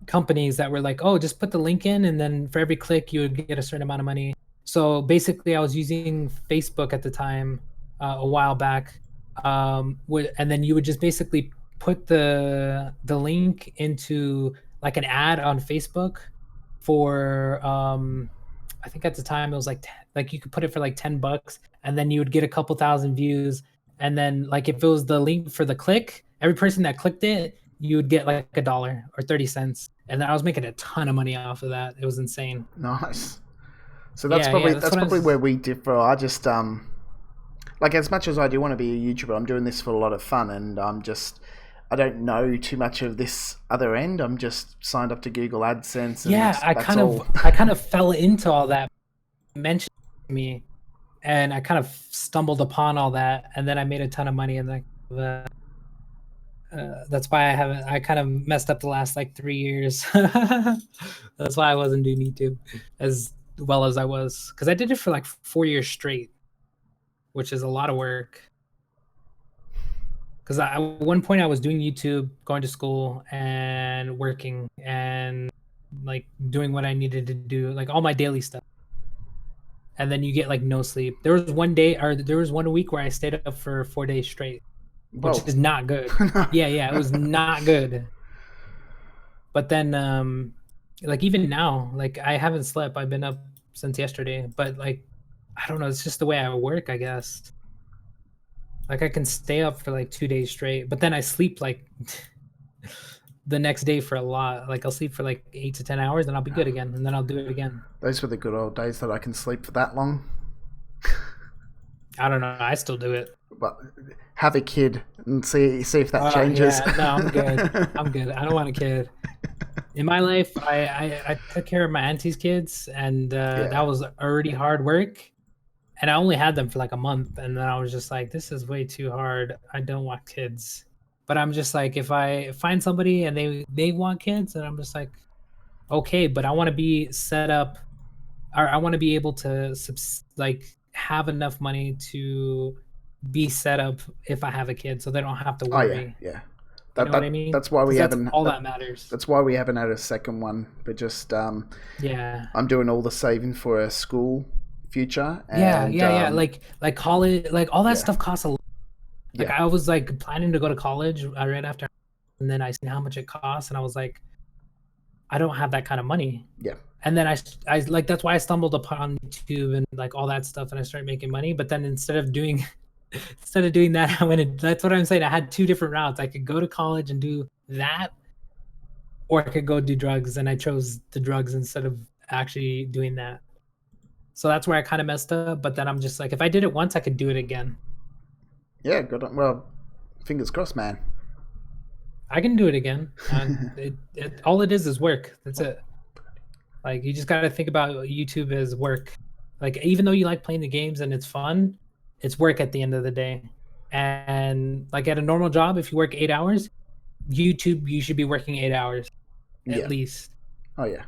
companies that were like, oh, just put the link in, and then for every click you would get a certain amount of money. So basically I was using Facebook at the time, a while back, and then you would just basically put the link into like an ad on Facebook for I think at the time it was like you could put it for like $10, and then you would get a couple thousand views, and then like if it was the link for the click, every person that clicked it, you would get like $1 or 30 cents, and then I was making a ton of money off of that. It was insane. Nice. So that's probably where we differ. I just like, as much as I do want to be a YouTuber, I'm doing this for a lot of fun, and I don't know too much of this other end. I'm just signed up to Google AdSense. And yeah, I kind of fell into all that. Mentioned to me, and I kind of stumbled upon all that, and then I made a ton of money, and then that's why I kind of messed up the last like 3 years. That's why I wasn't doing YouTube as well as I was, because I did it for like 4 years straight, which is a lot of work. Because at one point I was doing YouTube, going to school, and working, and like doing what I needed to do, like all my daily stuff. And then you get like no sleep. There was one week where I stayed up for 4 days straight, which is not good. yeah, it was not good. But then like even now, like I haven't slept. I've been up since yesterday, but like I don't know, it's just the way I work, I guess. Like I can stay up for like 2 days straight, but then I sleep like the next day for a lot. Like I'll sleep for like 8 to 10 hours, and I'll be good again, and then I'll do it again. Those were the good old days that I can sleep for that long. I don't know. I still do it. But have a kid and see if that changes. Yeah, no, I'm good. I'm good. I don't want a kid. In my life, I took care of my auntie's kids, and that was already hard work. And I only had them for like a month, and then I was just like, this is way too hard. I don't want kids. But I'm just like, if I find somebody and they want kids, and I'm just like, okay, but I want to be set up, or I want to be able to like have enough money to be set up if I have a kid, so they don't have to worry. Yeah. You know what I mean? That's why we haven't. All that matters. That's why we haven't had a second one. But just yeah, I'm doing all the saving for a school future. And, yeah. Like college, like all that stuff costs a lot. Like I was like planning to go to college right after, and then I seen how much it costs, and I was like, I don't have that kind of money. Yeah. And then I like, that's why I stumbled upon YouTube and like all that stuff, and I started making money. But then instead of doing that, I went. That's what I'm saying. I had two different routes. I could go to college and do that, or I could go do drugs, and I chose the drugs instead of actually doing that. So that's where I kind of messed up. But then I'm just like, if I did it once, I could do it again. Yeah, good. Well, fingers crossed, man. I can do it again. All it is work. That's it. Like, you just got to think about YouTube as work. Like, even though you like playing the games and it's fun, it's work at the end of the day. And like at a normal job, if you work 8 hours, YouTube, you should be working 8 hours at Yeah. least. Oh yeah.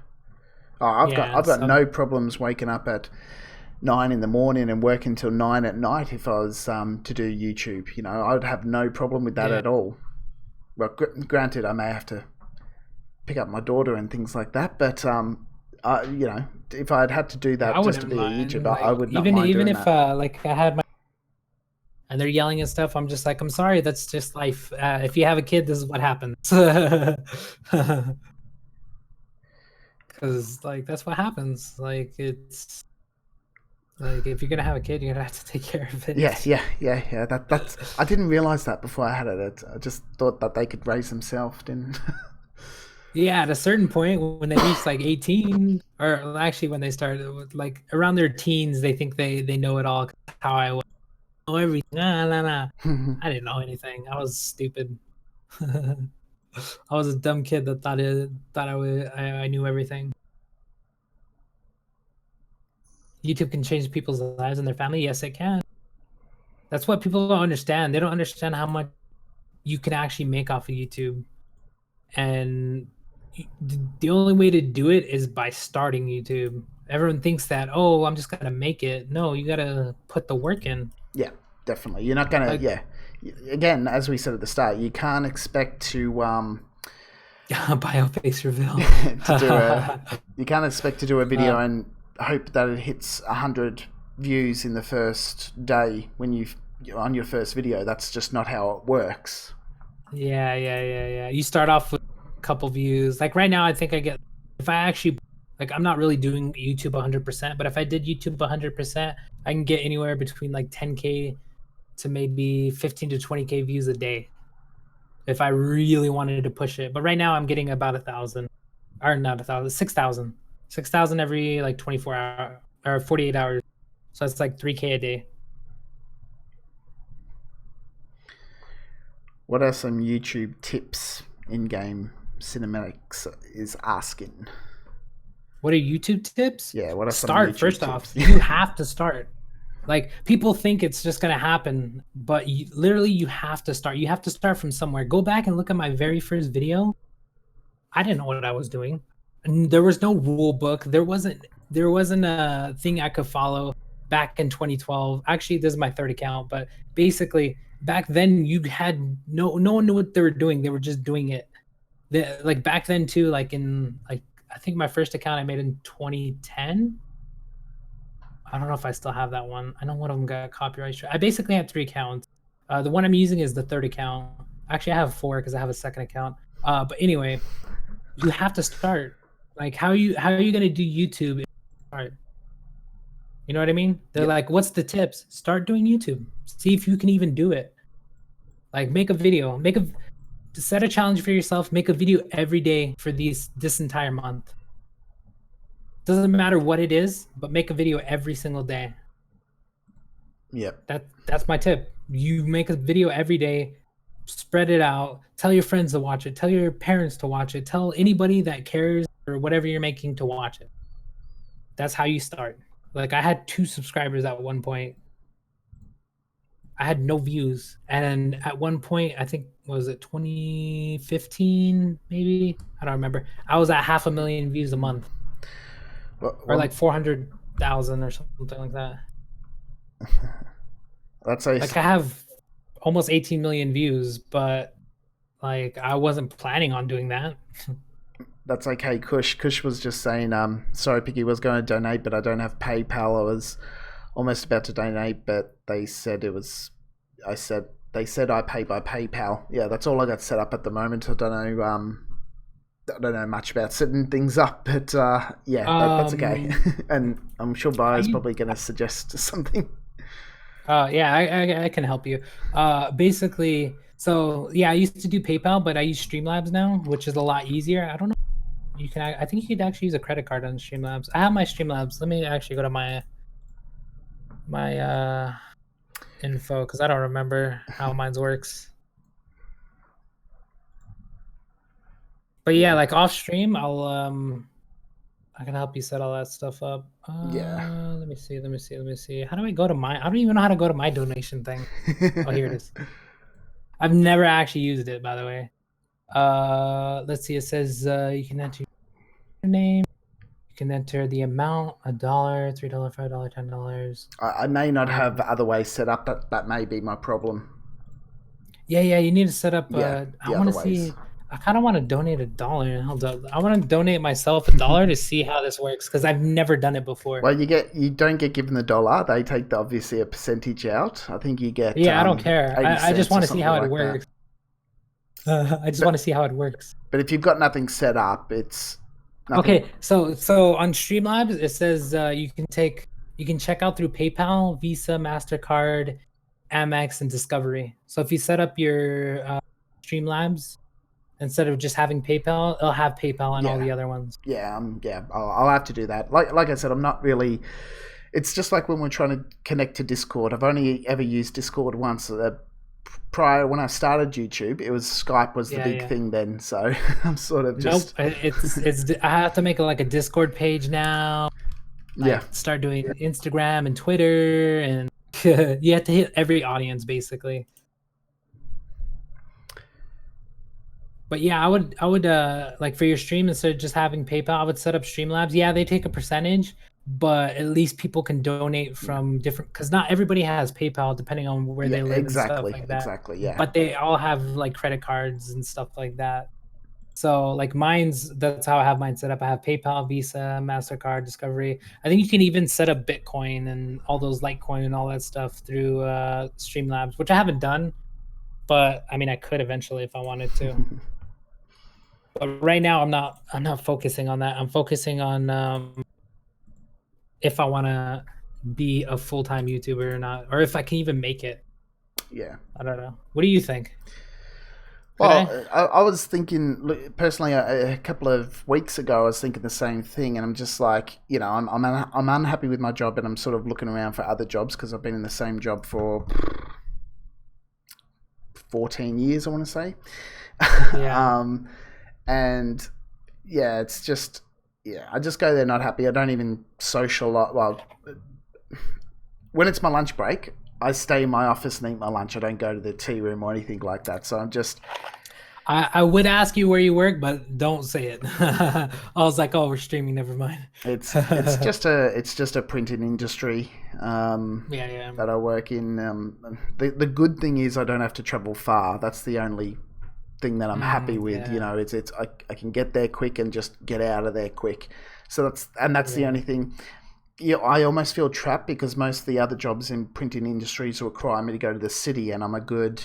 Oh, I've got Yeah. I've got So no problems waking up at 9 in the morning and work until 9 at night if I was to do YouTube. You know, I would have no problem with that yeah, at all. Well, granted, I may have to pick up my daughter and things like that, but you know, if I had to do yeah, I that just to wouldn't be a mind. YouTuber, I Like would not even mind even doing if that. like I had my and they're yelling and stuff, I'm just like, I'm sorry, that's just life. If you have a kid, this is what happens. Because like that's what happens. Like it's like if you're gonna have a kid, you're gonna have to take care of Yeah, it. yeah, yeah, yeah. That's. I didn't realize that before I had it. I just thought that they could raise themselves, didn't? Yeah, at a certain point when they reach like 18, or actually when they start like around their teens, they think they know it all. How I know everything. Nah, nah, nah. I didn't know anything. I was stupid. I was a dumb kid that thought I knew everything. YouTube can change people's lives and their family. Yes, it can. That's what people don't understand. They don't understand how much you can actually make off of YouTube. And the only way to do it is by starting YouTube. Everyone thinks that, oh, I'm just gonna make it. No, you gotta put the work in. Yeah, definitely. You're not gonna. Like Yeah, again, as we said at the start, you can't expect to bioface reveal. to do a. You can't expect to do a video uh, and hope that it hits 100 views in the first day when you on your first video. That's just not how it works. yeah. You start off with a couple views. Like right now, I think I get if I actually like I'm not really doing YouTube 100%, but if I did YouTube 100%, I can get anywhere between like 10K to maybe 15 to 20K views a day if I really wanted to push it. But right now I'm getting about 1,000, or not 1,000, 6,000, 6,000 every like 24 hour or 48 hours. So it's like 3K a day. What are some YouTube tips in game cinematics? Is asking. What are YouTube tips? Yeah, what are some Start YouTube first off. tips? You have to start. Like people think it's just gonna happen, but literally you have to start. You have to start from somewhere. Go back and look at my very first video. I didn't know what I was doing. And there was no rule book. There wasn't a thing I could follow back in 2012. Actually, this is my third account, but basically back then you had no one knew what they were doing. They were just doing it. Like back then too, like in like I think my first account I made in 2010. I don't know if I still have that one. I know one of them got copyright. I basically had three accounts. The one I'm using is the third account. Actually, I have four because I have a second account. But anyway, you have to start. Like how are you gonna do YouTube? If you start? You know what I mean? They're Yep. like, what's the tips? Start doing YouTube. See if you can even do it. Like make a video. Set a challenge for yourself. Make a video every day for this entire month. Doesn't matter what it is, but make a video every single day. Yep. That's my tip. You make a video every day, spread it out, tell your friends to watch it, tell your parents to watch it, tell anybody that cares or whatever you're making to watch it. That's how you start. Like I had 2 subscribers at one point. I had no views. And at one point, I think was it 2015 maybe? I don't remember. I was at 500,000 views a month Well, or like 400,000 or something like that. that's a Like I have almost 18 million views, but like I wasn't planning on doing that. that's okay. Kush was just saying, sorry, Piggy was going to donate, but I don't have PayPal. I was almost about to donate, but they said it was. They said I pay by PayPal. Yeah, that's all I got set up at the moment. I don't know. I don't know much about setting things up, but yeah, that's okay. And I'm sure Bio's probably going to suggest something. Yeah, I can help you. Basically, so yeah, I used to do PayPal, but I use Streamlabs now, which is a lot easier. I don't know. You can. I think you could actually use a credit card on Streamlabs. I have my Streamlabs. Let me actually go to my info because I don't remember how mine works. But yeah, Yeah. like off stream, I can help you set all that stuff up. Yeah. Let me see. Let me see. Let me see. How do I go to my? I don't even know how to go to my donation thing. Oh, here it is. I've never actually used it, by the way. Let's see. It says you can enter your name. You can enter the amount: $1, $3, $5, $10. I may not have other ways set up. That may be my problem. Yeah, yeah. You need to set up. Yeah, I the want other to ways. see. I kind of want to donate $1. Hold up. I want to donate myself $1 to see how this works because I've never done it before. Well, you don't get given the dollar. They take obviously a percentage out. I think you get Yeah, I don't care. 80 I just cents or want to see something how it like that. works. I just want to see how it works. But if you've got nothing set up, it's nothing. Okay, so on Streamlabs it says you can check out through PayPal, Visa, Mastercard, Amex, and Discovery. So if you set up your Streamlabs instead of just having PayPal, it'll have PayPal and all the other ones. Yeah, I'll have to do that. Like I said, I'm not really. It's just like when we're trying to connect to Discord. I've only ever used Discord once. Prior, when I started YouTube, it was Skype was the big thing then. So I'm sort of just. Nope, it's. I have to make like a Discord page now. Like, start doing Instagram and Twitter, and you have to hit every audience basically. But yeah, I would like for your stream, instead of just having PayPal, I would set up Streamlabs. Yeah, they take a percentage, but at least people can donate from different, because not everybody has PayPal depending on where they live and stuff like that. Exactly, yeah. But they all have like credit cards and stuff like that. So like that's how I have mine set up. I have PayPal, Visa, MasterCard, Discovery. I think you can even set up Bitcoin and all those Litecoin and all that stuff through Streamlabs, which I haven't done, but I mean I could eventually if I wanted to. But right now I'm not focusing on that. I'm focusing on if I want to be a full-time YouTuber or not, or if I can even make it. Yeah. I don't know. What do you think? Well, I was thinking personally a couple of weeks ago. I was thinking the same thing, and I'm just like, you know, I'm unhappy with my job, and I'm sort of looking around for other jobs because I've been in the same job for 14 years, I want to say. Yeah. And yeah, it's just, I just go there not happy. I don't even socialize. Well, when it's my lunch break, I stay in my office and eat my lunch. I don't go to the tea room or anything like that. So I'm just. I would ask you where you work, but don't say it. I was like, oh, we're streaming. Never mind. It's just a printing industry. That I work in. The good thing is I don't have to travel far. That's the only thing that I'm happy with. You know, it's I can get there quick and just get out of there quick. So that's the only thing. Yeah, I almost feel trapped because most of the other jobs in printing industries require me to go to the city, and I'm a good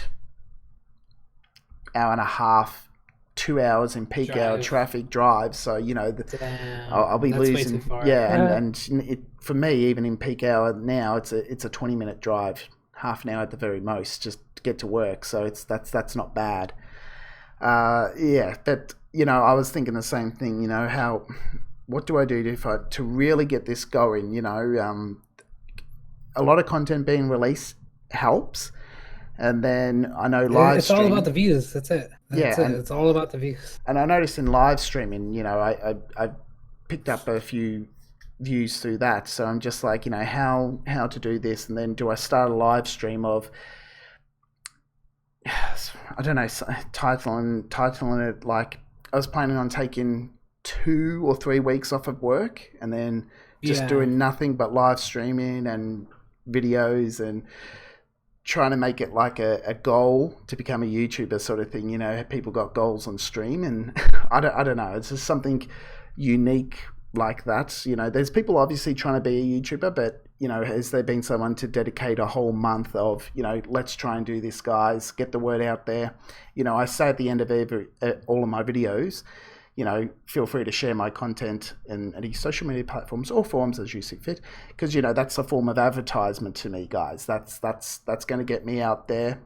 hour and a half, 2 hours in peak hour traffic drive. So you know, I'll be losing. Yeah, and for me, even in peak hour now, it's a 20-minute drive, half an hour at the very most, just to get to work. So that's not bad. But you know, I was thinking the same thing. You know, what do I do to really get this going? You know, a lot of content being released helps, and then I know live streaming. It's all about the views. That's it. It's all about the views. And I noticed in live streaming, you know, I picked up a few views through that. So I'm just like, you know, how to do this, and then do I start a live stream of, I don't know, titling it like I was planning on taking 2 or 3 weeks off of work and then just doing nothing but live streaming and videos and trying to make it like a goal to become a YouTuber sort of thing. You know, people got goals on stream, and I don't know. It's just something unique like that. You know, there's people obviously trying to be a YouTuber, but you know, has there been someone to dedicate a whole month of, you know, let's try and do this, guys, get the word out there. You know, I say at the end of all of my videos, you know, feel free to share my content in any social media platforms or forums as you see fit, because you know that's a form of advertisement to me, guys. That's going to get me out there.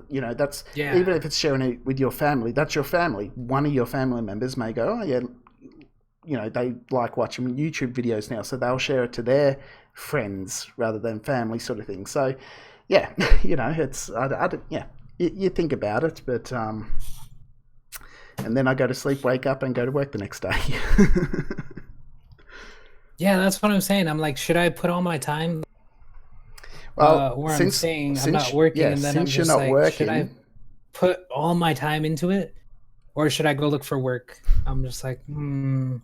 You know, that's even if it's sharing it with your family, that's your family. One of your family members may go, oh yeah, you know, they like watching YouTube videos now, so they'll share it to their friends rather than family, sort of thing. So yeah, you know, it's you think about it, but and then I go to sleep, wake up, and go to work the next day. Yeah, that's what I'm saying. I'm like, should I put all my time Well, where I'm staying, I'm not yeah, working, and then I'm since you're just not like, should I working, put all my time into it, or should I go look for work? I'm just like, I'm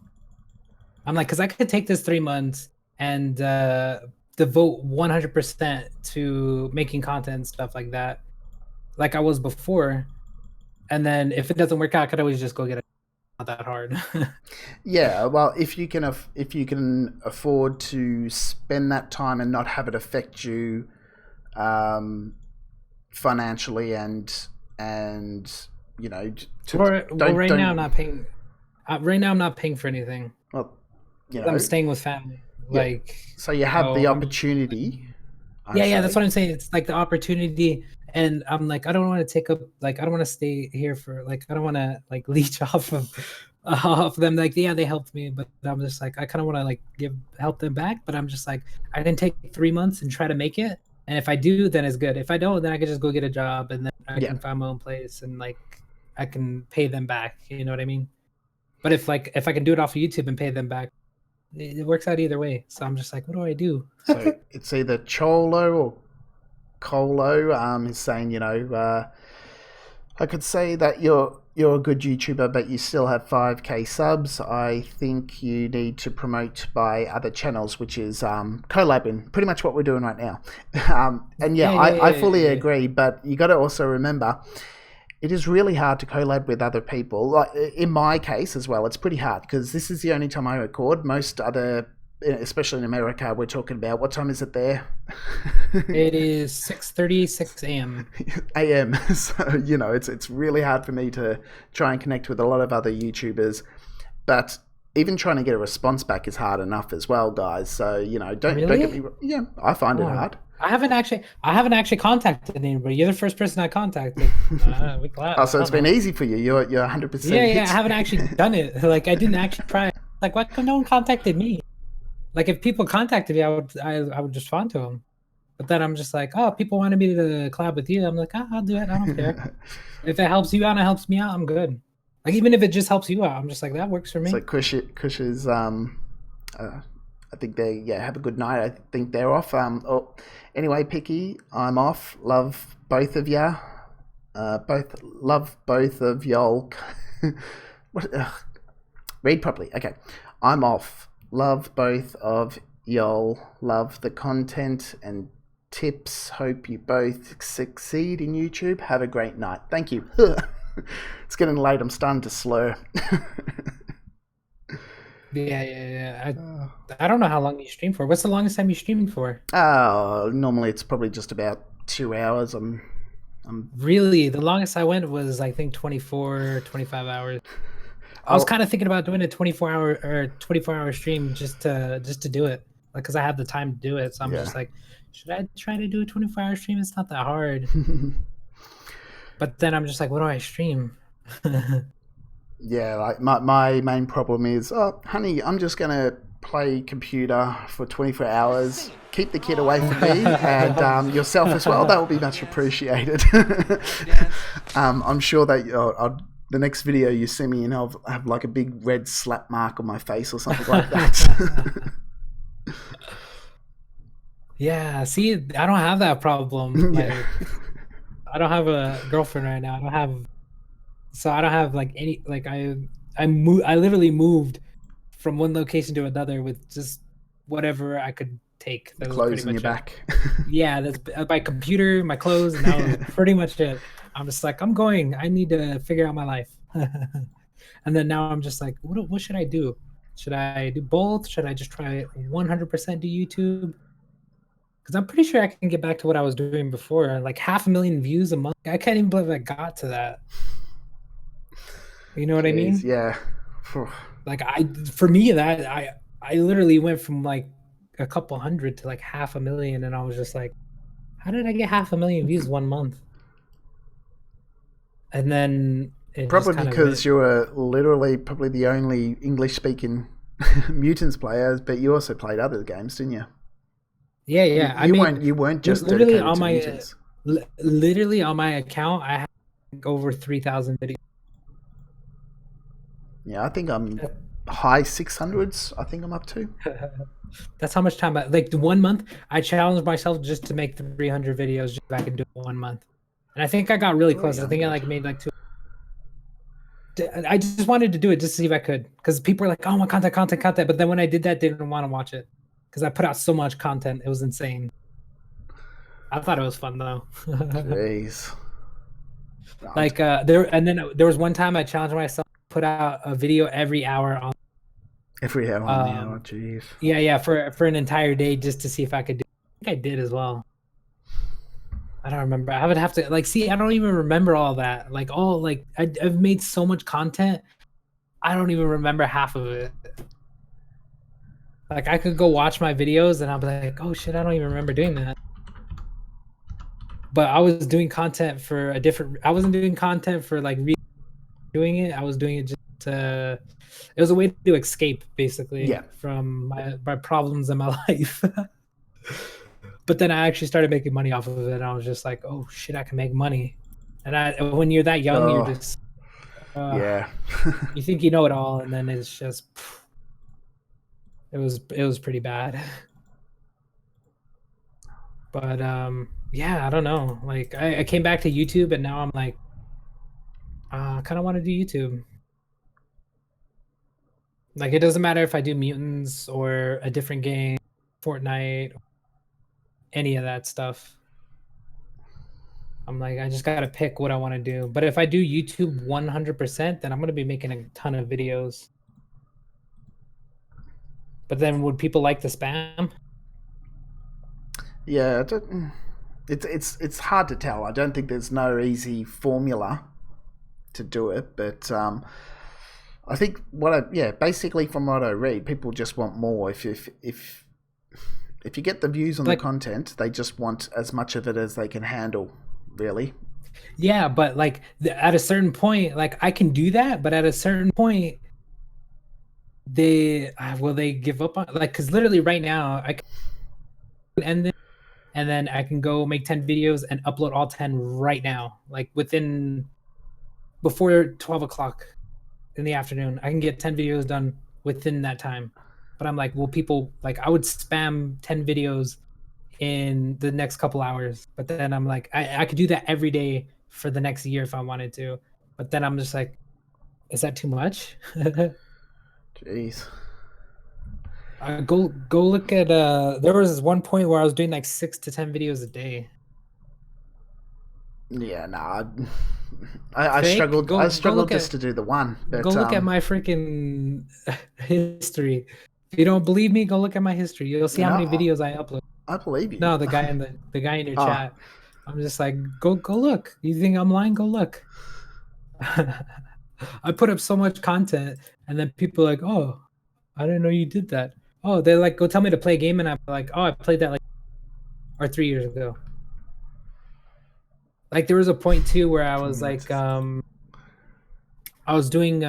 like, because I could take this 3 months and devote 100% to making content and stuff like that, like I was before. And then if it doesn't work out, I could always just go get it. Not that hard. yeah. Well, if you can afford to spend that time and not have it affect you um, financially and you know Well, right now I'm don't not paying. Right now I'm not paying for anything. well you 'Cause I'm know staying with family. yeah. Like, So you have so the I'm just opportunity, I yeah, that's say. what I'm saying. It's like the opportunity, and I'm like, I don't want to take up, like, I don't want to stay here for, like, I don't want to like leech off them. Like, yeah, they helped me, but I'm just like, I kind of want to like help them back. But I'm just like, I can take 3 months and try to make it, and if I do, then it's good. If I don't, then I can just go get a job, and then I Yeah. can find my own place, and like I can pay them back. You know what I mean? But if I can do it off of YouTube and pay them back, it works out either way. So I'm just like, what do I do? So it's either Cholo or Colo is saying, I could say that you're a good YouTuber, but you still have 5k subs. I think you need to promote by other channels, which is collabing, pretty much what we're doing right now. And yeah, I fully agree, but you got to also remember, it is really hard to collab with other people. Like in my case as well, it's pretty hard because this is the only time I record. Most other, especially in America, we're talking about, what time is it there? It is 6:36 a.m. AM. So it's really hard for me to try and connect with a lot of other YouTubers, but even trying to get a response back is hard enough as well, guys. So don't get me. Yeah, I find it hard. I haven't actually contacted anybody. You're the first person I contacted. We glad. Oh, so it's been easy for you. You're 100%. Yeah. I haven't actually done it. Like, I didn't actually try. Like, why come no one contacted me? Like, if people contacted me, I would respond to them. But then I'm just like, oh, people wanted me to collab with you. I'm like, I'll do it. I don't care. If it helps you out and it helps me out, I'm good. Like, even if it just helps you out, I'm just like, that works for me. So Kush is I think they have a good night. I think they're off. Anyway, Picky, I'm off. Love both of ya. Love both of y'all. What? Read properly. Okay, I'm off. Love both of y'all. Love the content and tips. Hope you both succeed in YouTube. Have a great night. Thank you. It's getting late. I'm starting to slur. Yeah. I don't know how long you stream for. What's the longest time you streaming for? Normally it's probably just about 2 hours. I'm Really, the longest I went was, I think, 24, 25 hours. I was kind of thinking about doing a 24-hour stream just to do it, like, because I have the time to do it. So I'm just like, should I try to do a 24-hour stream? It's not that hard. But then I'm just like, what do I stream? Yeah, like my main problem is, honey, I'm just gonna play computer for 24 hours. Keep the kid away from me and yourself as well. That will be much appreciated. I'm sure that the next video you see me in, I'll have like a big red slap mark on my face or something like that. Yeah, see, I don't have that problem. Like, I don't have a girlfriend right now. I don't have like any, like, I literally moved from one location to another with just whatever I could take. That was Clothes pretty in much your it. back. Yeah, that's my computer, my clothes, and that was pretty much it. I'm just like, I need to figure out my life. And then now I'm just like, what should I do? Should I do both? Should I just try 100% do YouTube? Because I'm pretty sure I can get back to what I was doing before, like 500,000 views a month. I can't even believe I got to that. You know what I mean? Yeah. Like, for me, that I literally went from like a couple hundred to like 500,000, and I was just like, how did I get 500,000 views 1 month? And then it probably just because you were literally probably the only English speaking Mutants players, but you also played other games, didn't you? Yeah. You weren't just literally on my Mutants. Literally on my account, I have over 3,000 videos. Yeah, I think I'm high 600s, I think I'm up to. That's how much time like the 1 month I challenged myself just to make 300 videos just so I could do it 1 month. And I think I got really close. I think I like made like 2. I just wanted to do it just to see if I could, because people were like, "Oh, my content." But then when I did that, they didn't want to watch it because I put out so much content. It was insane. I thought it was fun though. Jeez. Like there was one time I challenged myself to put out a video every hour on Every hour on the hour, jeez. yeah for an entire day just to see if I could do it. I think I did as well. I don't remember. I would have to like see. I don't even remember all that. Like I've made so much content. I don't even remember half of it. Like I could go watch my videos and I'll be like, oh shit, I don't even remember doing that. But I was doing content for a different. I wasn't doing content for like doing it. I was doing it just to. It was a way to escape, basically, from my problems in my life. But then I actually started making money off of it, and I was just like, "Oh shit, I can make money." And when you're that young, you're just you think you know it all, and then it's just it was pretty bad. But yeah, I don't know. Like I came back to YouTube, and now I'm like, I kind of want to do YouTube. Like it doesn't matter if I do Mutants or a different game, Fortnite, any of that stuff. I'm like, I just gotta pick what I want to do. But if I do YouTube 100%, then I'm gonna be making a ton of videos. But then would people like the spam? Yeah, it's hard to tell. I don't think there's no easy formula to do it, but I think basically from what I read, people just want more. If you get the views on the content, they just want as much of it as they can handle, really. Yeah, but like at a certain point, like I can do that, but at a certain point, they give up on, like, because literally right now I can end it, and then I can go make 10 videos and upload all 10 right now, like before 12 o'clock in the afternoon. I can get 10 videos done within that time. But I'm like, well, people, like, I would spam 10 videos in the next couple hours. But then I'm like, I could do that every day for the next year if I wanted to. But then I'm just like, is that too much? Jeez. Go look at there was one point where I was doing like 6 to 10 videos a day. Yeah, nah. I struggled. I struggled just to do the one. But, go look at my freaking history. If you don't believe me, go look at my history. You'll see how many videos I upload. I believe you. No, the guy in your chat. I'm just like, go look. You think I'm lying? Go look. I put up so much content, and then people are like, oh, I didn't know you did that. Oh, they like go tell me to play a game, and I'm like, oh, I played that or 3 years ago. Like there was a point too where I was like, I was doing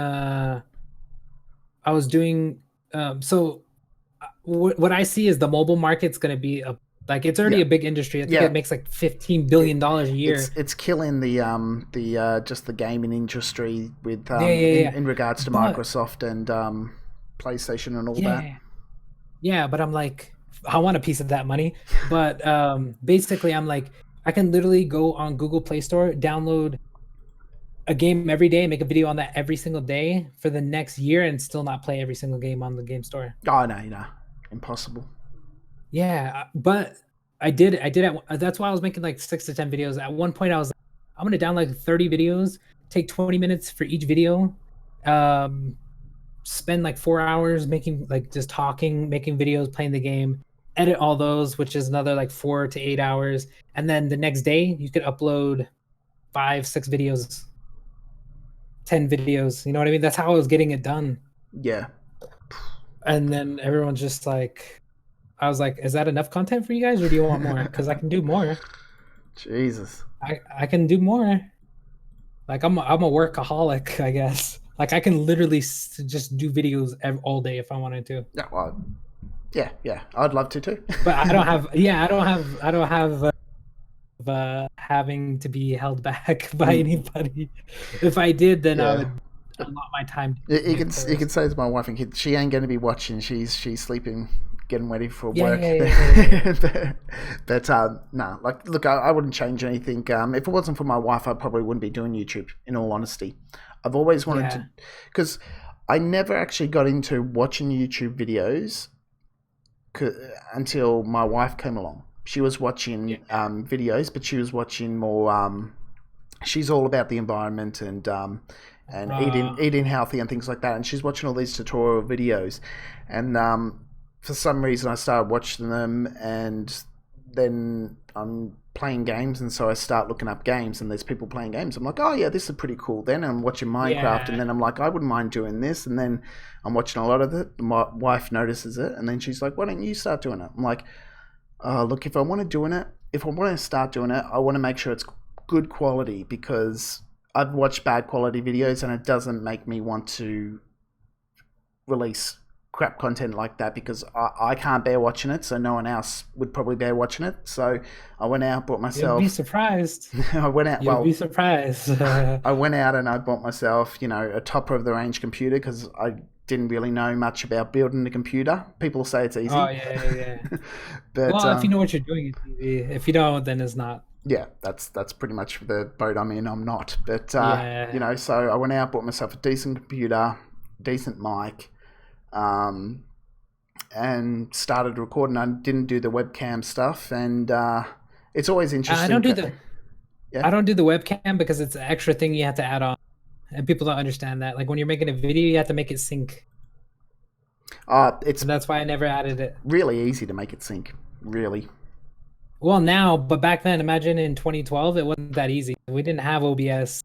so what I see is the mobile market's going to be like it's already a big industry. I think it makes like $15 billion a year. It's killing the just the gaming industry with in regards to Microsoft and PlayStation and all that. Yeah, but I'm like, I want a piece of that money. But basically, I'm like, I can literally go on Google Play Store, download a game every day, make a video on that every single day for the next year, and still not play every single game on the game store. Oh no, impossible. Yeah, but I did it. That's why I was making like 6 to 10 videos. At one point, I was like, I'm gonna download like 30 videos, take 20 minutes for each video, spend like 4 hours making like just talking, making videos, playing the game, edit all those, which is another like 4 to 8 hours, and then the next day you could upload 5, 6 videos, 10 videos. You know what I mean? That's how I was getting it done. Yeah. And then everyone's just like, I was like, is that enough content for you guys, or do you want more? Because I can do more. Jesus. I can do more. Like I'm a workaholic, I guess. Like I can literally just do videos all day if I wanted to. Yeah, well, yeah, I'd love to too. But I don't have. Yeah, I don't have having to be held back by anybody. If I did, then allot my time You doing can it you first. can say to my wife and kids, she ain't going to be watching. She's sleeping, getting ready for Yeah, work. yeah, yeah, yeah, yeah. But no, like look, I wouldn't change anything. If it wasn't for my wife, I probably wouldn't be doing YouTube. In all honesty, I've always wanted to, Yeah, because I never actually got into watching YouTube videos until my wife came along. She was yeah. watching videos, but she was watching more. She's all about the environment and Uh, eating healthy and things like that. And she's watching all these tutorial videos, and for some reason I started watching them, and then I'm playing games, and so I start looking up games, and there's people playing games. I'm like, oh yeah, this is pretty cool. Then I'm watching Minecraft, and yeah. then I'm like, I wouldn't mind doing this, and then I'm watching a lot of it. My wife notices it, and then she's like, why don't you start doing it? I'm like, look, if I want to doing it, if I want to start doing it, I want to make sure it's good quality because I've watched bad quality videos and it doesn't make me want to release crap content like that because I can't bear watching it, so no one else would probably bear watching it. So I went out, bought You'll be myself. surprised. I went out. You'll be Well, surprised. I went out and I bought myself, a top of the range computer because I didn't really know much about building a computer. People say it's Oh easy, yeah, yeah, yeah. but Well, if you know what you're doing, it's easy. If you don't, then it's not. yeah, that's pretty much the boat I'm in. I'm not, but Yeah. so I went out, bought myself a decent computer, decent mic, um, and started recording. I didn't do the webcam stuff, and it's always I interesting. don't do the Yeah, I don't do the webcam because it's an extra thing you have to add on, and people don't understand that. Like when you're making a video, you have to make it sync, it's and that's why I never added it. really easy to make it sync. Really, Well, now, but back then, imagine in 2012, it wasn't that easy. We didn't have OBS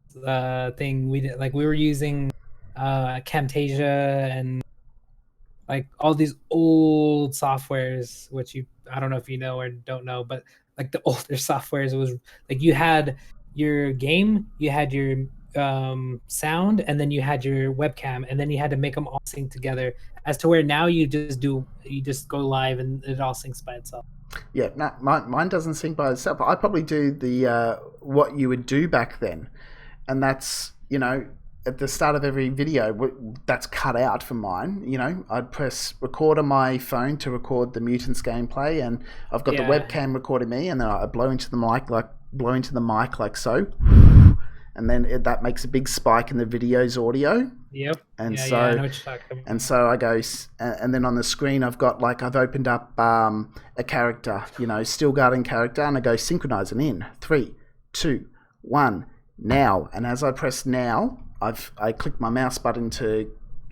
thing. We were using Camtasia and like all these old softwares, which I don't know if you know or don't know, but like the older softwares, it was like you had your game, you had your sound, and then you had your webcam, and then you had to make them all sync together. As to where now you just go live and it all syncs by itself. yeah. No, mine doesn't sync by itself. I probably do the what you would do back then, and that's at the start of every video that's cut out for mine. I'd press record on my phone to record the Mutants gameplay, and I've got the Yeah. webcam recording me, and then I blow into the mic like so, and then that makes a big spike in the video's audio, Yep. and Yeah, yeah, I so know what you're talking and about. so I go, and then on the screen I've opened up a character, still guarding character, and I go synchronizing in 3, 2, 1 now, and as I press now, I click my mouse button to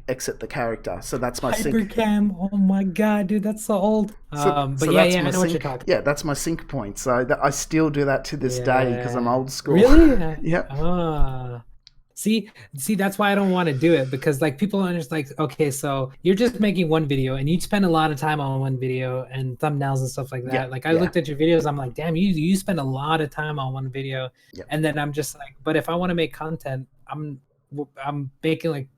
exit the character. So that's my sync. Hypercam. Oh my god, dude, that's so old. But So yeah, that's yeah, my I know what you're sync. talking. Yeah, that's my sync point. So I still do that to this day because I'm Yeah. old school. Really? Yep. Ah. See, that's why I don't want to do it because like people are just like, okay, so you're just making one video and you spend a lot of time on one video and thumbnails and stuff like Yeah. that. Like I Yeah. looked at your videos, I'm like, damn, you spend a lot of time on one video. Yep. And then I'm just like, but if I want to make content, I'm making like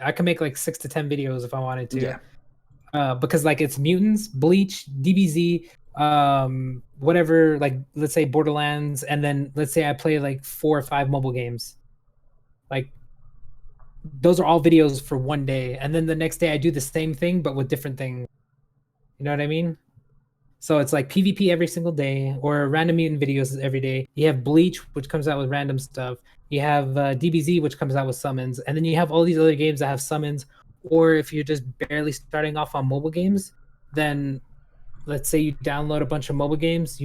I can make like 6 to 10 videos if I wanted to. Yeah. Because like it's Mutants, Bleach, DBZ, whatever, like let's say Borderlands, and then let's say I play like 4 or 5 mobile games. Like those are all videos for one day, and then the next day I do the same thing but with different things. You know what I mean? So it's like PvP every single day, or random mutant videos every day. You have Bleach, which comes out with random stuff. You have DBZ, which comes out with summons, and then you have all these other games that have summons. Or if you're just barely starting off on mobile games, then let's say you download a bunch of mobile games,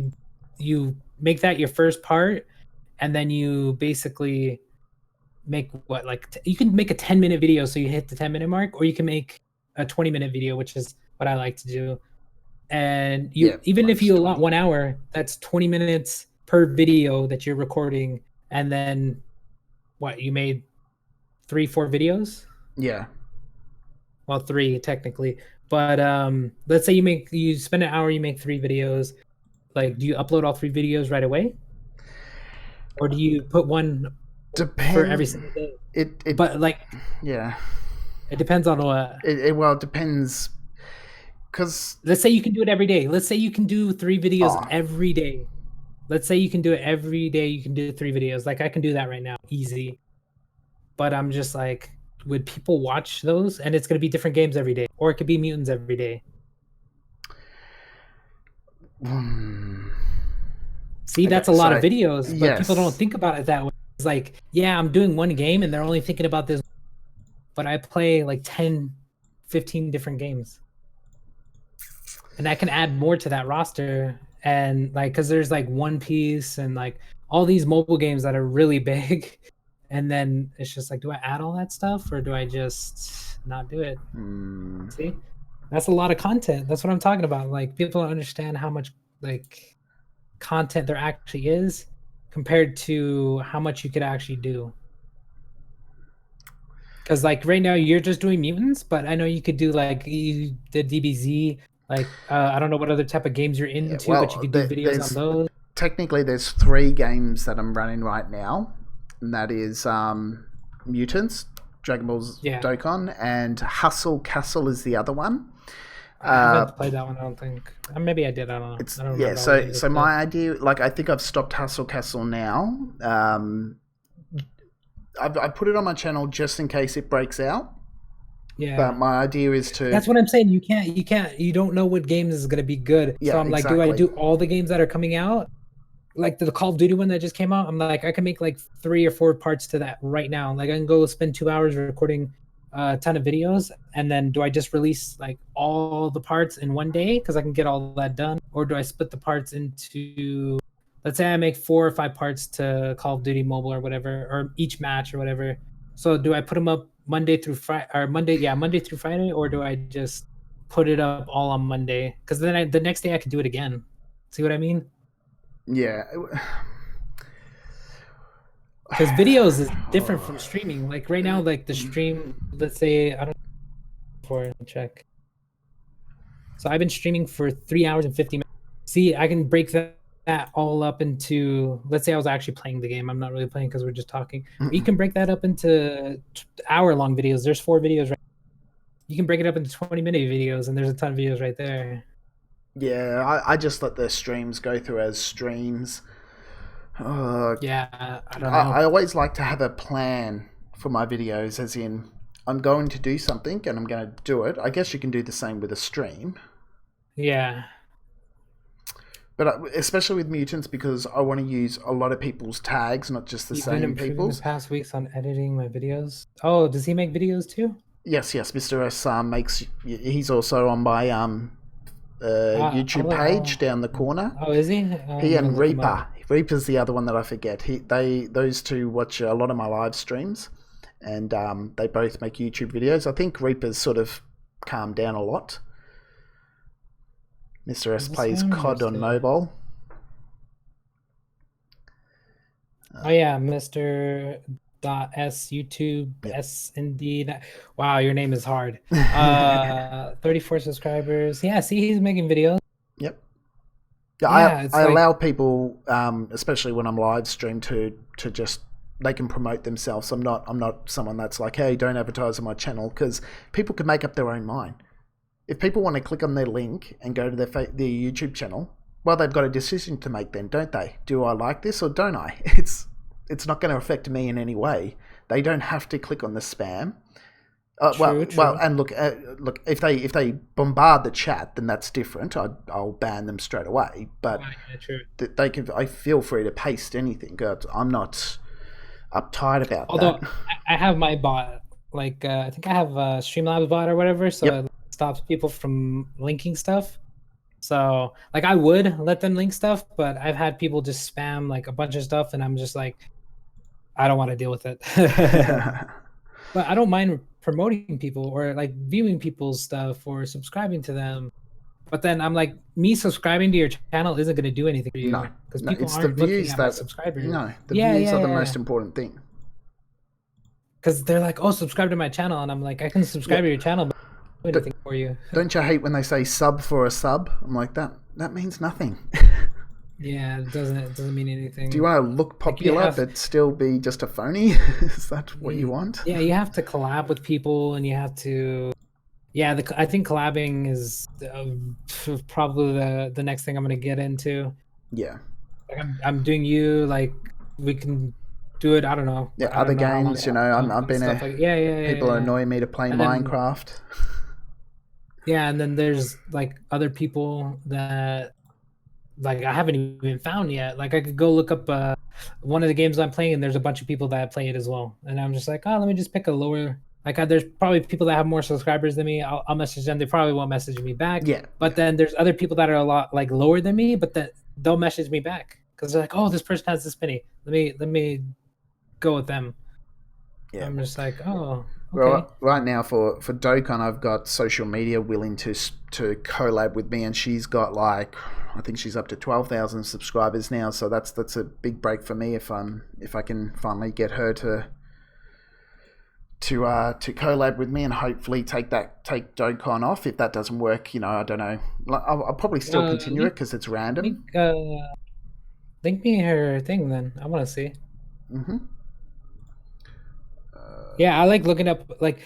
you make that your first part, and then you basically make what like you can make a 10-minute video so you hit the 10-minute mark, or you can make a 20-minute video, which is what I like to do. And Yeah. you even if Mine's you allot 20. 1 hour, that's 20 minutes per video that you're recording, and then what you made 3 4 videos, Yeah. well 3 technically, but let's say you spend an hour, you make 3 videos. Like do you upload all 3 videos right away, or do you put one for every Depend. single day? It. But like Yeah. it depends on what. Well, it depends. Because Let's say you can do it every day. Let's say you can do 3 videos oh, every day. Let's say you can do it every day. You can do 3 videos. Like I can do that right now, easy. But I'm just like, would people watch those? And it's going to be different games every day, or it could be Mutants every day. See, that's a lot of videos, but people don't think about it that way. It's like, yeah, I'm doing one game and they're only thinking about this, but I play like 10, 15 different games. And I can add more to that roster. And like, because there's like One Piece and like all these mobile games that are really big. And then it's just like, do I add all that stuff or do I just not do it? See, that's a lot of content. That's what I'm talking about. Like, people don't understand how much like content there actually is compared to how much you could actually do. Because like right now you're just doing Mutants, but I know you could do like you did DBZ. Like I don't know what other type of games you're into, but you could do videos on those. Technically, there's 3 games that I'm running right now, and that is Mutants, Dragon Ball Dokkan, and Hustle Castle is the other one. I haven't played that one, I don't think. Maybe I did, I don't know. Yeah, so my idea, like, I think I've stopped Hustle Castle now. I put it on my channel just in case it breaks out. Yeah. But my idea is to... That's what I'm saying. You don't know what games is going to be good. Yeah, so I'm like, do I do all the games that are coming out? Like the Call of Duty one that just came out, I'm like, I can make like 3 or 4 parts to that right now. Like I can go spend 2 hours recording a ton of videos, and then do I just release like all the parts in one day because I can get all that done, or do I split the parts into, let's say I make 4 or 5 parts to Call of Duty Mobile or whatever, or each match or whatever. So do I put them up Monday through Friday, or Monday through Friday, or do I just put it up all on Monday? Because then the next day I could do it again. See what I mean? Yeah. Because videos is different from streaming. Like right now, like the stream, let's say, I don't know, before I check. So I've been streaming for 3 hours and 50 minutes. See, I can break that all up into, let's say I was actually playing the game. I'm not really playing because we're just talking. You can break that up into hour-long videos. There's 4 videos right. You can break it up into 20-minute videos, and there's a ton of videos right there. Yeah, I just let the streams go through as streams. Yeah, I don't know. I always like to have a plan for my videos, as in, I'm going to do something and I'm going to do it. I guess you can do the same with a stream. Yeah. But especially with Mutants, because I want to use a lot of people's tags, not just the same people's. The past weeks on editing my videos. Oh, does he make videos too? Yes, Mr. S makes. He's also on my YouTube page down the corner. Oh, is he? He and Reaper. Reaper's the other one that I forget. Those two watch a lot of my live streams, and they both make YouTube videos. I think Reaper's sort of calmed down a lot. Mr. S plays COD on mobile. Oh yeah, Mr. S YouTube SND. Wow, your name is hard. 34 subscribers. Yeah, see, he's making videos. Yep. Yeah, I allow people, especially when I'm live stream, to just, they can promote themselves. I'm not someone that's like, hey, don't advertise on my channel, because people can make up their own mind. If people want to click on their link and go to their YouTube channel, well, they've got a decision to make then, don't they? Do I like this or don't I? It's not going to affect me in any way. They don't have to click on the spam. True. Well, and look, if they bombard the chat, then that's different. I'll ban them straight away. But they can. I feel free to paste anything. I'm not uptight about that. Although I have my bot, like I think I have a Streamlabs bot or whatever, so it stops people from linking stuff. So like I would let them link stuff, but I've had people just spam like a bunch of stuff, and I'm just like, I don't want to deal with it. But I don't mind promoting people or like viewing people's stuff or subscribing to them. But then I'm like, me subscribing to your channel isn't going to do anything for you. No, because people it's aren't the views looking at my subscribers. No, the views are the most important thing. Because they're like, oh, subscribe to my channel, and I'm like, I can subscribe to your channel, but I don't do anything for you. Don't you hate when they say sub for a sub? I'm like, that means nothing. Yeah, it doesn't mean anything. Do you want to look popular but still be just a phony? Is that what you want? Yeah, you have to collab with people, and you have to. Yeah, I think collabing is probably the next thing I'm going to get into. Yeah. Like I'm doing you, like we can do it. I don't know. Yeah, I other don't know how long games, you know, I've been stuff like people are annoying me to play and then Minecraft. yeah, and then there's like other people that like I haven't even found yet. Like I could go look up one of the games I'm playing, and there's a bunch of people that play it as well. And I'm just like, oh, let me just pick a lower. Like there's probably people that have more subscribers than me. I'll message them. They probably won't message me back. Yeah, But then there's other people that are a lot like lower than me, but that they'll message me back because they're like, oh, this person has this many. Let me go with them. yeah. I'm just like, oh, okay. Well, right now for Dokkan, I've got social media willing to collab with me, and she's got like I think she's up to 12,000 subscribers now. So that's a big break for me if I can finally get her to collab with me and hopefully take Dokkan off. If that doesn't work, you know, I don't know. I'll probably still continue it because it's random. Link me her thing then. I want to see. Mm-hmm. Yeah, I like looking up. Like,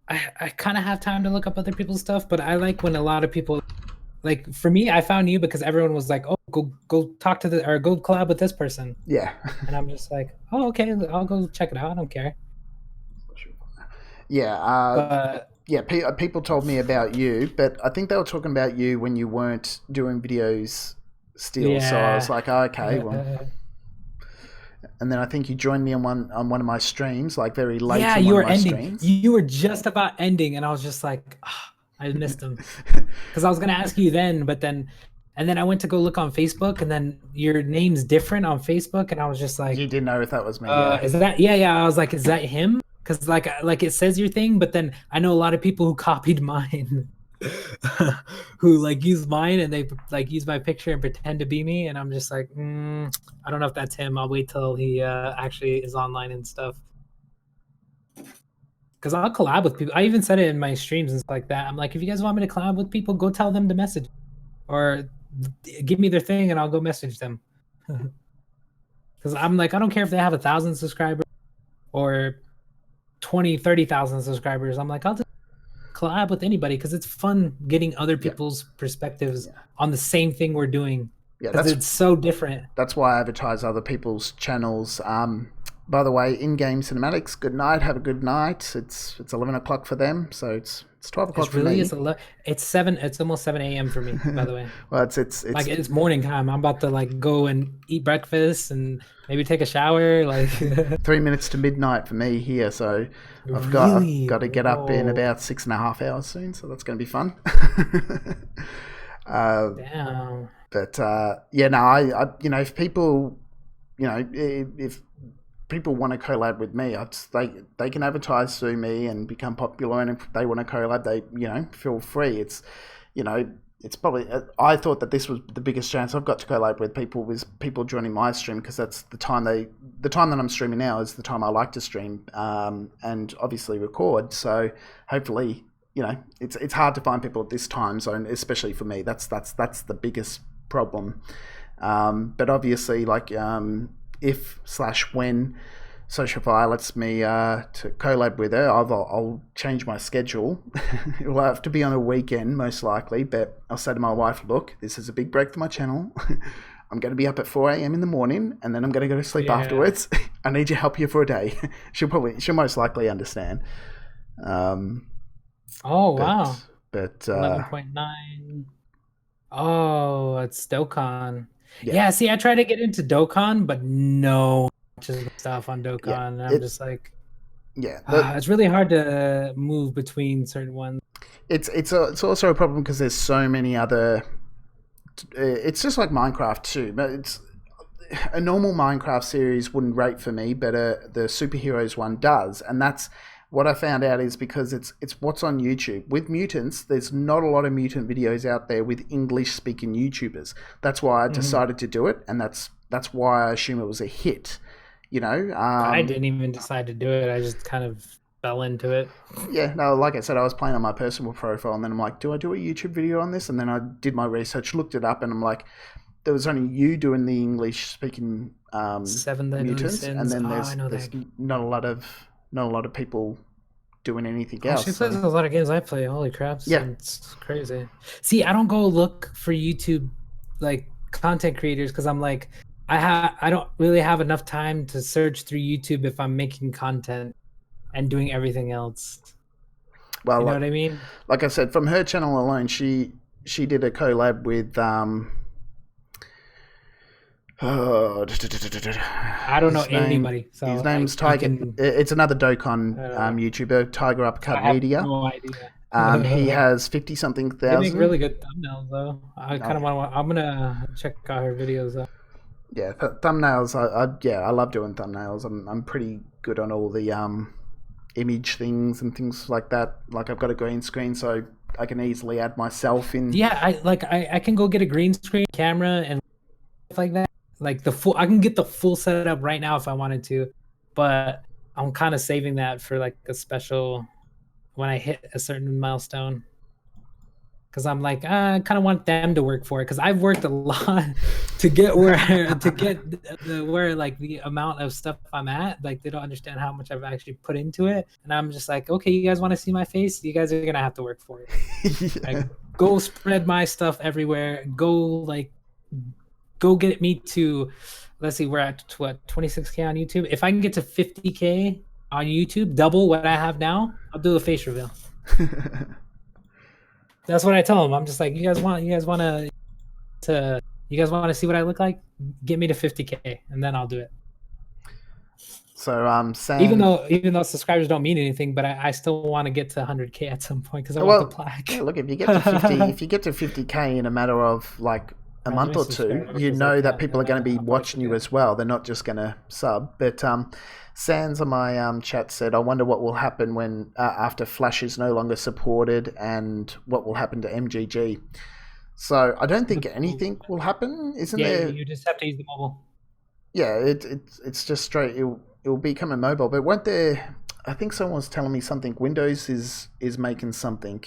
I kind of have time to look up other people's stuff, but I like when a lot of people, like for me, I found you because everyone was like, "Oh, go talk to or go collab with this person." Yeah. And I'm just like, "Oh, okay, I'll go check it out. I don't care." Yeah. Yeah. People told me about you, but I think they were talking about you when you weren't doing videos still. Yeah. So I was like, oh, okay, well. And then I think you joined me on one of my streams, like very late. Yeah, you were ending. You were just about ending, and I was just like, oh, I missed him because I was gonna ask you then, but then, and then I went to go look on Facebook, and then your name's different on Facebook, and I was just like, you didn't know if that was me. Yeah. Is that? Yeah. I was like, is that him? Because like it says your thing, but then I know a lot of people who copied mine. Who like use mine and they like use my picture and pretend to be me, and I'm just like, I don't know if that's him. I'll wait till he actually is online and stuff. Because I'll collab with people. I even said it in my streams and stuff like that. I'm like, if you guys want me to collab with people, go tell them to message, or give me their thing and I'll go message them. Because I'm like, I don't care if they have 1,000 subscribers or 20-30,000 subscribers. I'm like, I'll just collab with anybody because it's fun getting other people's perspectives on the same thing we're doing. Yeah, it's so different. That's why I advertise other people's channels. By the way, in-game cinematics. Good night. Have a good night. It's 11 o'clock for them, so it's 12 o'clock for me. It's 7. It's almost 7 a.m. for me. By the way. Well, it's like it's morning time. I'm about to like go and eat breakfast and maybe take a shower. Like 3 minutes to midnight for me here. So I've got to get up in about 6.5 hours soon. So that's going to be fun. Damn. But yeah, no, I you know, if people, you know, if people want to collab with me, they can advertise through me and become popular, and if they want to collab, they, you know, feel free. It's, you know, it's probably, I thought that this was the biggest chance I've got to collab with people was people joining my stream, because that's the time that I'm streaming now is the time I like to stream and obviously record. So hopefully, you know, it's hard to find people at this time zone, especially for me. That's the biggest problem. But obviously, like if/when Socialfire lets me to collab with her, I'll change my schedule. It'll have to be on a weekend most likely, but I'll say to my wife, look, this is a big break for my channel. I'm going to be up at 4 a.m. in the morning, and then I'm going to go to sleep afterwards. I need your help here for a day. She'll most likely understand. Wow. But 11.9. Oh, it's Dokkan. Yeah, see, I try to get into Dokkan, but no stuff on Dokkan. I'm just like, it's really hard to move between certain ones. It's also a problem because there's so many other. It's just like Minecraft too, but it's a normal Minecraft series wouldn't rate for me, but the superheroes one does, and that's what I found out is because it's what's on YouTube. With Mutants, there's not a lot of mutant videos out there with English-speaking YouTubers. That's why I decided to do it, and that's why I assume it was a hit. You know, I didn't even decide to do it. I just kind of fell into it. Yeah, no, like I said, I was playing on my personal profile, and then I'm like, do I do a YouTube video on this? And then I did my research, looked it up, and I'm like, there was only you doing the English-speaking Mutants, and then there's not a lot of people doing anything else. She plays a lot of games I play. Holy crap. It's crazy. See, I don't go look for YouTube like content creators because I'm like, I don't really have enough time to search through YouTube if I'm making content and doing everything else. Well, You know what I mean? like I said, from her channel alone, she did a collab with oh, I don't know his name. anybody, His so name's you Tiger. can. It's another Dokon Uh, YouTuber, Tiger so I Upcut have Media. no idea. He has 50 something They make thousand. really good thumbnails, though. I Oh kind of yeah, want. I'm gonna check out her videos, though. yeah. Thumbnails. Yeah, I love doing thumbnails. I'm pretty good on all the image things and things like that. Like I've got a green screen, so I can easily add myself in. Yeah, I can go get a green screen camera and stuff like that. Like the full, I can get the full setup right now if I wanted to, but I'm kind of saving that for like a special when I hit a certain milestone. Because I'm like, I kind of want them to work for it. Because I've worked a lot to get where to get where like the amount of stuff I'm at. Like they don't understand how much I've actually put into it, and I'm just like, okay, you guys want to see my face? You guys are gonna have to work for it. Yeah. Like, go spread my stuff everywhere. Go get me to. Let's see, we're at what 26K on YouTube. If I can get to 50K on YouTube, double what I have now, I'll do a face reveal. That's what I tell them. I'm just like, you guys want you guys want to see what I look like? Get me to 50K, and then I'll do it. So Sam. Even though subscribers don't mean anything, but I still want to get to 100K at some point because I want the Well, plaque. yeah, look, if you get to 50, if you get to 50K in a matter of like a month or two, you know that people are going to be watching you as well. They're not just going to sub. But Sans on my chat said, I wonder what will happen when after Flash is no longer supported and what will happen to MGG. So I don't think anything will happen, isn't there? You just have to use the mobile. Yeah, it's just straight. It'll become a mobile. But weren't there? I think someone was telling me something. Windows is making something.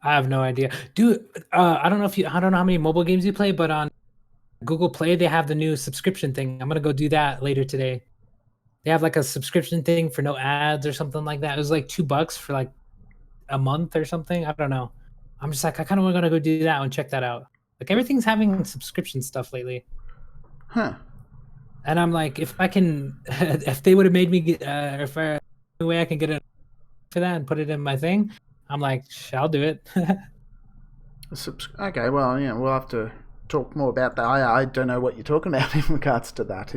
I have no idea, dude. I don't know how many mobile games you play, but on Google Play they have the new subscription thing. I'm gonna go do that later today. They have like a subscription thing for no ads or something like that. It was like $2 for like a month or something. I don't know. I'm just like, I kind of want to go do that and check that out. Like everything's having subscription stuff lately. Huh. And I'm like, if I can, if they would have made me get, if I, the way I can get it for that and put it in my thing, I'm like, I'll do it. Okay, well, yeah, we'll have to talk more about that. I don't know what you're talking about in regards to that.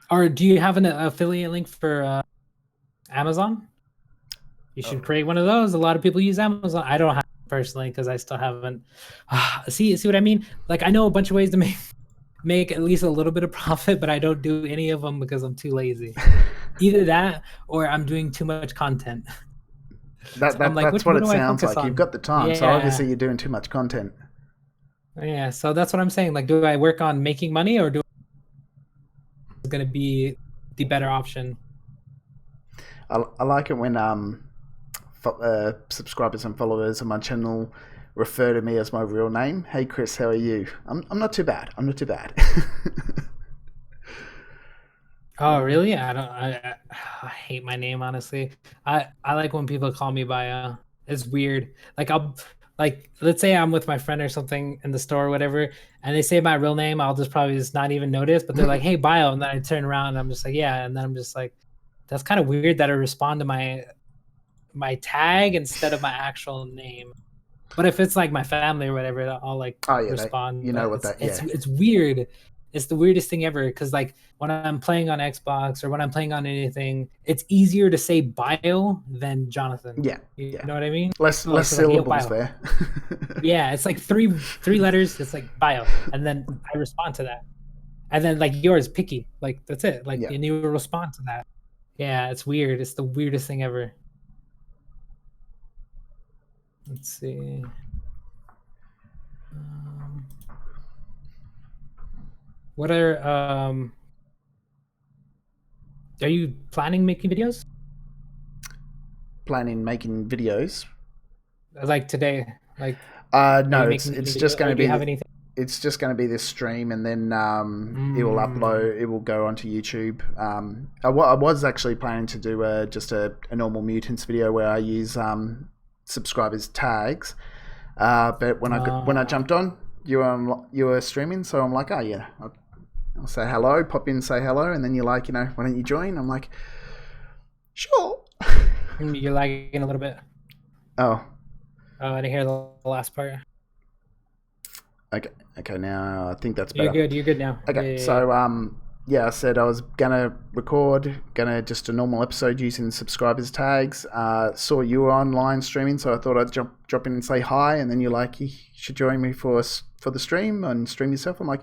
Or do you have an affiliate link for Amazon? You should create one of those. A lot of people use Amazon. I don't have it personally because I still haven't. See what I mean? Like I know a bunch of ways to make at least a little bit of profit, but I don't do any of them because I'm too lazy. Either that or I'm doing too much content. That's what it sounds like. You've got the time, so obviously you're doing too much content. Yeah, so that's what I'm saying. Like, do I work on making money or do it's going to be the better option? I like it when subscribers and followers on my channel refer to me as my real name. Hey Chris, how are you? I'm not too bad. I'm not too bad. Oh really? I hate my name, honestly. I like when people call me by it's weird. Like I'll like let's say I'm with my friend or something in the store or whatever, and they say my real name, I'll just probably just not even notice, but they're like, hey Bio, and then I turn around and I'm just like, yeah, and then I'm just like, that's kind of weird that I respond to my tag instead of my actual name. But if it's like my family or whatever, I'll like respond. You know what that? Yeah. It's weird. It's the weirdest thing ever because like when I'm playing on Xbox or when I'm playing on anything, it's easier to say Bio than Jonathan. Yeah. You know what I mean? Less syllables there. Yeah, it's like three letters. It's like Bio, and then I respond to that, and then like yours, Picky. Like that's it. Like and you respond to that. Yeah, it's weird. It's the weirdest thing ever. Let's see. What are you planning making videos? Planning making videos? Like today? Like no, it's just going to be it's just going to be this stream, and then it will upload. It will go onto YouTube. I was actually planning to do just a normal Mutants video where I use subscribers tags, but when I jumped on, you were streaming, so I'm like, oh yeah, I'll say hello, pop in, say hello, and then you're like, why don't you join? I'm like, sure. You're lagging a little bit. Oh. I didn't hear the last part. Okay. Now I think that's better. You're good now. Okay, so I said I was gonna just a normal episode using subscribers tags. Saw you were online streaming, so I thought I'd drop in and say hi. And then you're like, you should join me for the stream and stream yourself. I'm like,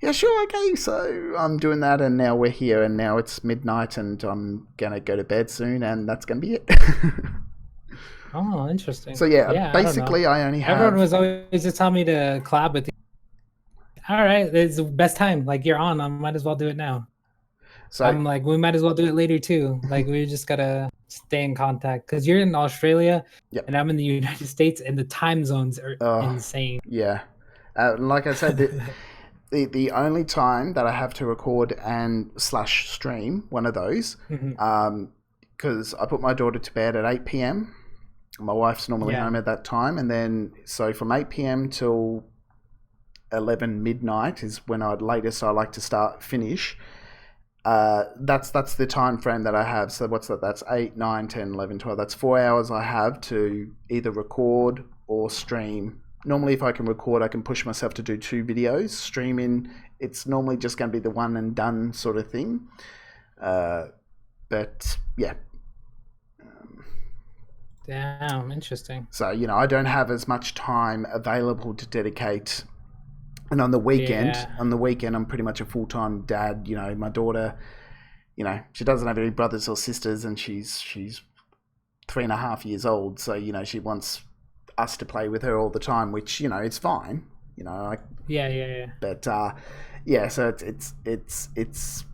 yeah, sure, okay. So I'm doing that, and now we're here, and now it's midnight, and I'm gonna go to bed soon, and that's gonna be it. Oh, interesting. So yeah basically I only have. Everyone was always just telling me to collab with you. All right, it's the best time. Like, you're on. I might as well do it now. So I'm like, we might as well do it later too. Like, we just gotta stay in contact because you're in Australia, and I'm in the United States, and the time zones are insane. Yeah, like I said, the only time that I have to record and / stream one of those, because I put my daughter to bed at 8 p.m. My wife's normally home at that time, and then so from 8 p.m. till 11 midnight is when I like to finish. That's the time frame that I have. So what's that? That's 8, 9, 10, 11, 12. That's 4 hours I have to either record or stream. Normally, if I can record, I can push myself to do 2 videos. Streaming, it's normally just going to be the one and done sort of thing. But yeah. Damn, interesting. So, I don't have as much time available to dedicate. And on the weekend, I'm pretty much a full-time dad. My daughter, she doesn't have any brothers or sisters, and she's 3.5 years old. So, she wants us to play with her all the time, which, it's fine. Yeah. But, so it's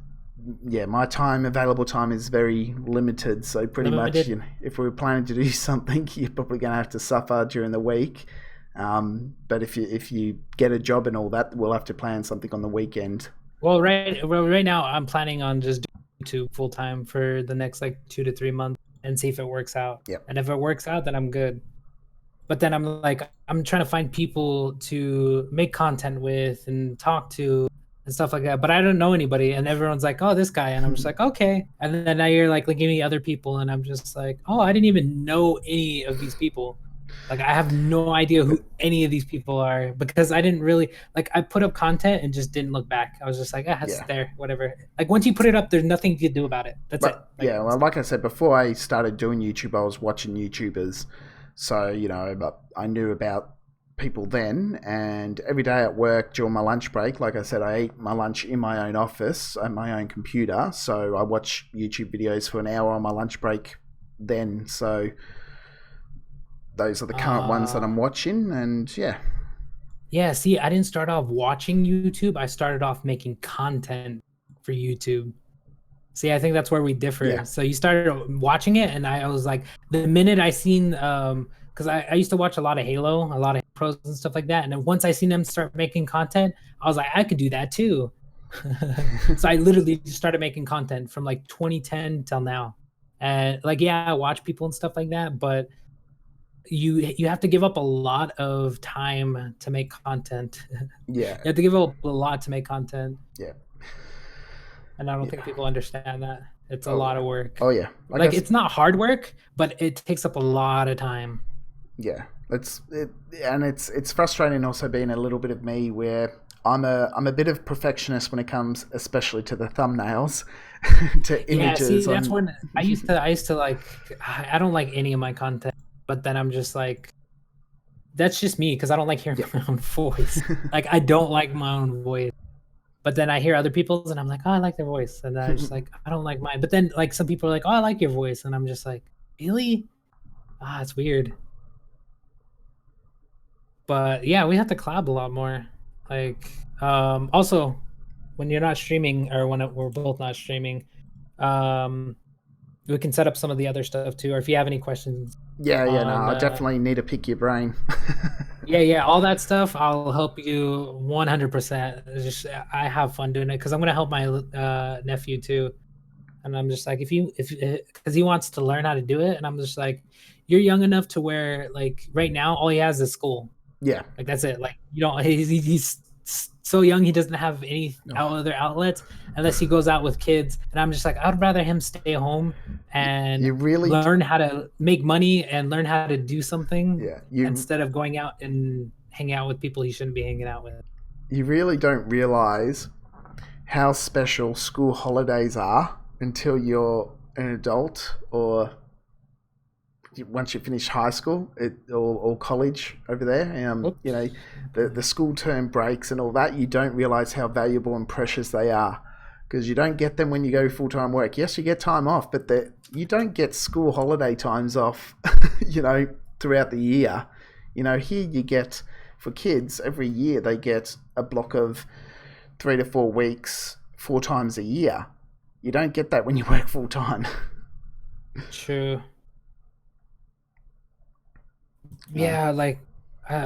my available time is very limited. So pretty much, if we were planning to do something, you're probably going to have to suffer during the week. But if you get a job and all that, we'll have to plan something on the weekend. Well, right now I'm planning on just doing YouTube full time for the next 2 to 3 months and see if it works out. Yep. And if it works out, then I'm good. But then I'm trying to find people to make content with and talk to and stuff like that. But I don't know anybody, and everyone's like, "Oh, this guy," and I'm just like, "Okay." And then now you're linking me other people, and I'm just like, "Oh, I didn't even know any of these people." I have no idea who any of these people are because I didn't really I put up content and just didn't look back. I was just like, it's there, whatever. Once you put it up, there's nothing you can do about it. That's it. Well, like I said, before I started doing YouTube, I was watching YouTubers. So, but I knew about people then, and every day at work during my lunch break, like I said, I eat my lunch in my own office at my own computer. So I watch YouTube videos for an hour on my lunch break then. So those are the current ones that I'm watching, and yeah. See, I didn't start off watching YouTube. I started off making content for YouTube. See, I think that's where we differ. Yeah. So you started watching it, and I was like, the minute I seen, because I used to watch a lot of Halo, a lot of pros and stuff like that, and then once I seen them start making content, I was like, I could do that too. So I literally just started making content from 2010 till now, and I watch people and stuff like that, but you have to give up a lot of time to make content. Yeah. You have to give up a lot to make content. Yeah. And I don't think people understand that. It's a lot of work. Oh yeah. It's not hard work, but it takes up a lot of time. Yeah. It's frustrating also being a little bit of me where I'm a bit of perfectionist when it comes especially to the thumbnails to images. Yeah, see, that's when I used to I don't like any of my content, but then I'm just like, that's just me because I don't like hearing my own voice. I don't like my own voice. But then I hear other people's and I'm like, oh, I like their voice. And then I'm just like, I don't like mine. But then some people are like, oh, I like your voice. And I'm just like, really? It's weird. But yeah, we have to collab a lot more. Also, when you're not streaming or when we're both not streaming, we can set up some of the other stuff too. Or if you have any questions. I definitely need to pick your brain. Yeah, all that stuff, I'll help you 100%. I have fun doing it because I'm gonna help my nephew too, and I'm just like, because he wants to learn how to do it, and I'm just like, you're young enough to where right now all he has is school. Yeah. Like that's it. Like you don't. He's so young. He doesn't have any Oh, other outlets unless he goes out with kids. And I'm just like, I'd rather him stay home and you really, learn how to make money and learn how to do something yeah, you instead of going out and hanging out with people he shouldn't be hanging out with. you really don't realize how special school holidays are until you're an adult or once you finish high school or college over there. You know, Oops. the school term breaks and all that, you don't realize how valuable and precious they are because you don't get them when you go full time work. Yes, you get time off, but you don't get school holiday times off, you know, throughout the year. You know, here you get, for kids, every year they get a block of 3 to 4 weeks, 4 times a year. You don't get that when you work full time. True. Uh, Yeah, like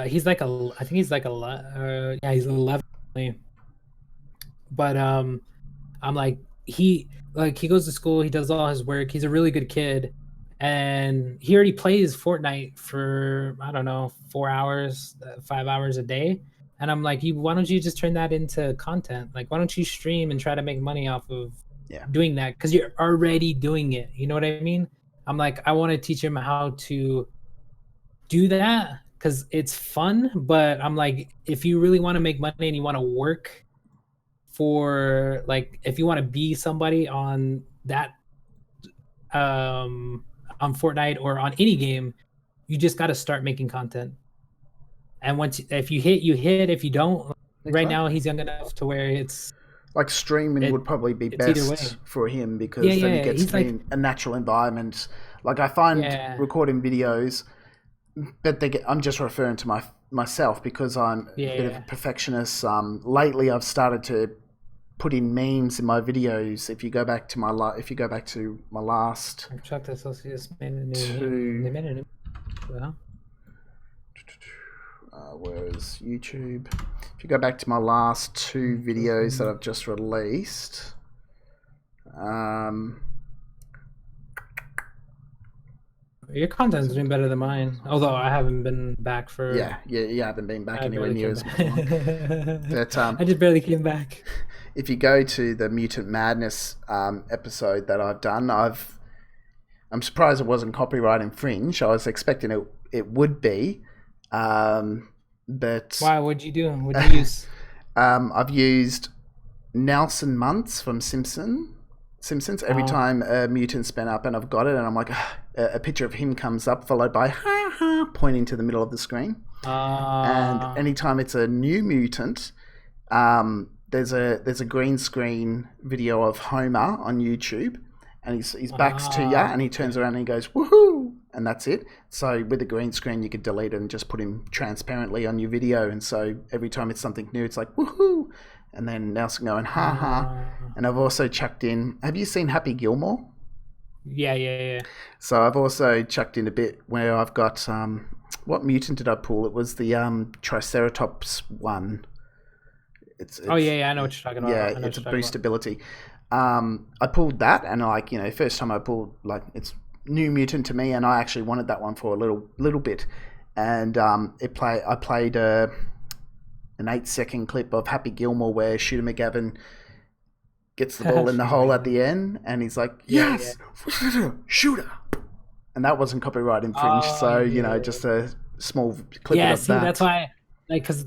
he's like I think he's like yeah, he's 11. But I'm like he goes to school, he does all his work. He's a really good kid, and he already plays Fortnite for I don't know 4 hours, 5 hours a day. And I'm like, you why don't you just turn that into content? Like, why don't you stream and try to make money off of yeah, doing that? Because you're already doing it. You know what I mean? I'm like, I want to teach him how to do that because it's fun. But I'm like, if you really want to make money and you want to work for like if you want to be somebody on that on Fortnite or on any game, you just got to start making content. And once if you hit, you hit. If you don't, right now exactly. he's young enough to where Like streaming would probably be it's either best way. for him Yeah, because then he yeah. gets He's to be like, in a natural environment. Like I find yeah, recording videos, but I'm just referring to myself because I'm a yeah, bit of a yeah. perfectionist. Lately, I've started to put in memes in my videos. If you go back to my last Chuck the Associates made a new meme. two, They made a new. Well, whereas YouTube, if you go back to my last two videos that I've just released, um, your content's doing better than mine. Although I haven't been back for. yeah, you haven't been back I anywhere barely near came as back. long. But I just barely came back. if you go to the Mutant Madness episode that I've done, I'm surprised it wasn't copyright infringed. I was expecting it would be, but Why? What'd you do? What'd you use? I've used Nelson Muntz from Simpsons. Every Uh, time a mutant's been up and I've got it, and I'm like, a picture of him comes up, followed by ha ha, pointing to the middle of the screen. And uh, anytime it's a new mutant, there's a green screen video of Homer on YouTube, and his back's to you, and he turns okay. around and he goes woohoo, and that's it. So with the green screen, you could delete it and just put him transparently on your video, and so every time it's something new, it's like woohoo, and then Nelson going ha ha. Uh, And I've also chucked in. Have you seen Happy Gilmore? yeah, yeah, yeah. So I've also chucked in a bit where I've got what mutant did I pull? It was the Triceratops one. Oh, It's yeah, yeah. I know what you're talking yeah, about. I know what it's a you're talking boost about. ability. I pulled that, and like first time I pulled, like, it's new mutant to me, and I actually wanted that one for a little bit, and I played an 8-second clip of Happy Gilmore where Shooter McGavin gets the ball in the Shooter hole at McGavin. the end, and he's like, Yeah, yeah. yes, shooter, and that wasn't copyright infringed. Oh, So yeah. just a small clip Yeah, of see, that's that. why, like, because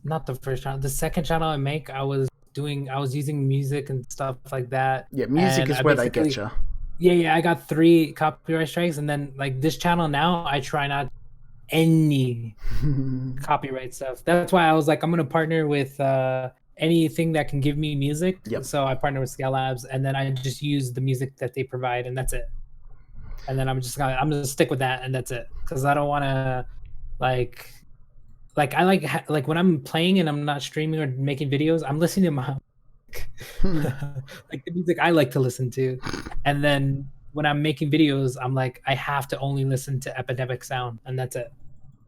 not the first channel, the second channel I make, I was using music and stuff like that. Yeah, music And is I where they get basically, you. yeah, yeah, I got 3 copyright strikes. And then, like, this channel now, I try not any copyright stuff. That's why I was like, I'm gonna partner with anything that can give me music. Yep. So I partner with Scalabs, and then I just use the music that they provide, and that's it. And then I'm gonna stick with that, and that's it, because I don't want to like like when I'm playing and I'm not streaming or making videos, I'm listening to my like the music I like to listen to, and then when I'm making videos, I'm like I have to only listen to Epidemic Sound, and that's it.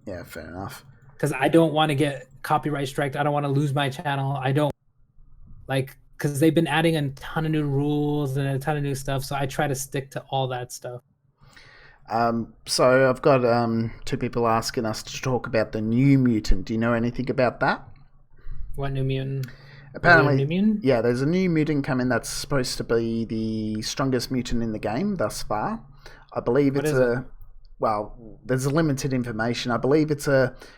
Yeah, fair enough. Because I don't want to get copyright striked. I don't want to lose my channel. I don't like because they've been adding a ton of new rules and a ton of new stuff. So I try to stick to all that stuff. So I've got two people asking us to talk about the new mutant. Do you know anything about that? What new mutant? Is there a Apparently, new mutant? yeah, there's a new mutant coming that's supposed to be the strongest mutant in the game thus far. I believe What it's is it? well, there's limited information. I believe it's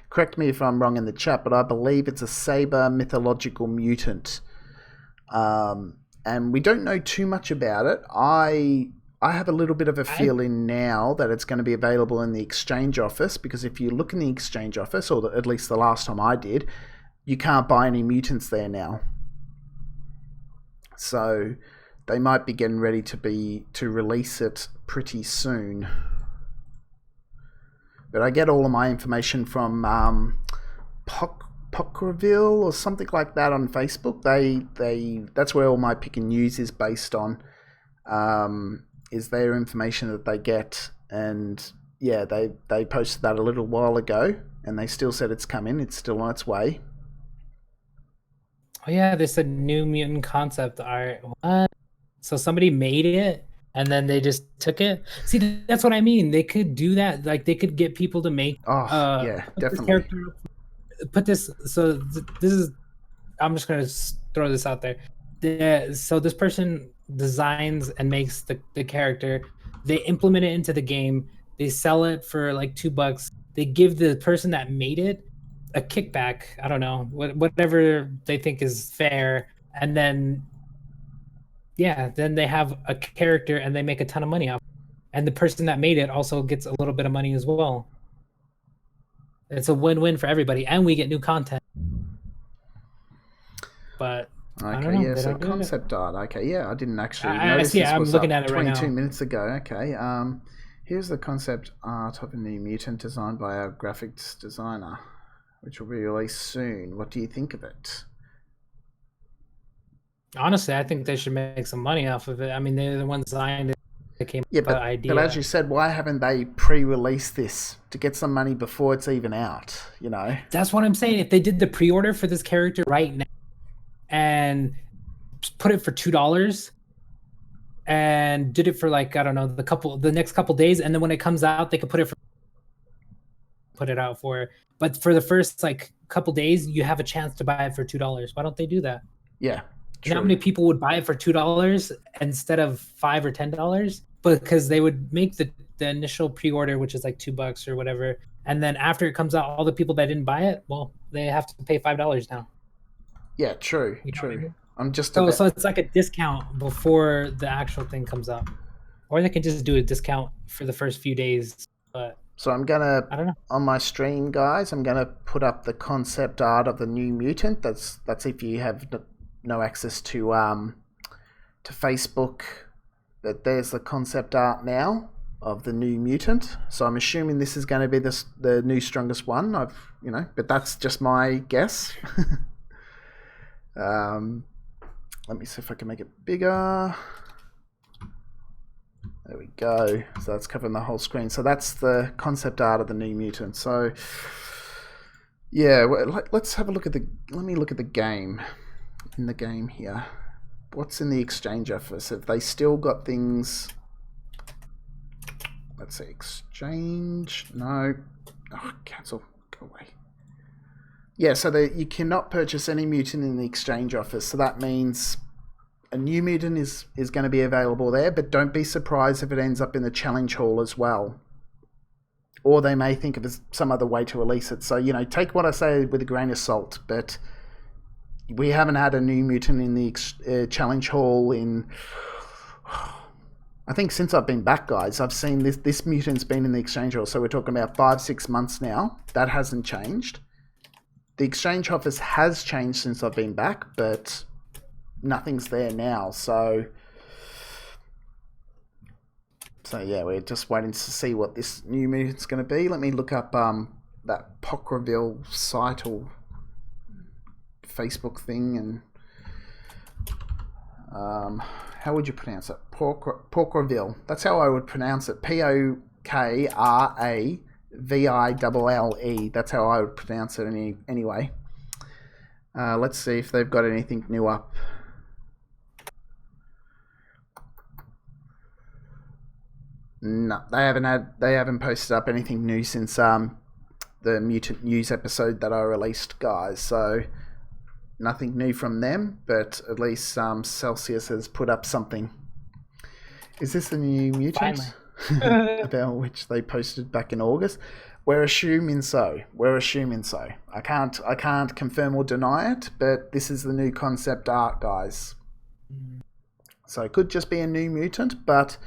correct me if I'm wrong in the chat, but I believe it's a Sabre mythological mutant. And we don't know too much about it. I have a little bit of a I feeling now that it's going to be available in the exchange office, because if you look in the exchange office, or at least the last time I did, you can't buy any mutants there now. So they might be getting ready to release it pretty soon. But I get all of my information from Pockerville or something like that on Facebook. They that's where all my pick and news is based on. Is their information that they get, and yeah, they posted that a little while ago, and they still said it's coming. It's still on its way. Oh yeah, there's a new mutant concept art. What? So somebody made it and then they just took it. See, that's what I mean. They could do that. Like they could get people to make Oh yeah, put this definitely. character, put this. So this is. I'm just gonna throw this out there. So this person designs and makes the character. They implement it into the game. They sell it for like $2. They give the person that made it a kickback. I don't know, whatever they think is fair, and then yeah, then they have a character and they make a ton of money off. And the person that made it also gets a little bit of money as well. It's a win-win for everybody, and we get new content. But I don't Okay, know. yeah, They so don't do it. concept art. Okay, yeah, I didn't actually I notice see. this I'm was looking at up it right 22 now. minutes ago. Okay, here's the concept art of a new mutant designed by our graphics designer, which will be released soon. What do you think of it? Honestly, I think they should make some money off of it. I mean, they're the ones designed it. That came up Yeah, with the but as idea. you said, why haven't they pre-released this to get some money before it's even out? You know? That's what I'm saying. If they did the pre-order for this character right now and put it for $2 and did it for like I don't know the next couple days, and then when it comes out, they could put it out for. But for the first like couple days, you have a chance to buy it for $2. Why don't they do that? Yeah, You know how true. many people would buy it for $2 instead of $5 or $10? Because they would make the initial pre-order, which is like $2 or whatever, and then after it comes out, all the people that didn't buy it, well, they have to pay $5 now. Yeah, true, You know what I true. mean? I'm just So about. so it's like a discount before the actual thing comes out, or they can just do a discount for the first few days. But So I'm gonna I don't know. on my stream, guys. I'm gonna put up the concept art of the new mutant. That's if you have no access to Facebook. But there's the concept art now of the new mutant. So I'm assuming this is going to be the new strongest one. But that's just my guess. Let me see if I can make it bigger. There we go. So that's covering the whole screen. So that's the concept art of the new mutant. So yeah, let's have a look at let me look at the game. In the game here, what's in the exchange office? Have they still got things? Let's see, exchange. No. Oh, cancel. Go away. Yeah, so you cannot purchase any mutant in the exchange office. So that means a new mutant is going to be available there, but don't be surprised if it ends up in the challenge hall as well. Or they may think of some other way to release it. So, take what I say with a grain of salt, but we haven't had a new mutant in the challenge hall in, I think, since I've been back, guys. I've seen this mutant's been in the exchange hall, so we're talking about 5-6 months now. That hasn't changed. The exchange office has changed since I've been back, but nothing's there now. So yeah, we're just waiting to see what this new mutant's going to be. Let me look up that Pockerville site or Facebook thing, and how would you pronounce it? Pockerville. That's how I would pronounce it. Pokraville. That's how I would pronounce it anyway. Let's see if they've got anything new up. No, they haven't posted up anything new since the Mutant news episode that I released, guys. So nothing new from them, but at least Celsius has put up something. Is this the new Mutant? About which they posted back in August? We're assuming so. I can't confirm or deny it, but this is the new concept art, guys. So it could just be a new Mutant, but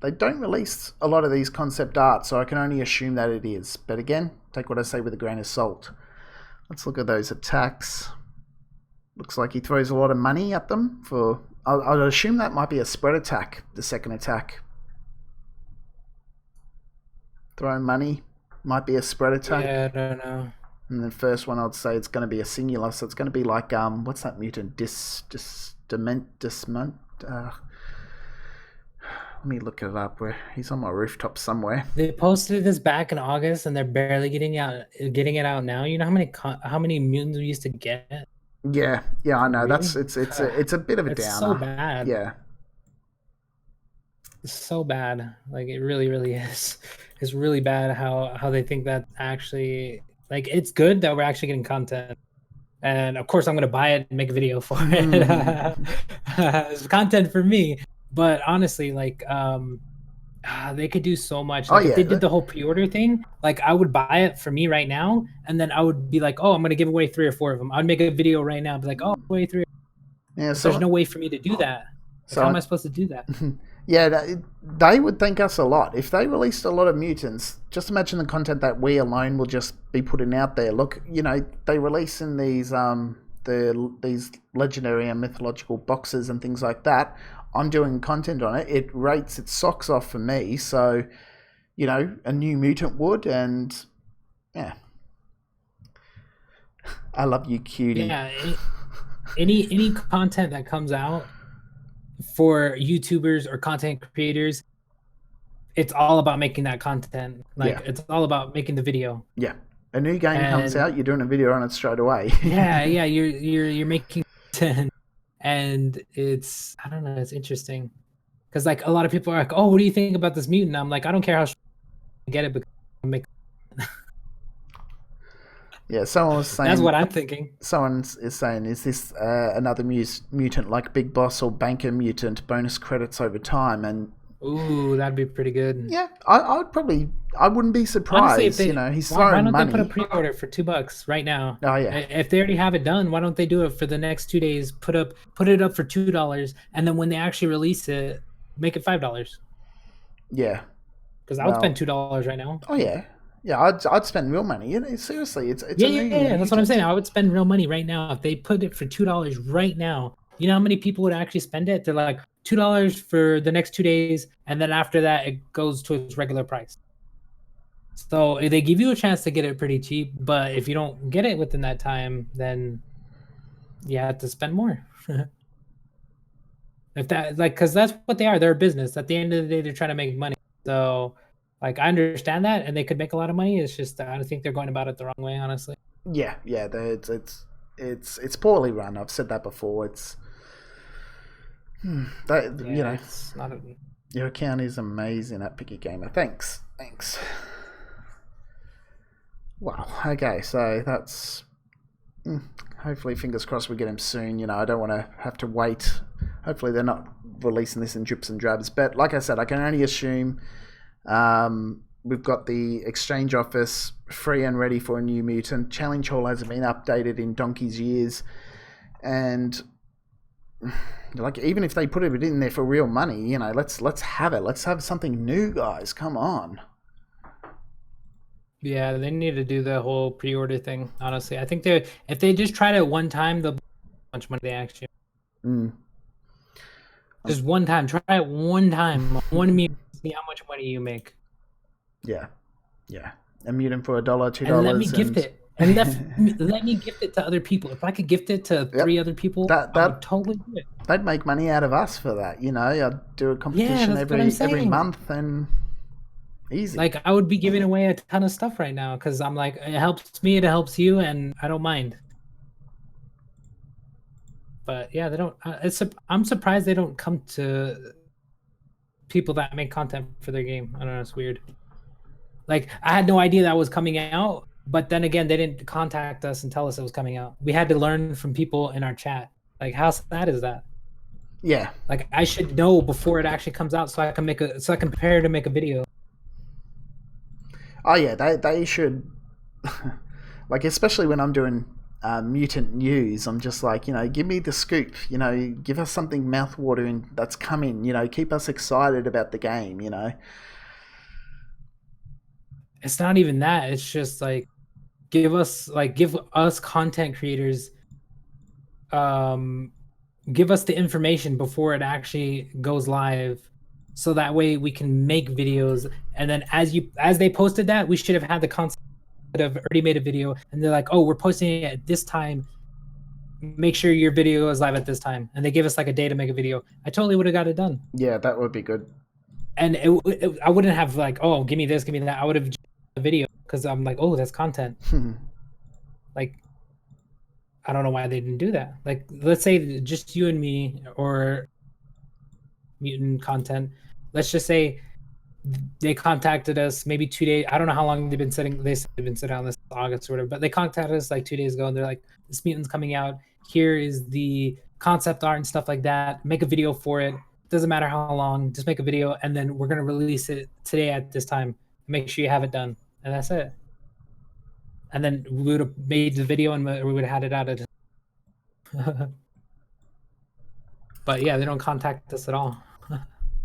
they don't release a lot of these concept art, so I can only assume that it is. But again, take what I say with a grain of salt. Let's look at those attacks. Looks like he throws a lot of money at them. I'd assume that might be a spread attack, the second attack. Throw money might be a spread attack. Yeah, I don't know. And the first one, I'd say it's going to be a singular, so it's going to be like what's that mutant? Let me look it up. Where he's on my rooftop somewhere. They posted this back in August, and they're barely getting it out now. You know how many mutants we used to get? Yeah, I know. Really? It's a bit of a downer. It's so bad. Yeah, it's so bad. Like it really, really is. It's really bad how they think that actually, like, it's good that we're actually getting content. And of course I'm gonna buy it and make a video for it. It's content for me. But honestly, like they could do so much. Like, if they did the whole pre-order thing, like I would buy it for me right now, and then I would be like, oh, I'm gonna give away 3 or 4 of them. I'd make a video right now, be like, oh, away 3. Yeah, so there's no way for me to do that. So how am I supposed to do that? Yeah, they would thank us a lot if they released a lot of mutants. Just imagine the content that we alone will just be putting out there. Look, you know, they release in these these legendary and mythological boxes and things like that. I'm doing content on it. It rates its socks off for me. So, you know, a new mutant would, and yeah, I love you, cutie. Yeah, any content that comes out for YouTubers or content creators, it's all about making that content. Like, it's all about making the video. Yeah, a new game comes out, you're doing a video on it straight away. yeah, you're making content, and it's, I don't know, it's interesting because like a lot of people are like, oh, what do you think about this mutant? I'm like, I don't care how I get it because I make. Yeah, someone was saying... That's what I'm thinking. Someone is saying, is this another mutant like Big Boss or Banker Mutant, bonus credits over time? And ooh, that'd be pretty good. Yeah, I wouldn't be surprised. Honestly, you know, he's throwing money. Why don't they put a pre-order for $2 right now? Oh, yeah. If they already have it done, why don't they do it for the next 2 days, put it up for $2, and then when they actually release it, make it $5? Yeah. Because I would spend $2 right now. Oh, yeah. Yeah, I'd spend real money. You know, seriously, it's yeah. That's what I'm saying. I would spend real money right now if they put it for $2 right now. You know how many people would actually spend it? They're like $2 for the next 2 days, and then after that, it goes to its regular price. So they give you a chance to get it pretty cheap, but if you don't get it within that time, then you have to spend more. If that, like, because that's what they are. They're a business. At the end of the day, they're trying to make money. So. Like, I understand that, and they could make a lot of money. It's just I think they're going about it the wrong way, honestly. Yeah, it's poorly run. I've said that before. It's you know, it's not your account is amazing at Picky Gamer. Thanks. Wow. Okay, so that's hopefully, fingers crossed, we get him soon. You know, I don't want to have to wait. Hopefully, they're not releasing this in drips and drabs. But like I said, I can only assume. We've got the exchange office free and ready for a new mutant. Challenge Hall hasn't been updated in donkey's years, and like, even if they put it in there for real money, you know, let's have it. Let's have something new, guys. Come on. Yeah, they need to do the whole pre-order thing. Honestly, I think if they just tried it one time, they'll how much money they actually. Just one time. Try it one time. One mutant. See how much money you make. Yeah. A mutant for $1, $2. And let me gift it. And let me gift it to other people. If I could gift it to 3 other people, I would totally do it. They'd make money out of us for that. You know, I'd do a competition every month, and easy. Like, I would be giving away a ton of stuff right now because I'm like, it helps me, it helps you, and I don't mind. But yeah, they don't. I'm surprised they don't come to people that make content for their game. I don't know, it's weird. Like I had no idea that was coming out, but then again, they didn't contact us and tell us it was coming out. We had to learn from people in our chat. Like how sad is that? Yeah. Like I should know before it actually comes out so I can prepare to make a video. Oh yeah, they should. Like especially when I'm doing mutant news, I'm just like, give me the scoop. Give us something mouthwatering that's coming. Keep us excited about the game. It's not even that. It's just like give us content creators give us the information before it actually goes live, so that way we can make videos. And then as they posted that, we should have had the concept of already made a video, and they're like, oh, we're posting it at this time, make sure your video is live at this time, and they give us like a day to make a video. I totally would have got it done. Yeah, that would be good. And I wouldn't have like, oh, give me this, give me that. I would have a video because I'm like, oh, that's content. Like I don't know why they didn't do that. Like, let's say just you and me or mutant content. Let's just say they contacted us maybe 2 days. I don't know how long they've been sitting. They've been sitting on this August or whatever, but they contacted us like 2 days ago, and they're like, "This mutant's coming out. Here is the concept art and stuff like that. Make a video for it. Doesn't matter how long. Just make a video, and then we're gonna release it today at this time. Make sure you have it done." And that's it. And then we would have made the video and we would have had it out at but yeah, they don't contact us at all.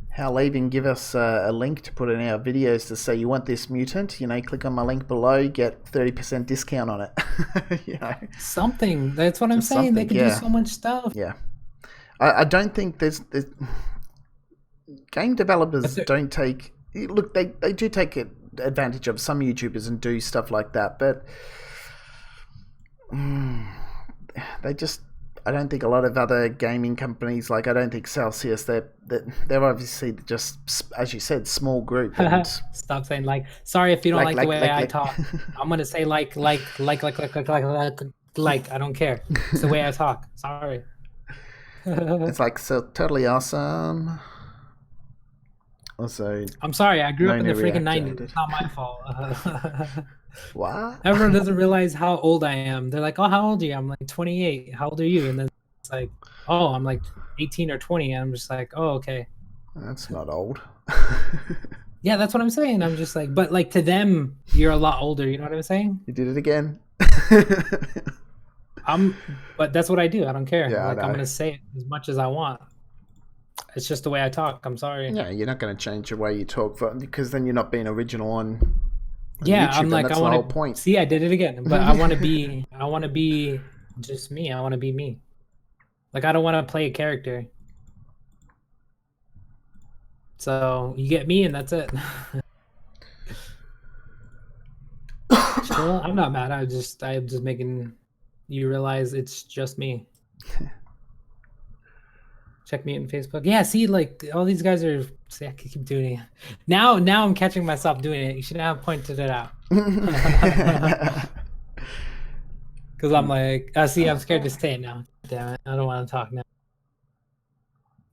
Hell, even give us a link to put in our videos to say you want this mutant. Click on my link below, get 30% discount on it. Something. That's what I'm saying. They can do so much stuff. Yeah, I don't think there's game developers don't take. Look, they do take advantage of some YouTubers and do stuff like that, but they just. I don't think a lot of other gaming companies, like I don't think Celsius, they're obviously just, as you said, small group. And stop saying like. Sorry if you don't like the way I talk. I'm gonna say like. I don't care. It's the way I talk. Sorry. It's like so totally awesome. Also, I'm sorry. I grew up in the freaking 90s. It's not my fault. What? Everyone doesn't realize how old I am. They're like, "Oh, how old are you?" I'm like, 28. How old are you? And then it's like, "Oh, I'm like 18 or 20." And I'm just like, "Oh, okay." That's not old. Yeah, that's what I'm saying. I'm just like, but like to them, you're a lot older. You know what I'm saying? You did it again. But that's what I do. I don't care. Yeah, like I'm gonna say it as much as I want. It's just the way I talk. I'm sorry. Yeah, you're not going to change the way you talk because then you're not being original on yeah, YouTube, I'm like, that's I want the whole point. See, I did it again, but I want to be just me. I want to be me. Like, I don't want to play a character. So you get me and that's it. Well, I'm not mad. I'm just making you realize it's just me. Check me in Facebook. Yeah, see, like all these guys are. See, I can keep doing it. Now I'm catching myself doing it. You should have pointed it out. Because I'm like, see, I'm scared to say it now. Damn it, I don't want to talk now.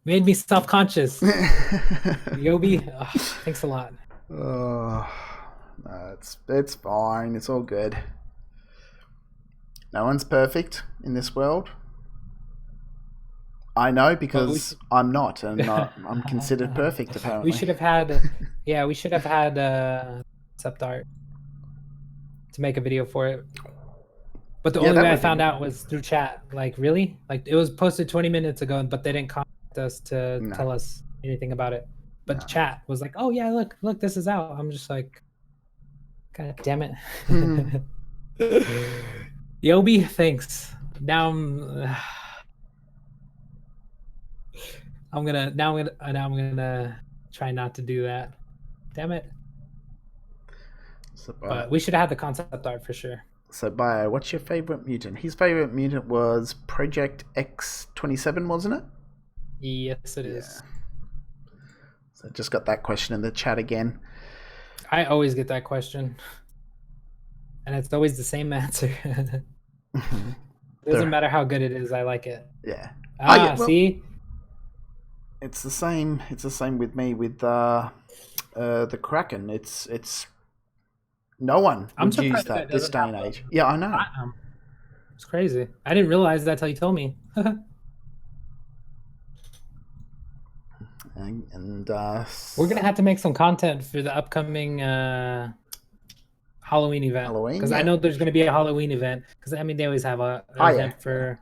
Made me self-conscious. Yobi, thanks a lot. No, it's fine. It's all good. No one's perfect in this world. I know because I'm not, and I'm considered perfect. Apparently, we should have had, we should have had concept art to make a video for it. But the only way I found out was through chat. Like, really? Like, it was posted 20 minutes ago, but they didn't contact us to tell us anything about it. But chat was like, "Oh yeah, look, this is out." I'm just like, God damn it. Yobi, thanks. Now I'm gonna try not to do that. Damn it. But we should have had the concept art for sure. So, Bio, what's your favorite mutant? His favorite mutant was Project X-27, wasn't it? Yes, it is. So, I just got that question in the chat again. I always get that question, and it's always the same answer. Doesn't matter how good it is. I like it. Yeah. See. It's the same. It's the same with me with the Kraken. It's no one I'm would use surprised that that this doesn't day have and the age. Yeah, I know. platinum. It's crazy. I didn't realize that till you told me. And We're gonna have to make some content for the upcoming Halloween event, Halloween, because I yeah. know there's gonna be a Halloween event. Because I mean, they always have a Oh an yeah, event for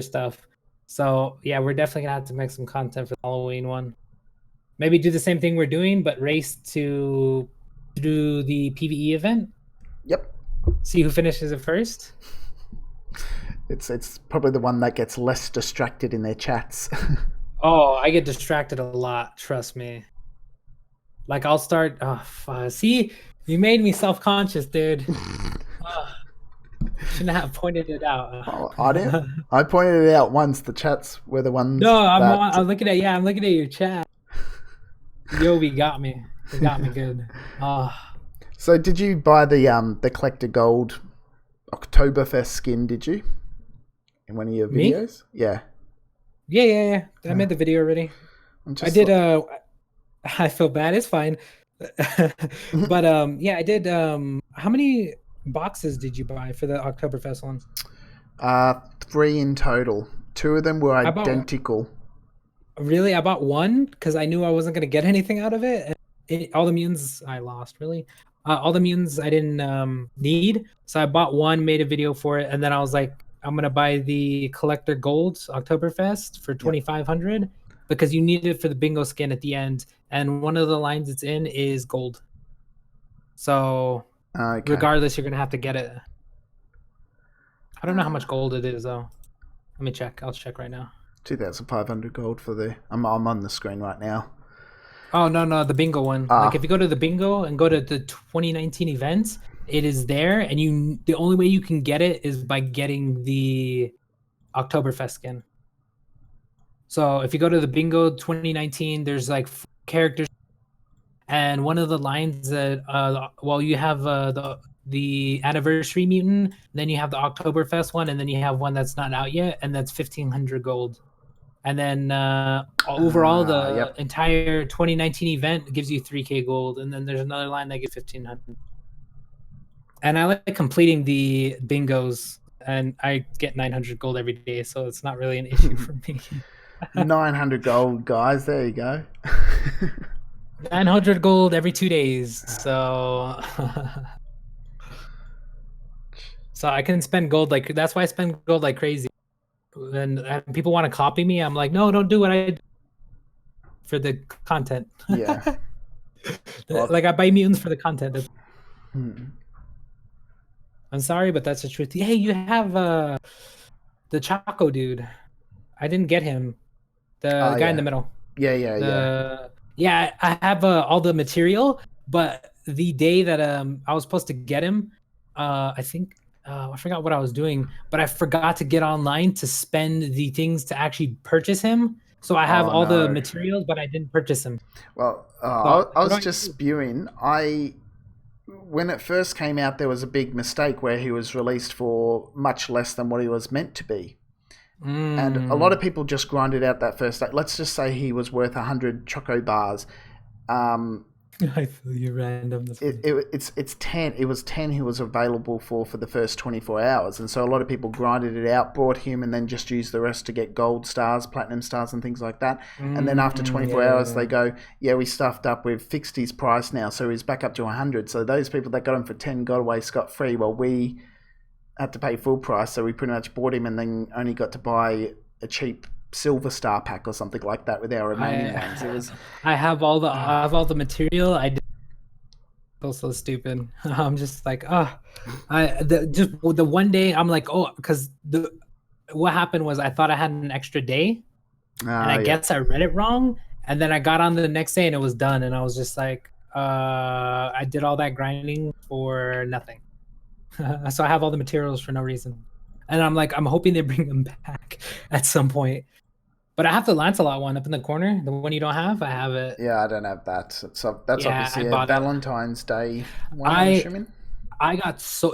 stuff. So yeah, we're definitely gonna have to make some content for the Halloween one. Maybe do the same thing we're doing, but race to do the PvE event. yep. See who finishes it first. It's probably the one that gets less distracted in their chats. Oh, I get distracted a lot. Trust me. Like I'll start. Oh, see, you made me self-conscious, dude. Shouldn't have pointed it out. Oh, I didn't. I pointed it out once. The chats were the ones No, that. I'm looking at I'm looking at your chat. Yobi got me. He got me good. So did you buy the collector gold Oktoberfest skin? Did you in one of your Me? videos? Yeah. Yeah. I made the video already. I did. I feel bad. It's fine. But yeah, I did. How many boxes did you buy for the Oktoberfest one? 3 in total. 2 of them were I bought identical. Really, I bought one because I knew I wasn't gonna get anything out of it. All the mutants I lost. Really, all the mutants I didn't need. So I bought one, made a video for it, and then I was like, I'm gonna buy the collector gold Oktoberfest for 2,500 because you need it for the bingo skin at the end, and one of the lines it's in is gold. So regardless, you're gonna have to get it. I don't know how much gold it is though. Let me check. I'll check right now. 2,500 gold for the. I'm on the screen right now. Oh no, the bingo one. Like if you go to the bingo and go to the 2019 events, it is there, and the only way you can get it is by getting the Oktoberfest skin. So if you go to the bingo 2019, there's like 4 characters, and one of the lines that you have the anniversary mutant, then you have the Oktoberfest one, and then you have one that's not out yet, and that's 1,500 gold. And then overall, the entire 2019 event gives you 3K gold, and then there's another line that gives 1,500. And I like completing the bingos, and I get 900 gold every day, so it's not really an issue for me. 900 gold, guys. There you go. 900 gold every 2 days, so so I can spend gold like that's why I spend gold like crazy. And people want to copy me. I'm like, no, don't do what I do for the content. Yeah. Like I buy mutants for the content. I'm sorry, but that's the truth. Hey, you have the Choco dude. I didn't get him. The guy in the middle. Yeah. Yeah, I have all the material, but the day that I was supposed to get him, I think I forgot what I was doing, but I forgot to get online to spend the things to actually purchase him. So I have all the materials, but I didn't purchase him. Well, I was just spewing. When it first came out, there was a big mistake where he was released for much less than what he was meant to be. And a lot of people just grinded out that first day. Let's just say he was worth 100 choco bars. I feel you random. It's 10. It was 10 he was available for the first 24 hours. And so a lot of people grinded it out, bought him, and then just used the rest to get gold stars, platinum stars, and things like that. And then after 24 hours, they go, yeah, we stuffed up. We've fixed his price now. So he's back up to 100. So those people that got him for 10 got away scot-free. Well, we had to pay full price. So we pretty much bought him and then only got to buy a cheap silver star pack or something like that with our remaining ones. I have all the material. I feel so stupid. I'm just like, just the one day I'm like, because what happened was I thought I had an extra day, and I guess I read it wrong, and then I got on the next day and it was done, and I was just like, I did all that grinding for nothing. So I have all the materials for no reason, and I'm like, I'm hoping they bring them back at some point. But I have the Lancelot one up in the corner. The one you don't have, I have it. Yeah, I don't have that. So that's obviously a Valentine's Day one, I'm assuming. I got so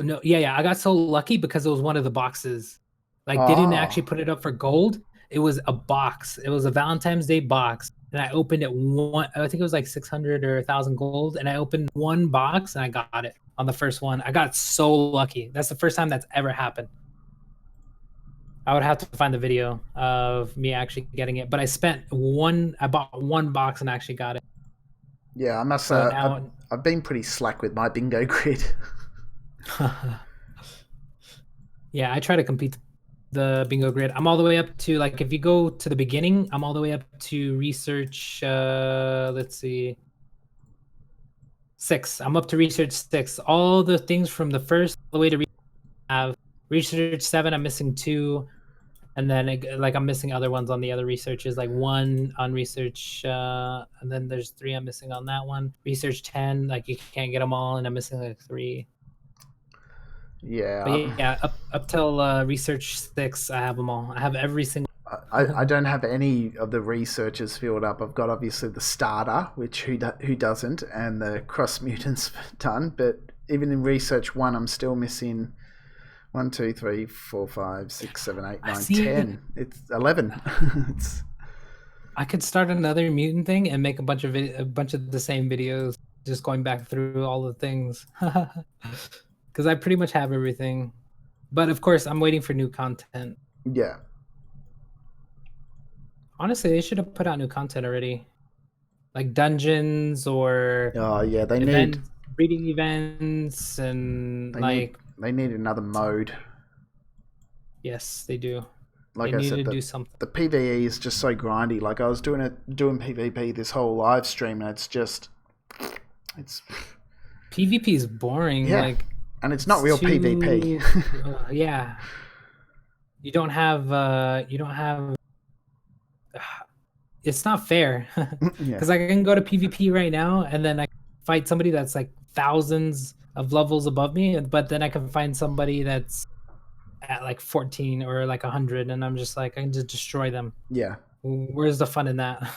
lucky because it was one of the boxes. Like they didn't actually put it up for gold. It was a box. It was a Valentine's Day box, and I opened it one. I think it was like 600 or 1,000 gold, and I opened one box and I got it on the first one. I got so lucky. That's the first time that's ever happened. I would have to find the video of me actually getting it, but I bought one box and actually got it. Yeah, I must say, So now, I've been pretty slack with my bingo grid. yeah, I try to complete the bingo grid. I'm all the way up to, like, if you go to the beginning, I'm all the way up to research. Let's see, 6. I'm up to research 6. All the things from the first all the way to have research 7. I'm missing 2. And then like I'm missing other ones on the other researches, like 1 on research, and then there's 3 I'm missing on that one. Research 10, like you can't get them all, and I'm missing like 3. Yeah. But yeah, up till research 6, I have them all. I have every single. I don't have any of the researchers filled up. I've got obviously the starter, which who doesn't, and the cross mutants done. But even in research 1, I'm still missing 1, 2, 3, 4, 5, 6, 7, 8, 9, 10. It's 11. I could start another mutant thing and make a bunch of the same videos, just going back through all the things, because I pretty much have everything. But of course, I'm waiting for new content. Yeah. Honestly, they should have put out new content already, like dungeons or they need breeding events, and they need another mode. Yes, they do. Like they I need said, to do something. The PvE is just so grindy. Like I was doing PvP this whole live stream, and it's PvP is boring. Yeah. Like, and it's not real PvP. Yeah, you don't have. It's not fair, because I can go to PvP right now and then I fight somebody that's like thousands of levels above me, but then I can find somebody that's at like 14 or like 100, and I'm just like, I can just destroy them. Yeah. Where's the fun in that?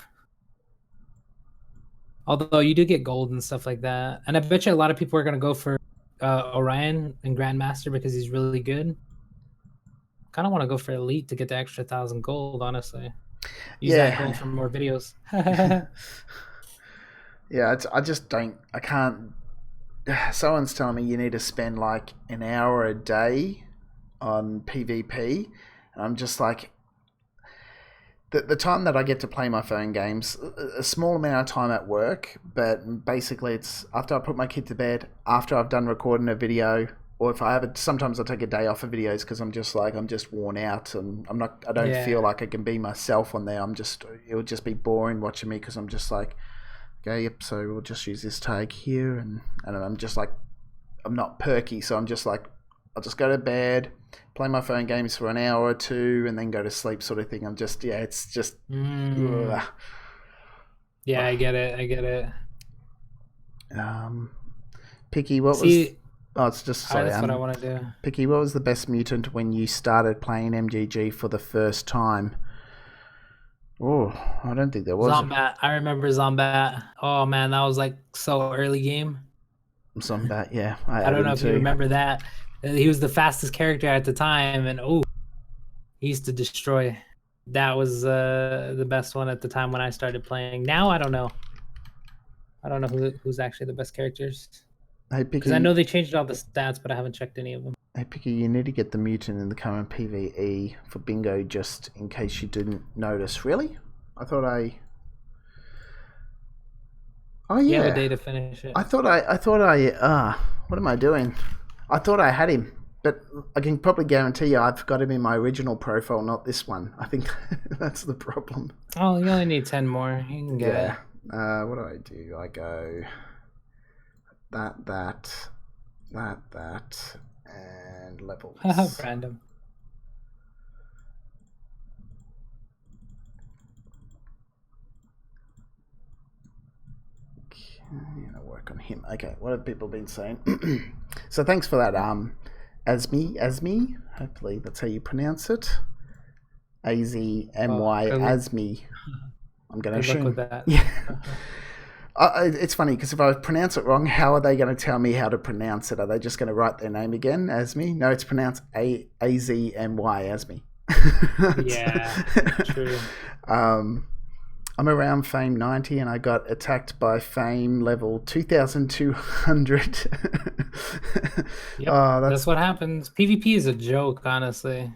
Although you do get gold and stuff like that, and I bet you a lot of people are gonna go for Orion and Grandmaster because he's really good. Kind of want to go for Elite to get the extra 1,000 gold, honestly. Use that gold for more videos. Yeah, I just don't. I can't. Someone's telling me you need to spend like an hour a day on PvP, and I'm just like, the time that I get to play my phone games, a small amount of time at work, but basically it's after I put my kid to bed, after I've done recording a video, or if I have it, sometimes I take a day off of videos because I'm just worn out, and I don't feel like I can be myself on there. It would just be boring watching me because I'm just like, okay, yep, so we'll just use this tag here, and I'm just like, I'm not perky, so I'm just like, I'll just go to bed, play my phone games for an hour or 2, and then go to sleep, sort of thing. It's just. Yeah, I get it. Picky, what was? Oh, it's just sorry. That's what I want to do. Picky, what was the best mutant when you started playing MGG for the first time? Oh, I don't think there was. Zombat. I remember Zombat. Oh man, that was like so early game. Zombat, yeah. I don't know if you remember that. He was the fastest character at the time, and he used to destroy. That was the best one at the time when I started playing. Now I don't know. I don't know who's actually the best characters. Hey, Picky, because I know they changed all the stats, but I haven't checked any of them. Hey, Picky, you need to get the mutant in the current PvE for bingo, just in case you didn't notice. Really? I thought I. Oh yeah. You have a day to finish it. I thought I. What am I doing? I thought I had him, but I can probably guarantee you I've got him in my original profile, not this one. I think that's the problem. Oh, you only need 10 more. You can get it. What do? I go that, and levels. Random. Okay, I'll work on him. Okay, what have people been saying? So thanks for that, Asmi. Hopefully that's how you pronounce it. Azmy, Asmi. I'm going to assume. Good luck with that. Yeah. It's funny because if I pronounce it wrong, how are they going to tell me how to pronounce it? Are they just going to write their name again, Asmi? No, it's pronounced Azmy, Asmi. Yeah, true. um, I'm around Fame 90 and I got attacked by Fame level 2200. Yep, Oh, that's what happens. PvP is a joke, honestly.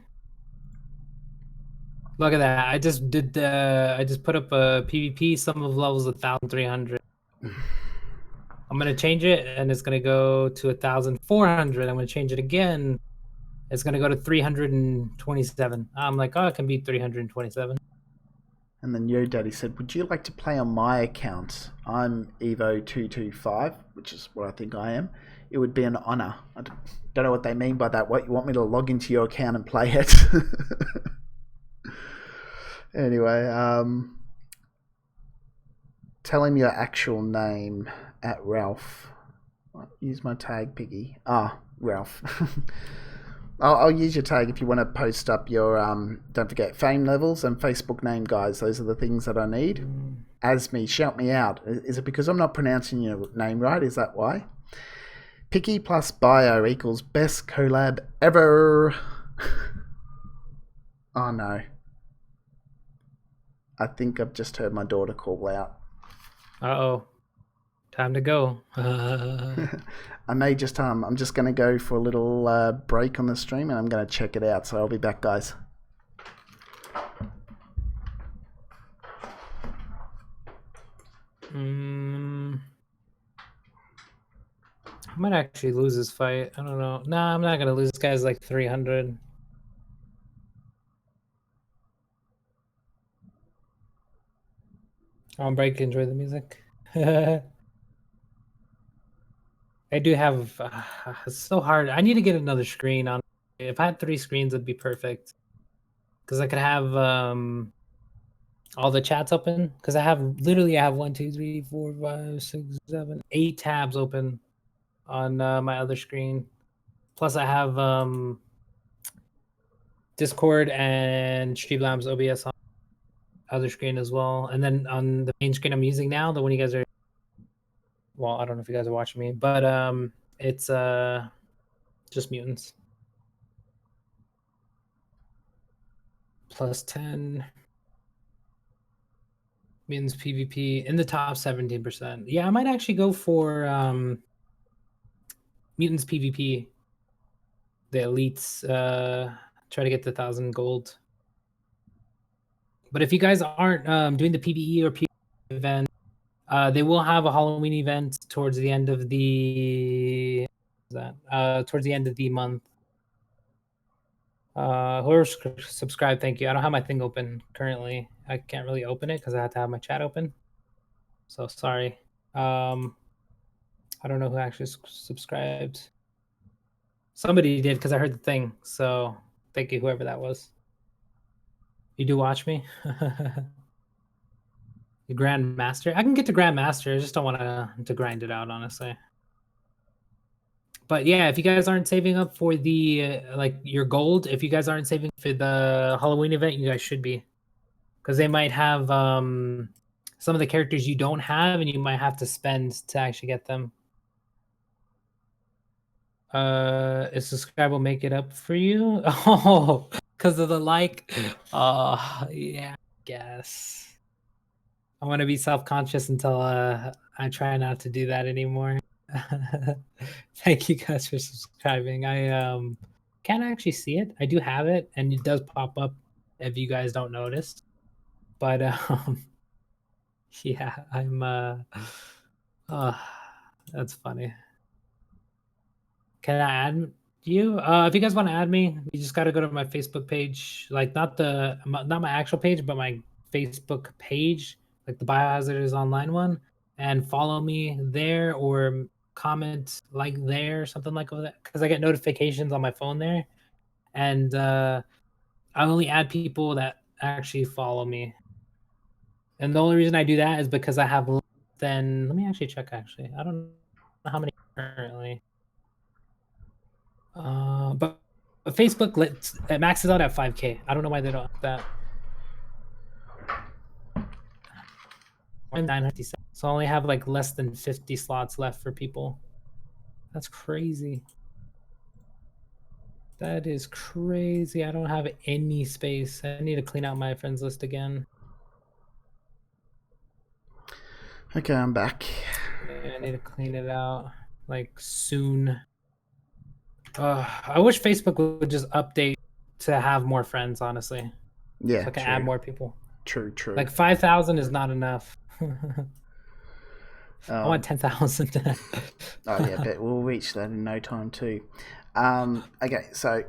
Look at that. I just did I just put up a PvP, sum of levels 1,300. I'm gonna change it and it's gonna go to 1,400. I'm gonna change it again. It's gonna go to 327. I'm like, oh, it can be 327. And then Yo Daddy said, "Would you like to play on my account? I'm Evo225, which is what I think I am. It would be an honor." I don't know what they mean by that. What, you want me to log into your account and play it? Anyway, tell him your actual name at Ralph. Use my tag, Piggy. Ah, Ralph. I'll use your tag if you want to post up your don't forget fame levels and Facebook name, guys. Those are the things that I need. As me, shout me out. Is it because I'm not pronouncing your name right? Is that why? Picky plus bio equals best collab ever. Oh no. I think I've just heard my daughter call out. Uh-oh. Time to go. I may just I'm just going to go for a little break on the stream and I'm going to check it out. So I'll be back, guys. I might actually lose this fight. I don't know. Nah, I'm not gonna lose. This guy's like 300. On break, enjoy the music. I do have. It's so hard. I need to get another screen on. If I had 3 screens, it'd be perfect. Because I could have all the chats open. Because I have literally, I have 1, 2, 3, 4, 5, 6, 7, 8 tabs open on my other screen. Plus, I have Discord and Streamlabs OBS on the other screen as well. And then on the main screen I'm using now, the one you guys are, well, I don't know if you guys are watching me, but it's just Mutants. Plus 10. Mutants PvP in the top 17%. Yeah, I might actually go for Mutants PvP. The elites try to get the 1,000 gold. But if you guys aren't doing the PvE or PvP event, they will have a Halloween event towards the end of the towards the end of the month. Whoever subscribed, thank you. I don't have my thing open currently. I can't really open it because I have to have my chat open. So sorry. I don't know who actually subscribed. Somebody did because I heard the thing. So thank you, whoever that was. You do watch me? The Grandmaster. I can get to Grandmaster. I just don't want to grind it out, honestly. But yeah, if you guys aren't saving up for the like your gold, if you guys aren't saving for the Halloween event, you guys should be, because they might have some of the characters you don't have, and you might have to spend to actually get them. A subscribe will make it up for you. Oh, because of the like. Yeah, I guess. I want to be self-conscious until I try not to do that anymore. Thank you guys for subscribing. I can't actually see it. I do have it, and it does pop up if you guys don't notice. But yeah, I'm that's funny. Can I add you? If you guys want to add me, you just got to go to my Facebook page, like not my actual page, but my Facebook page, like the Biohazard is online one, and follow me there or comment like there, something like that, because I get notifications on my phone there, and I only add people that actually follow me. And the only reason I do that is because I have then let me actually check. Actually, I don't know how many currently. But Facebook it maxes out at 5K. I don't know why they don't have that. 957. So I only have like less than 50 slots left for people. That's crazy. That is crazy. I don't have any space. I need to clean out my friends list again. Okay, I'm back. Yeah, I need to clean it out like soon. I wish Facebook would just update to have more friends, honestly, so Yeah, I can add true. more people. True, true. Like 5,000 is not enough. I want 10,000. Oh yeah, but we'll reach that in no time too. Okay, so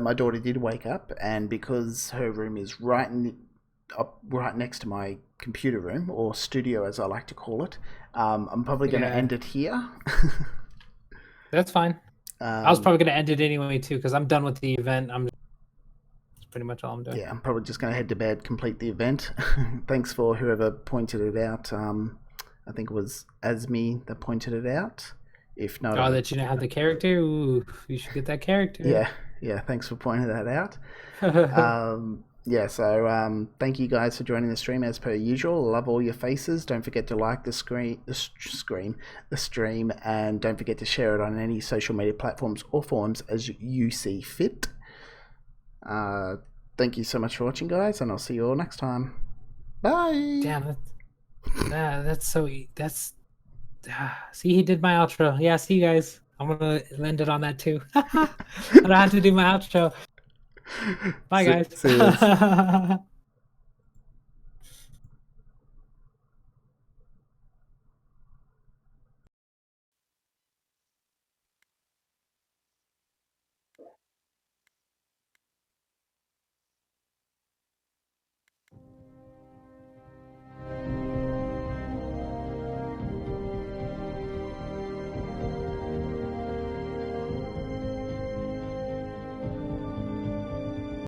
my daughter did wake up, and because her room is right next to my computer room, or studio as I like to call it, I'm probably going to Yeah, end it here. that's fine. I was probably gonna end it anyway too, because I'm done with the event. That's pretty much all I'm doing. Yeah, I'm probably just going to head to bed, complete the event. Thanks for whoever pointed it out. I think it was Asmi that pointed it out. If not, Oh, that you don't have the character? Ooh, you should get that character. yeah, thanks for pointing that out. Yeah, so thank you guys for joining the stream as per usual. Love all your faces. Don't forget to like the stream, and don't forget to share it on any social media platforms or forums as you see fit. Thank you so much for watching, guys, and I'll see you all next time. Bye. Damn, that's so. That's see, he did my outro. Yeah, see you guys. I'm gonna end it on that too. I don't have to do my outro. Bye, guys. See you.